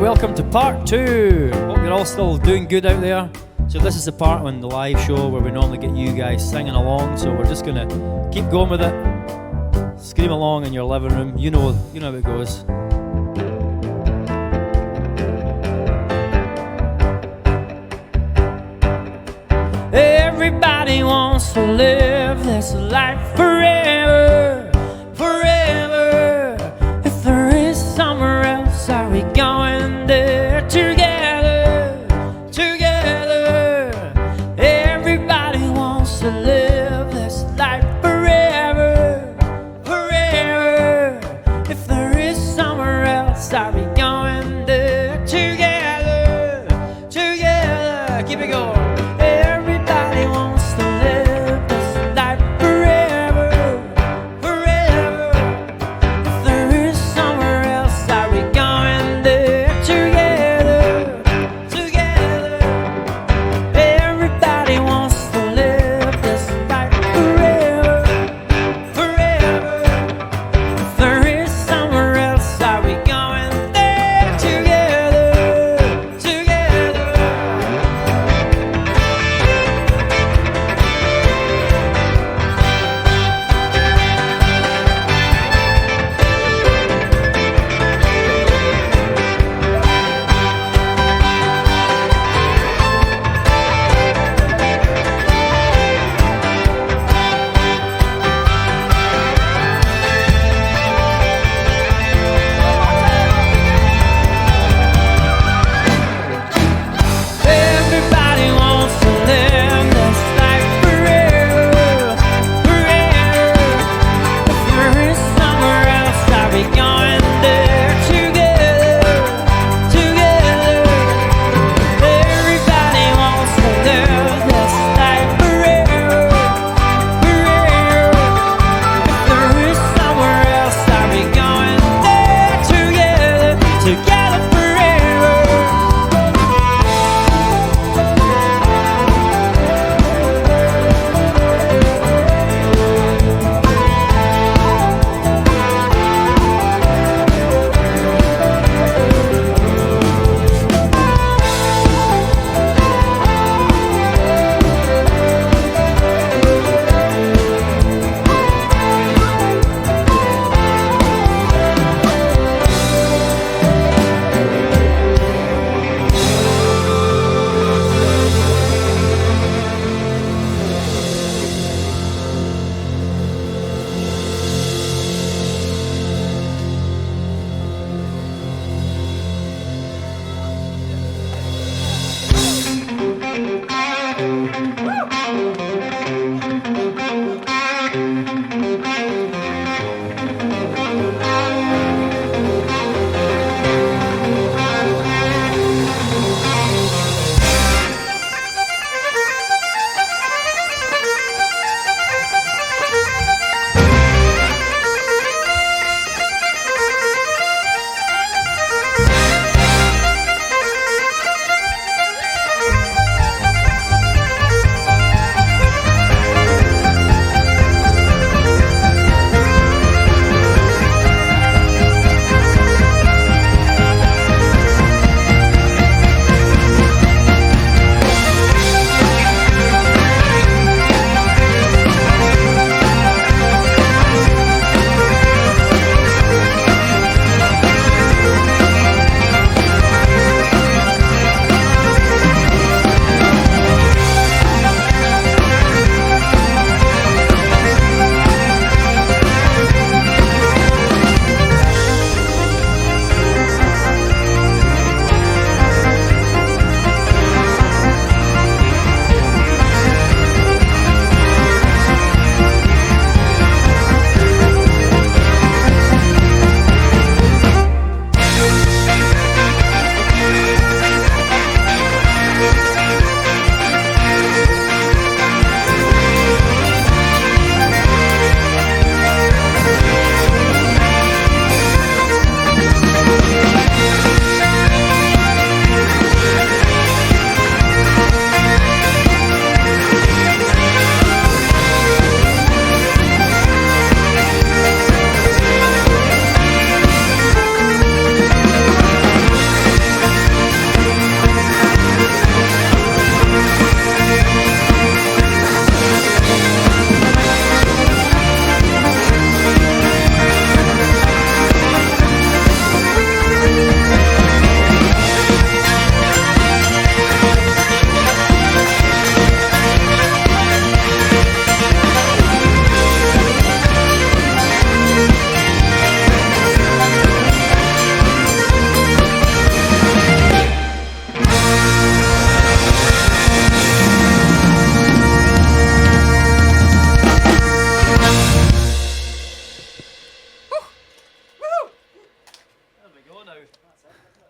welcome to part 2. Hope you're all still doing good out there. So this is the part on the live show where we normally get you guys singing along. So we're just gonna keep going with it. Scream along in your living room. You know how it goes. Everybody wants to live this life forever, forever. If there is somewhere else, are we going there together, together? Everybody wants to live this life forever, forever. If there is somewhere else, are we going there together, together? Keep it going. Everybody wants to live this life forever, forever.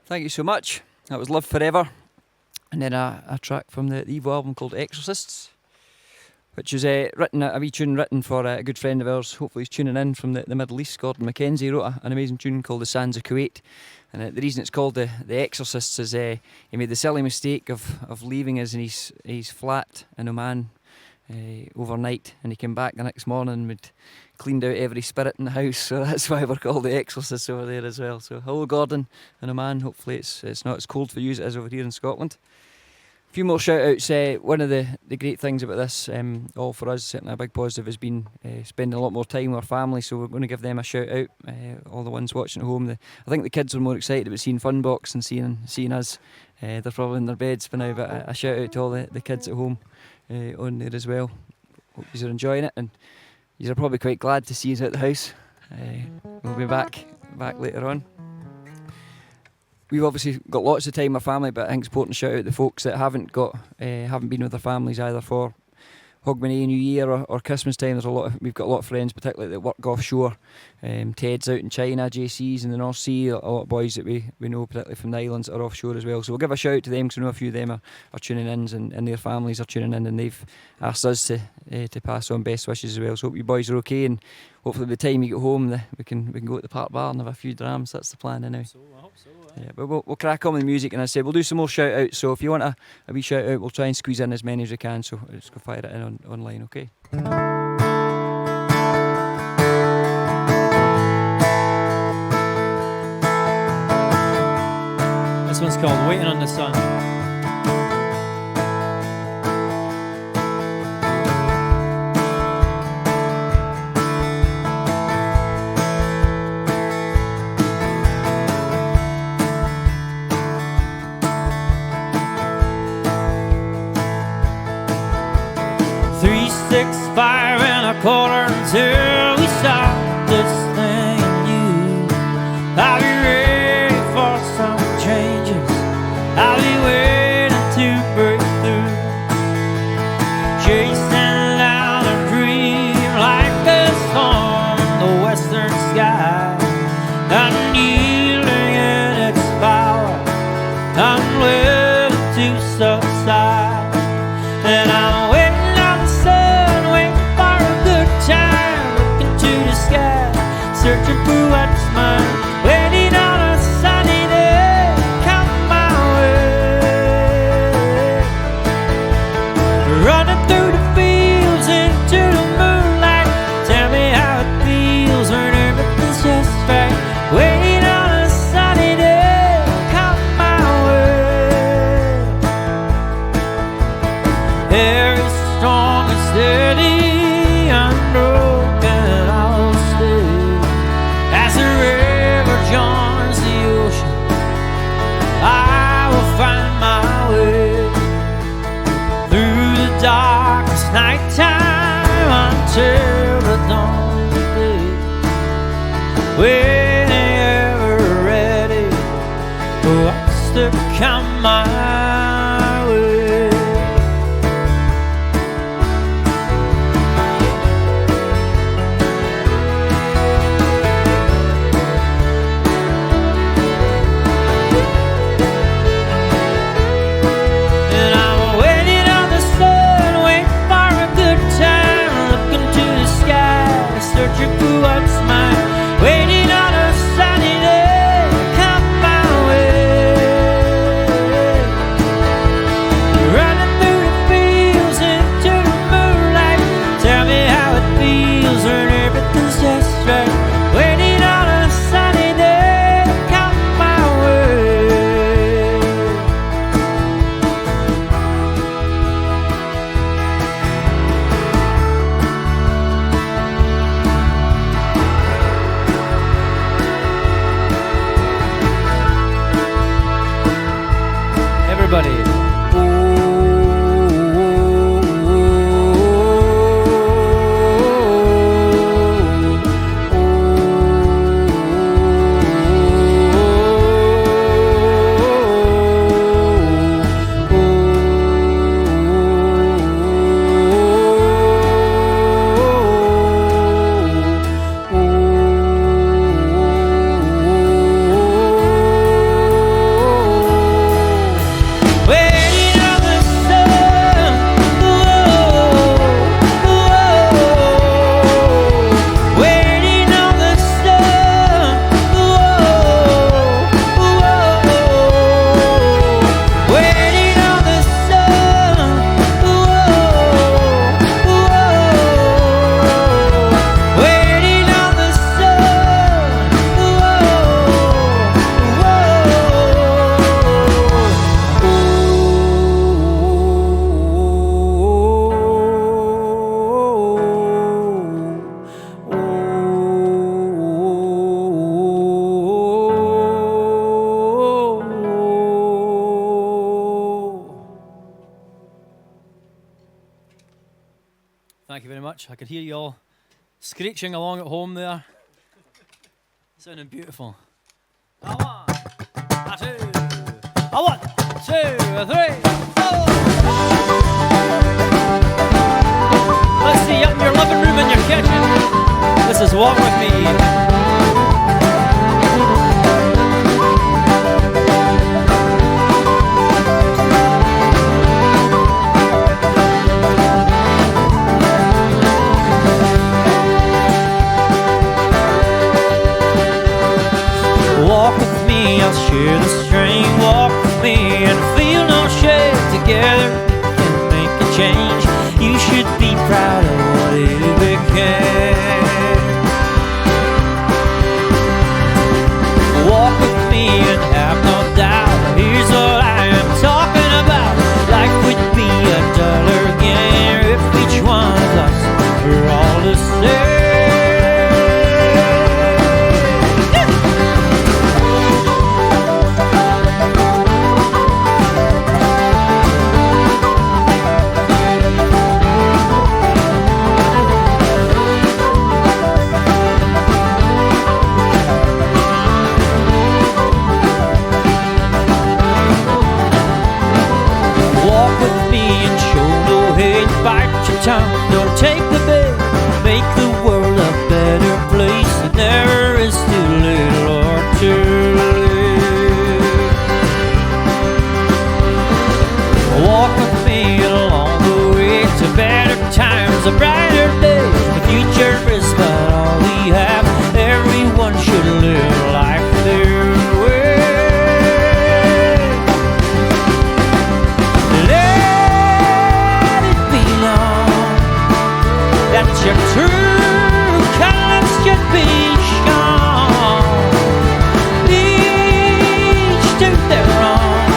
Thank you so much. That was Live Forever. And then a track from the Evo album called Exorcists, which is a wee tune written for a good friend of ours. Hopefully he's tuning in from the Middle East. Gordon Mackenzie wrote an amazing tune called The Sands of Kuwait. And the reason it's called the Exorcists is he made the silly mistake of leaving us in his flat in Oman overnight, and he came back the next morning and we'd cleaned out every spirit in the house, so that's why we're called the Exorcists over there as well. So hello Gordon in Oman, hopefully it's not as cold for you as it is over here in Scotland. A few more shout outs. One of the great things about this, all for us, certainly a big positive, has been spending a lot more time with our family, so we're going to give them a shout out, all the ones watching at home. I think the kids were more excited about seeing Funbox and seeing us. They're probably in their beds for now, but a shout out to all the kids at home on there as well. Hope you're enjoying it, and you're probably quite glad to see us at the house. We'll be back later on. We've obviously got lots of time with family, but I think it's important to shout out the folks that haven't been with their families either for Hogmanay New Year or Christmas time. We've got a lot of friends, particularly that work offshore. Ted's out in China, JC's in the North Sea, a lot of boys that we know, particularly from the islands, are offshore as well. So we'll give a shout out to them, because I know a few of them are tuning in, and their families are tuning in, and they've asked us to pass on best wishes as well. So hope you boys are okay, and hopefully by the time you get home we can go to the park bar and have a few drams. That's the plan anyway. I hope so. Yeah, but we'll crack on with the music, and as I said, we'll do some more shout outs. So if you want a wee shout out, we'll try and squeeze in as many as we can. So let's go fire it in online, okay? This one's called Waiting on the Sun. Fire in a quarter until we start this thing anew. I'll be ready for some changes. I'll be waiting to break through. Chasing down a dream like a storm in the western sky. Unyielding in its power, unwilling to subside. And I'm waiting searching for what's mine, waiting on a sunny day to come my way. Running through the fields into the moonlight, tell me how it feels when everything's just right. Waiting on a sunny day to come my way. Very strong and steady, unbroken, I'll stay. As the river joins the ocean, I will find my way through the darkest nighttime until the dawn of day. Waiting ever ready for what's to come my way. Searching for what's mine, waiting on a sunny day to come my way. Running through the fields into the moonlight, tell me how it feels when everything's just right. Waiting on a sunny day to come my way. Everybody. much. I could hear you all screeching along at home there. Sounding beautiful. A one, a two, a 1, 2, 3, 4. Let's see, up in your living room and your kitchen. This is Walk With Me. Walk with me, I'll share the string. Walk with me and feel no shame. Together we can make a change. You should be proud of what you became. Walk with me and have no doubt. Here's what I am talking about. Life would be a dollar game if each one of us were all the same. Don't take the bait, make the world a better place. It never is too little or too late. Walk with me along the way to better times, a brighter day. The future is but all we have. Everyone should live life their way. Let it be known that your true colors should be shown. Each to their own.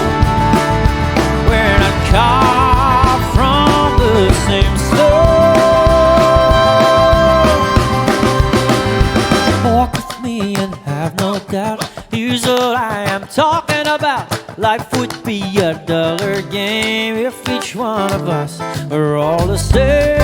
We're not carved from the same stone. Walk with me and have no doubt. Here's what I am talking about. Life would be a dollar game if each one of us were all the same.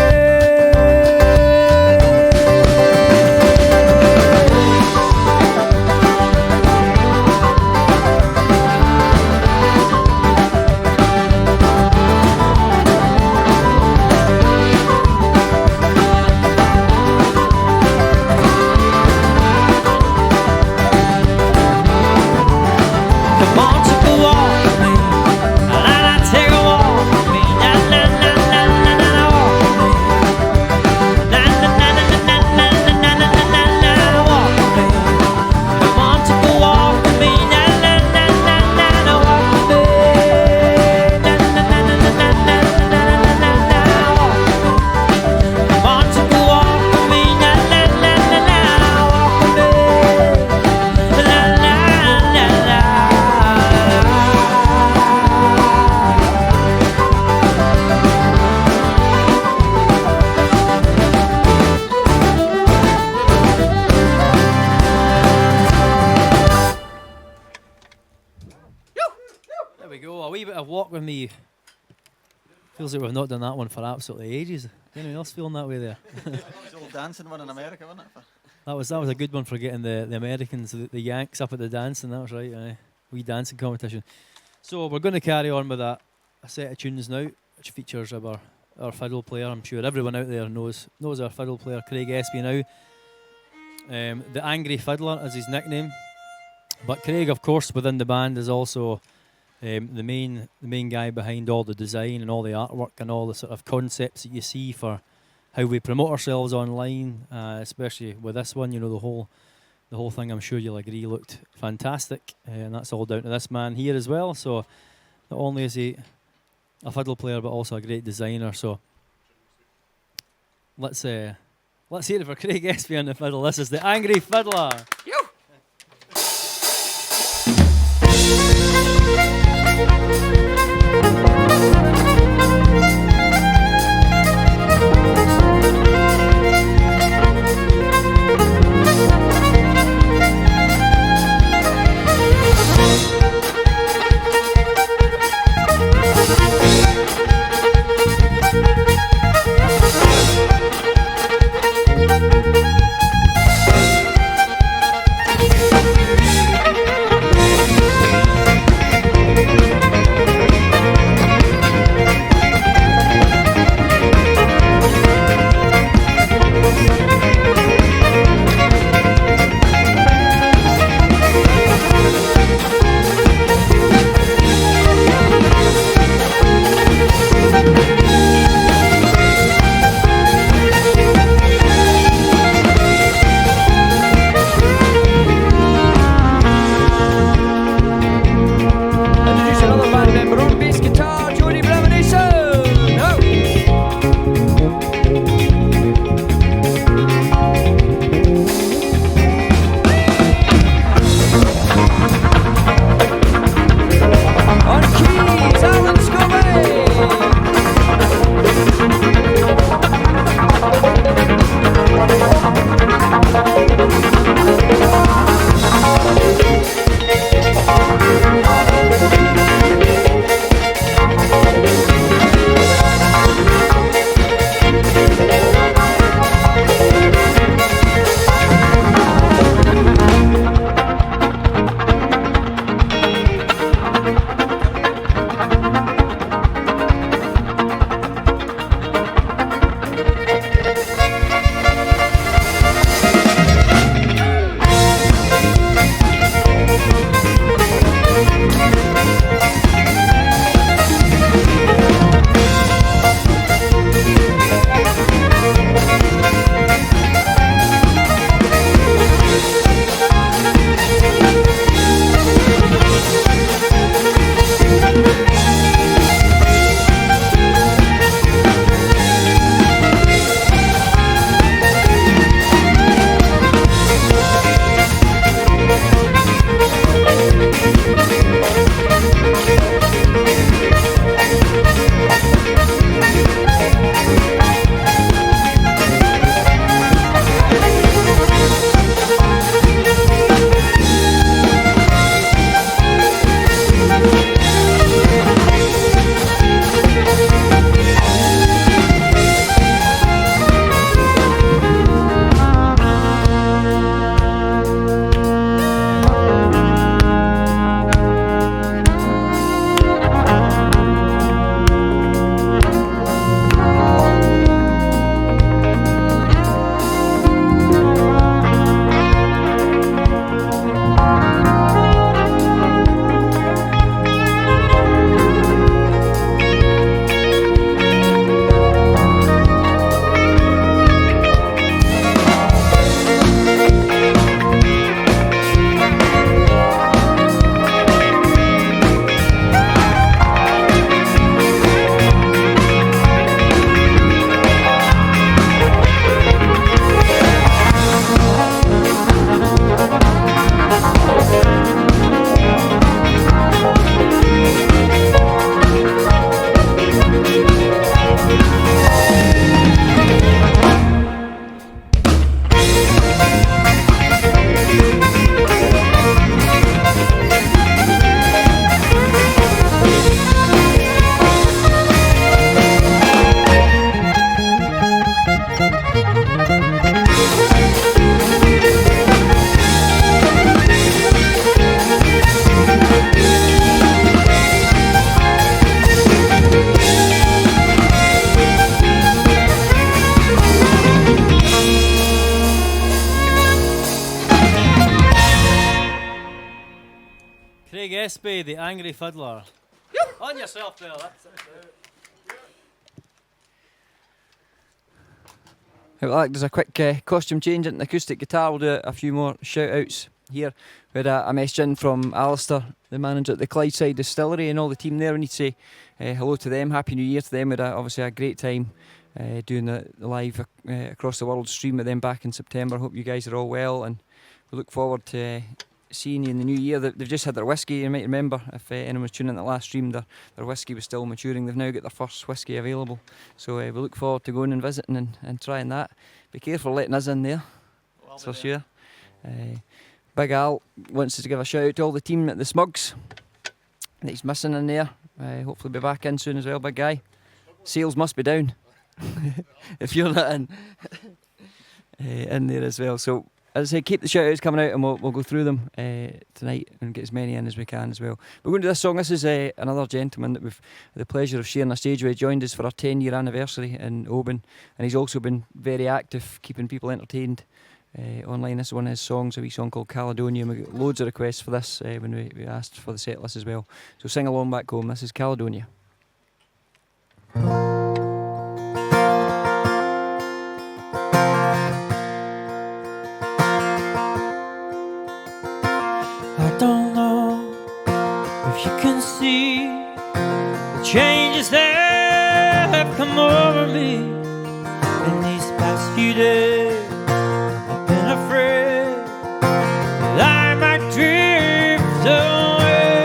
Walk with me. Feels like we've not done that one for absolutely ages. Anyone else feeling that way there? That was the old dancing one in America, wasn't it? That was a good one for getting the Americans, the Yanks up at the dancing. That was right. Wee dancing competition. So we're going to carry on with a set of tunes now, which features our fiddle player. I'm sure everyone out there knows our fiddle player, Craig Espy now. The Angry Fiddler is his nickname. But Craig, of course, within the band is also the main guy behind all the design and all the artwork and all the sort of concepts that you see for how we promote ourselves online, especially with this one. You know, the whole thing, I'm sure you'll agree, looked fantastic, and that's all down to this man here as well. So not only is he a fiddle player but also a great designer. So let's hear it for Craig Espy on the fiddle. This is the Angry Fiddler. Craig Espy, the Angry Fiddler. On yourself there, that's it. There's a quick costume change in the acoustic guitar. We'll do a few more shout outs here. We had a message in from Alistair, the manager at the Clydeside Distillery, and all the team there. We need to say hello to them, Happy New Year to them. We had obviously a great time doing the live across the world stream with them back in September. Hope you guys are all well, and we look forward to seeing you in the new year. They've just had their whiskey. You might remember, if anyone was tuning in the last stream, their whiskey was still maturing. They've now got their first whiskey available, so we look forward to going and visiting and trying that. Be careful letting us in there, that's for sure. Big Al wants to give a shout out to all the team at the Smugs that he's missing in there. Hopefully be back in soon as well, big guy. Sales must be down if you're not in there as well. So as I say, keep the shout outs coming out, and we'll go through them tonight and get as many in as we can as well. We're going to do this song. This is another gentleman that we've had the pleasure of sharing a stage with. He joined us for our 10-year anniversary in Oban, and he's also been very active keeping people entertained online. This is one of his songs, a wee song called Caledonia, and we got loads of requests for this when we asked for the set list as well. So sing along back home. This is Caledonia. I don't know if you can see the changes that have come over me in these past few days. I've been afraid that I might drift away,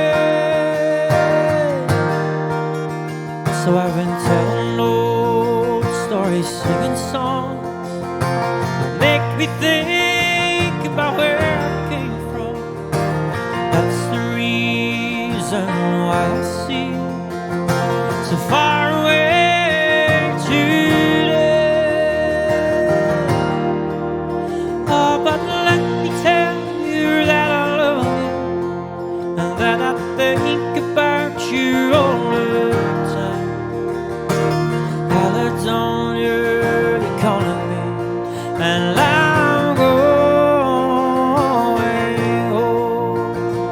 so I've been telling old stories, singing songs that make me think about where I came from. That's the reason why I seem so far away today. Oh, but let me tell you that I love you and that I think about you all the time. Caledonia, you're calling me, and I'm going home.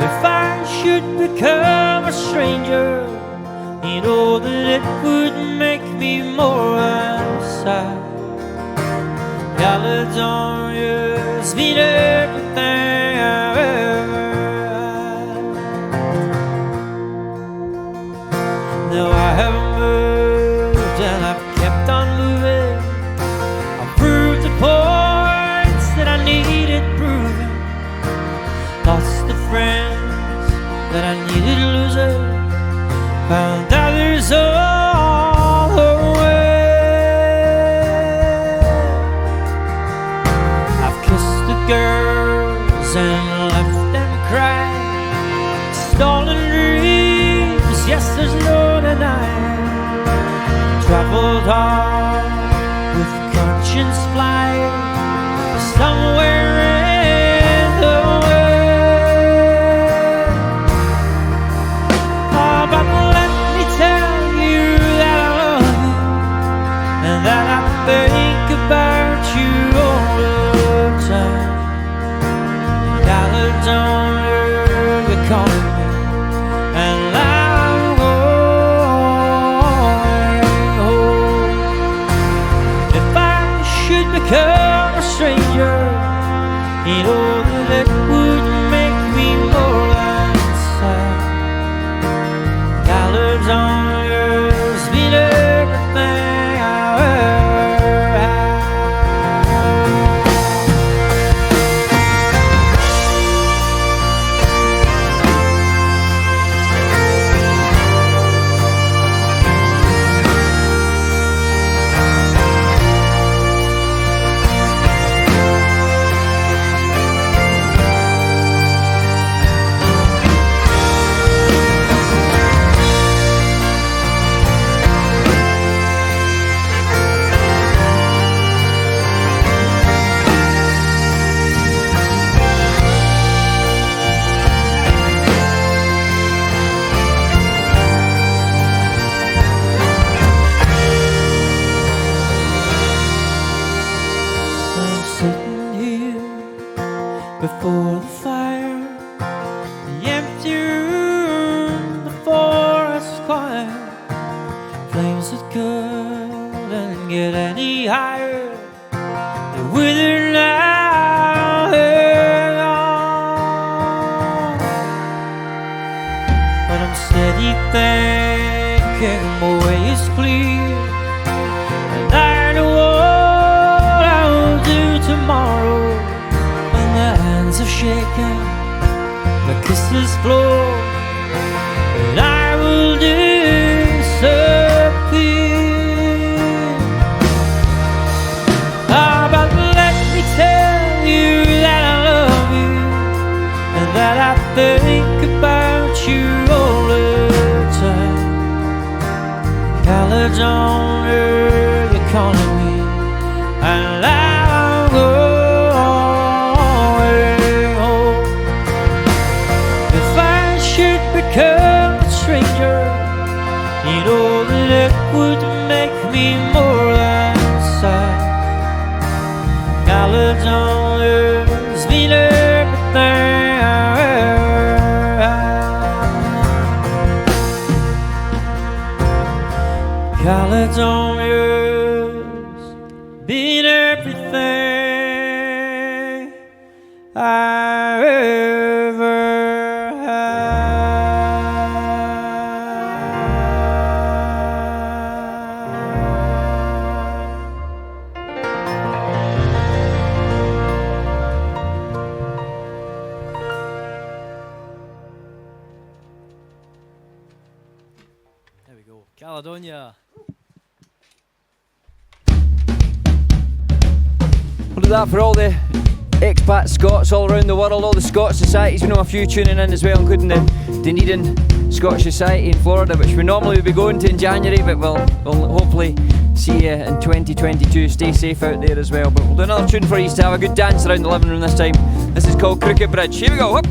If I should become a stranger, you know that it would make me more sad. Caledonia's been everything I've ever had. Now I have moved and I've kept on moving. I've proved the points that I needed proving. Lost the friends that I needed losing. Found others all the way. I've kissed the girls and left them crying. Stolen dreams, yes, there's no denying. Traveled on with conscience flying somewhere in the way. Oh, but let me tell you that I love you and that I think about you all the time. Caledonia, you're calling me, and I'm going home. If I should become a stranger, you know that it would make me more than sad. Caledonia's been everything I've ever had. I'm sitting here before the fire. The withered now, they're gone. But I'm steady thinking my way is clear, and I know what I'll do tomorrow. When the hands are shaken, the kisses flow, and I will disappear. Ah, but let me tell you that I love you, and that I think about you all the time. Caledonia, you're calling me, and I'm going home. If I should become a stranger, you know that it would make me more than sad. Caledonia's been everything I ever had. Caledonia's been everything I ever There we go. Caledonia. We'll do that for all the expat Scots all around the world, all the Scots societies. We know a few tuning in as well, including the Dunedin Scottish Society in Florida, which we normally would be going to in January, but we'll hopefully see you in 2022. Stay safe out there as well. But we'll do another tune for you to have a good dance around the living room this time. This is called Cricket Bridge. Here we go. Whoop.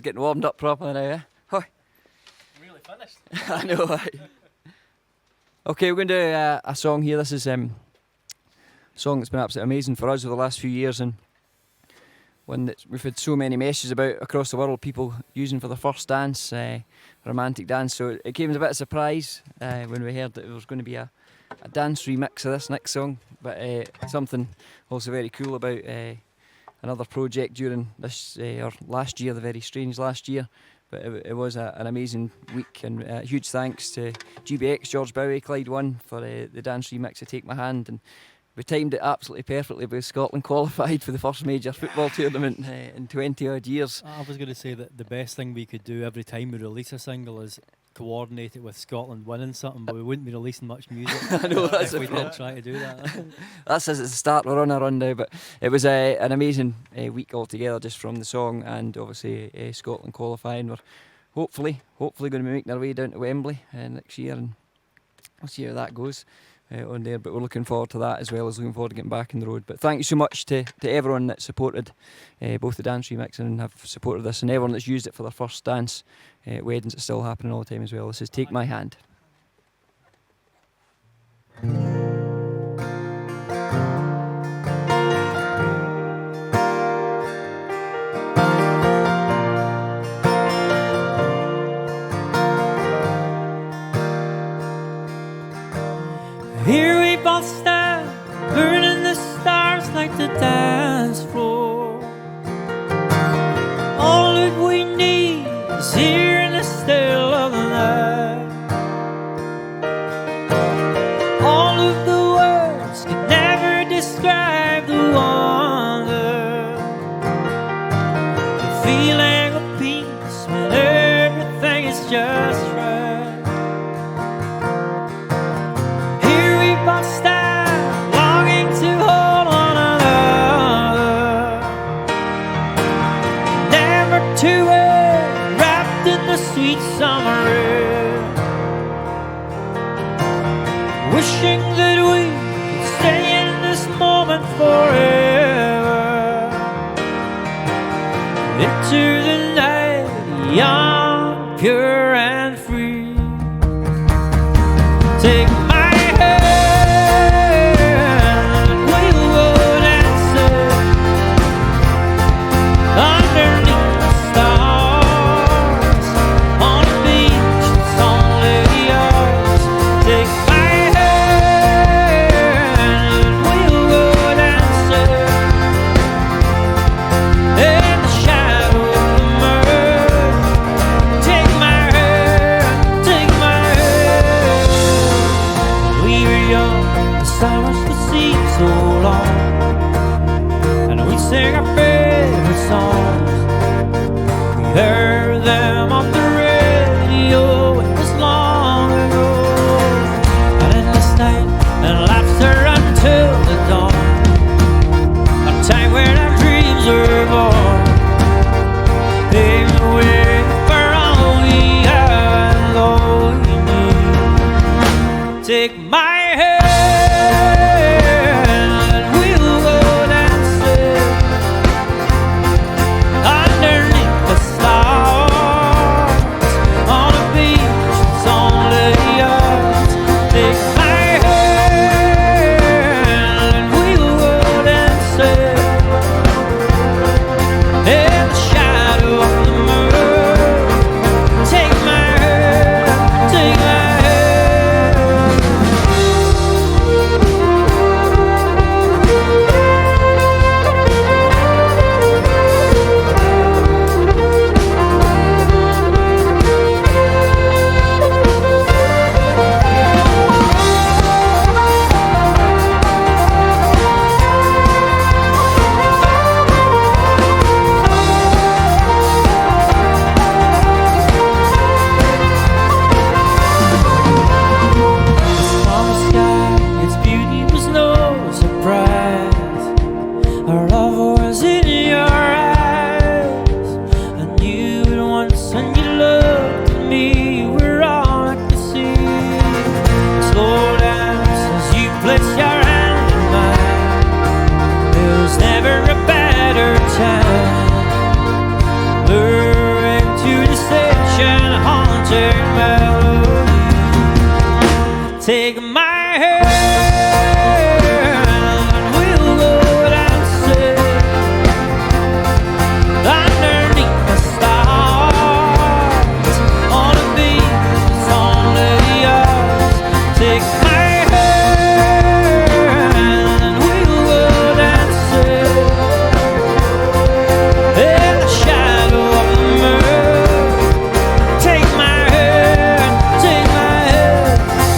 is getting warmed up properly now, eh? Hoi. Really finished. I know, right? Okay, we're going to do a song here. This is a song that's been absolutely amazing for us over the last few years, and one that we've had so many messages about across the world, people using for their first dance, romantic dance. So it came as a bit of a surprise when we heard that there was going to be a dance remix of this next song, but something also very cool about another project during this or last year, the very strange last year. But it was an amazing week, and huge thanks to GBX, George Bowie, Clyde One for the dance remix of Take My Hand, and we timed it absolutely perfectly with Scotland qualified for the first major football tournament in 20 odd years. I was going to say that the best thing we could do every time we release a single is coordinate it with Scotland winning something, but we wouldn't be releasing much music. I know, that's if we problem. did try to do that. That's as it's the start. We're on a run now, but it was an amazing week altogether, just from the song and obviously Scotland qualifying. We're hopefully going to be making our way down to Wembley next year, and we'll see how that goes on there. But we're looking forward to that, as well as looking forward to getting back on the road. But thank you so much to everyone that supported both the dance remix and have supported this, and everyone that's used it for their first dance. Weddings are still happening all the time as well. This is Take My Hand. Here we both stand, burning the stars like the dance floor. All that we need is here in the still of the night. All of the words can never describe the wonder, the feeling of peace when everything is just right. Stand, longing to hold one another, never to wait, wrapped in the sweet summer air, wishing that we could stay in this moment forever, into the night, young, pure and free. Take my sing our favorite songs. We heard them on the radio, it was long ago. An endless night and laughter until the dawn, a time when our dreams were born, paved the way for all we have and all we need. Take my hand, take my love, take my hand, we'll go dancing underneath the stars on a beach that's only yours. Take my hand, we'll go dancing in the shadow of the moon. Take my hand, take my hand,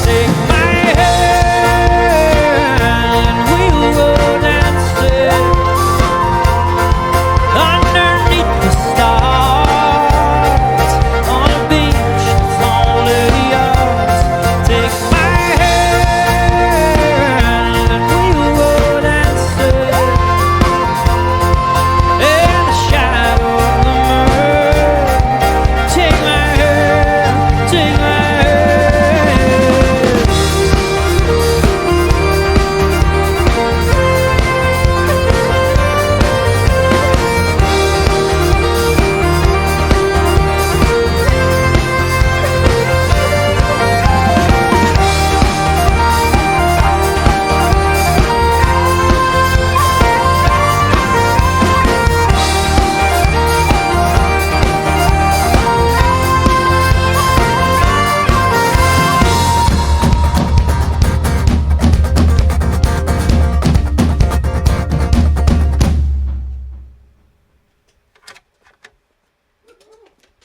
take my hand, we'll go dancing underneath the stars on a beach that's only yours. Take my hand, we'll go dancing in the shadow of the moon. Take my hand, take my hand.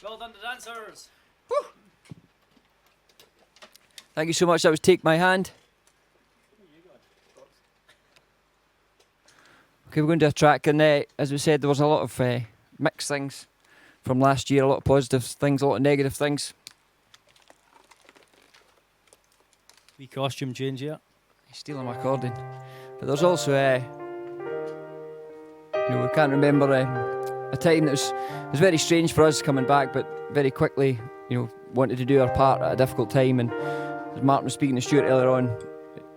Well done, the dancers. Thank you so much. That was Take My Hand. Okay, we're going to do a track, and as we said, there was a lot of mixed things from last year, a lot of positive things, a lot of negative things. Wee costume change here. He's stealing my accordion. But there's also, we can't remember a time that was very strange for us coming back, but very quickly, wanted to do our part at a difficult time. And as Martin was speaking to Stuart earlier on,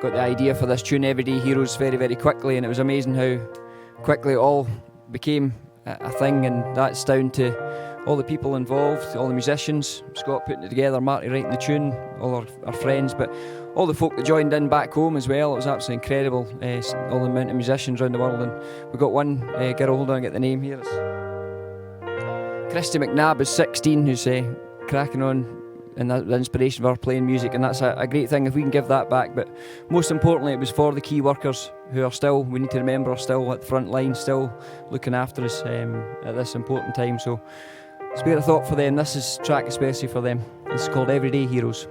got the idea for this tune, Everyday Heroes, very, very quickly, and it was amazing how quickly it all became a thing, and that's down to all the people involved, all the musicians, Scott putting it together, Marty writing the tune, all our friends, but all the folk that joined in back home as well. It was absolutely incredible, all the amount of musicians around the world. And we've got one girl, hold on, I get the name here. It's Christy McNabb, is 16, who's cracking on, and the inspiration for her playing music, and that's a great thing if we can give that back. But most importantly, it was for the key workers who are still, we need to remember, are still at the front line, still looking after us at this important time. So spare a thought for them. This is a track especially for them. It's called Everyday Heroes.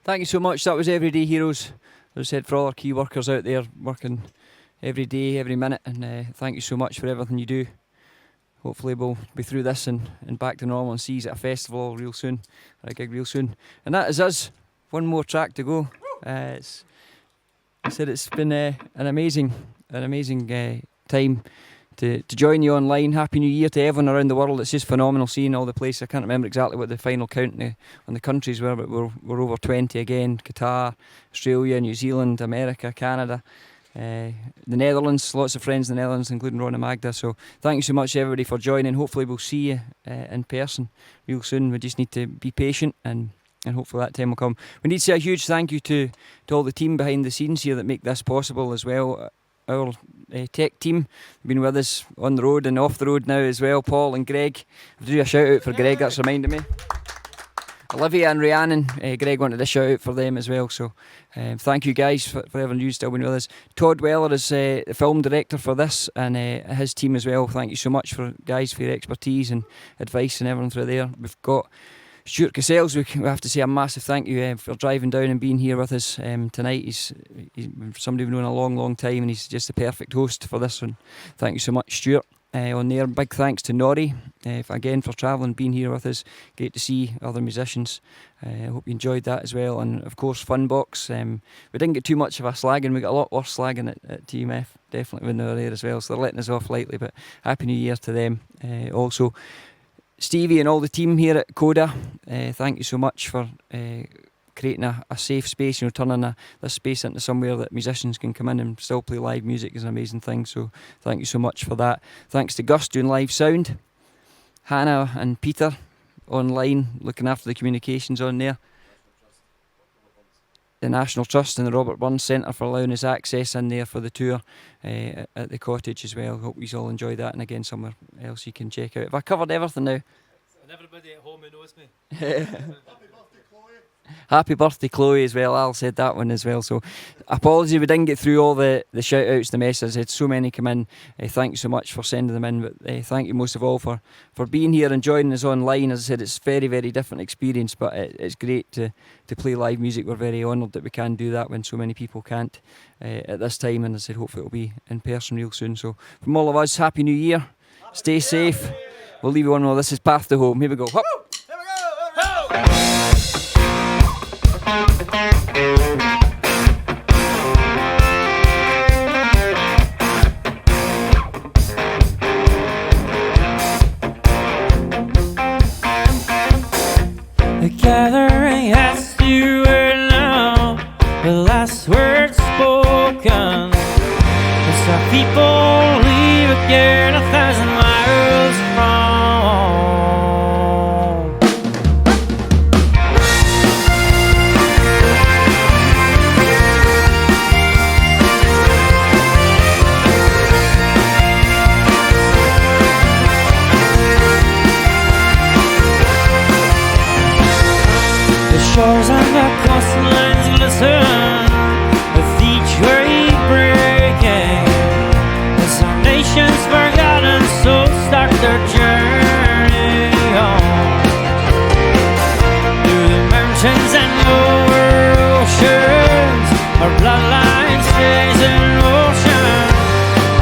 Thank you so much. That was Everyday Heroes. As I said, for all our key workers out there working every day, every minute, and thank you so much for everything you do. Hopefully we'll be through this and back to normal and see you at a festival real soon, or a gig real soon. And that is us. One more track to go. I said it's been an amazing time to join you online. Happy New Year to everyone around the world. It's just phenomenal seeing all the places. I can't remember exactly what the final count on the countries were, but we're over 20 again. Qatar, Australia, New Zealand, America, Canada, the Netherlands. Lots of friends in the Netherlands, including Ron and Magda. So thank you so much everybody for joining. Hopefully we'll see you in person real soon. We just need to be patient and hopefully that time will come. We need to say a huge thank you to all the team behind the scenes here that make this possible as well. Our tech team have been with us on the road and off the road now as well. Paul and Greg. I have to do a shout out for Greg, that's reminded me. Olivia and Rhiannon, Greg wanted a shout out for them as well. So thank you guys for everyone who's still been with us. Todd Weller is the film director for this and his team as well. Thank you so much for guys for your expertise and advice and everything through there. We've got Stuart Cassels, we have to say a massive thank you for driving down and being here with us tonight. He's somebody we've known a long time and he's just the perfect host for this one. Thank you so much, Stuart. On there, big thanks to Nori again for travelling, being here with us. Great to see other musicians. I hope you enjoyed that as well. And of course, Funbox. We didn't get too much of a slagging. We got a lot worse slagging at TMF, definitely when they were there as well. So they're letting us off lightly. But Happy New Year to them also. Stevie and all the team here at Coda, thank you so much for creating a safe space, turning this space into somewhere that musicians can come in and still play live music is an amazing thing, so thank you so much for that. Thanks to Gus doing live sound, Hannah and Peter online looking after the communications on there, the National Trust and the Robert Burns Centre for allowing us access in there for the tour at the cottage as well. Hope you all enjoy that, and again somewhere else you can check out. Have I covered everything now? And everybody at home who knows me. Happy birthday Chloe as well. Al said that one as well, so apologies we didn't get through all the shout outs, the messages. I had so many come in. Thank you so much for sending them in, but thank you most of all for being here and joining us online. As I said, it's a very different experience, but it's great to play live music. We're very honoured that we can do that when so many people can't at this time, and as I said, hopefully it'll be in person real soon. So from all of us, Happy New Year, stay safe. We'll leave you one more. This is Path to Home. Here we go. Hup. The gathering has to end now, the last word spoken. As our people leave again 1,000 miles from shores and the coastlines glisten with each wave breaking. As our nations forgotten, so start their journey on through the mountains and over oceans. Our bloodline stays in motion,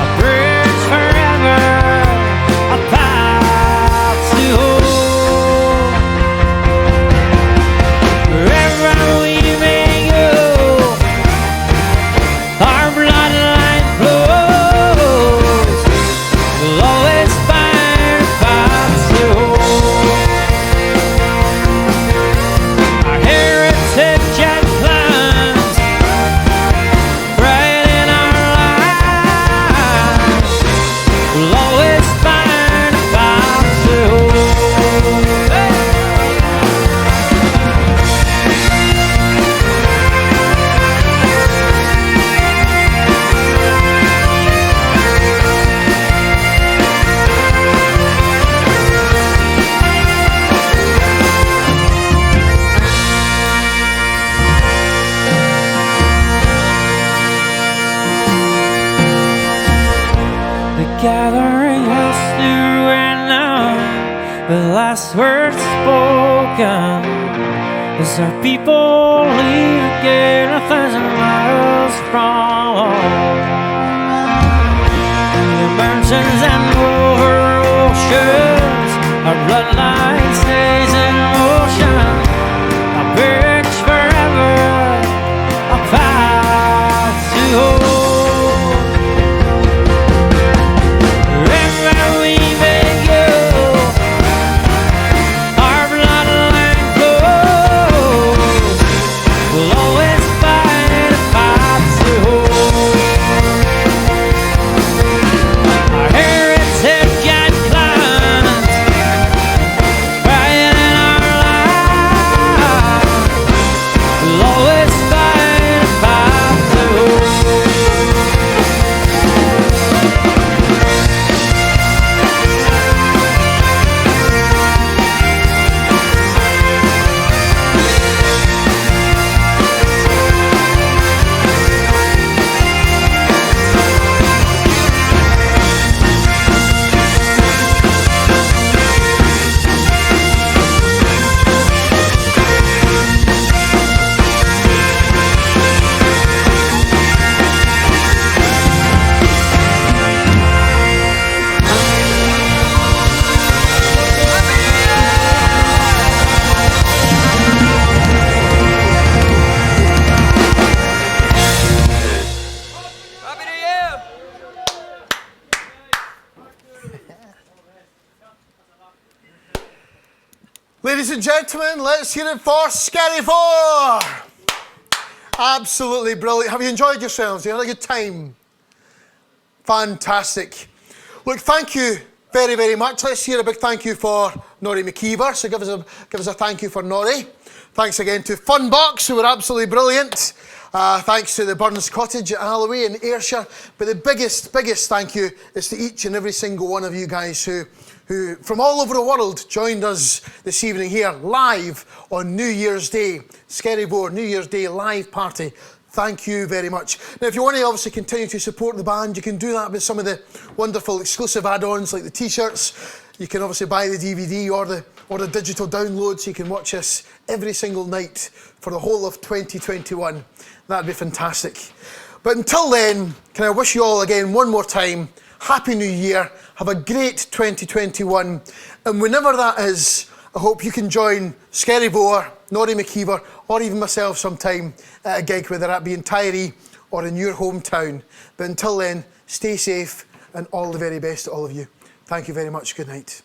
a bridge forever, a path to hope. Wherever we may go, our bloodline flows. We'll always find paths to hope. Our heritage and plans, bright in our lives. We'll always find paths to hope. Hey! The gathering has to end now, the last word spoken. Is there people leaking 1,000 miles from the mountains and over oceans? Our bloodline stays in motion. A bridge forever, a path to hope. Wherever we may go, our bloodline goes. We'll always find a path to hope. Our heritage and climate, crying in our lives. We'll always find a path to hope. Ladies and gentlemen, let's hear it for Skerryvore. Absolutely brilliant. Have you enjoyed yourselves? You had a good time? Fantastic. Look, thank you very, very much. Let's hear a big thank you for Norrie McKeever. So give us a thank you for Norrie. Thanks again to Funbox, who were absolutely brilliant. Thanks to the Burns Cottage at Alloway in Ayrshire. But the biggest thank you is to each and every single one of you guys who from all over the world joined us this evening here live on New Year's Day. Skerryvore New Year's Day live party. Thank you very much. Now, if you want to obviously continue to support the band, you can do that with some of the wonderful exclusive add-ons like the t-shirts. You can obviously buy the DVD or the digital download so you can watch us every single night for the whole of 2021. That'd be fantastic. But until then, can I wish you all again one more time, Happy New Year. Have a great 2021. And whenever that is, I hope you can join Skerryvore, Norrie McKeever, or even myself sometime at a gig, whether that be in Tyree or in your hometown. But until then, stay safe and all the very best to all of you. Thank you very much. Good night.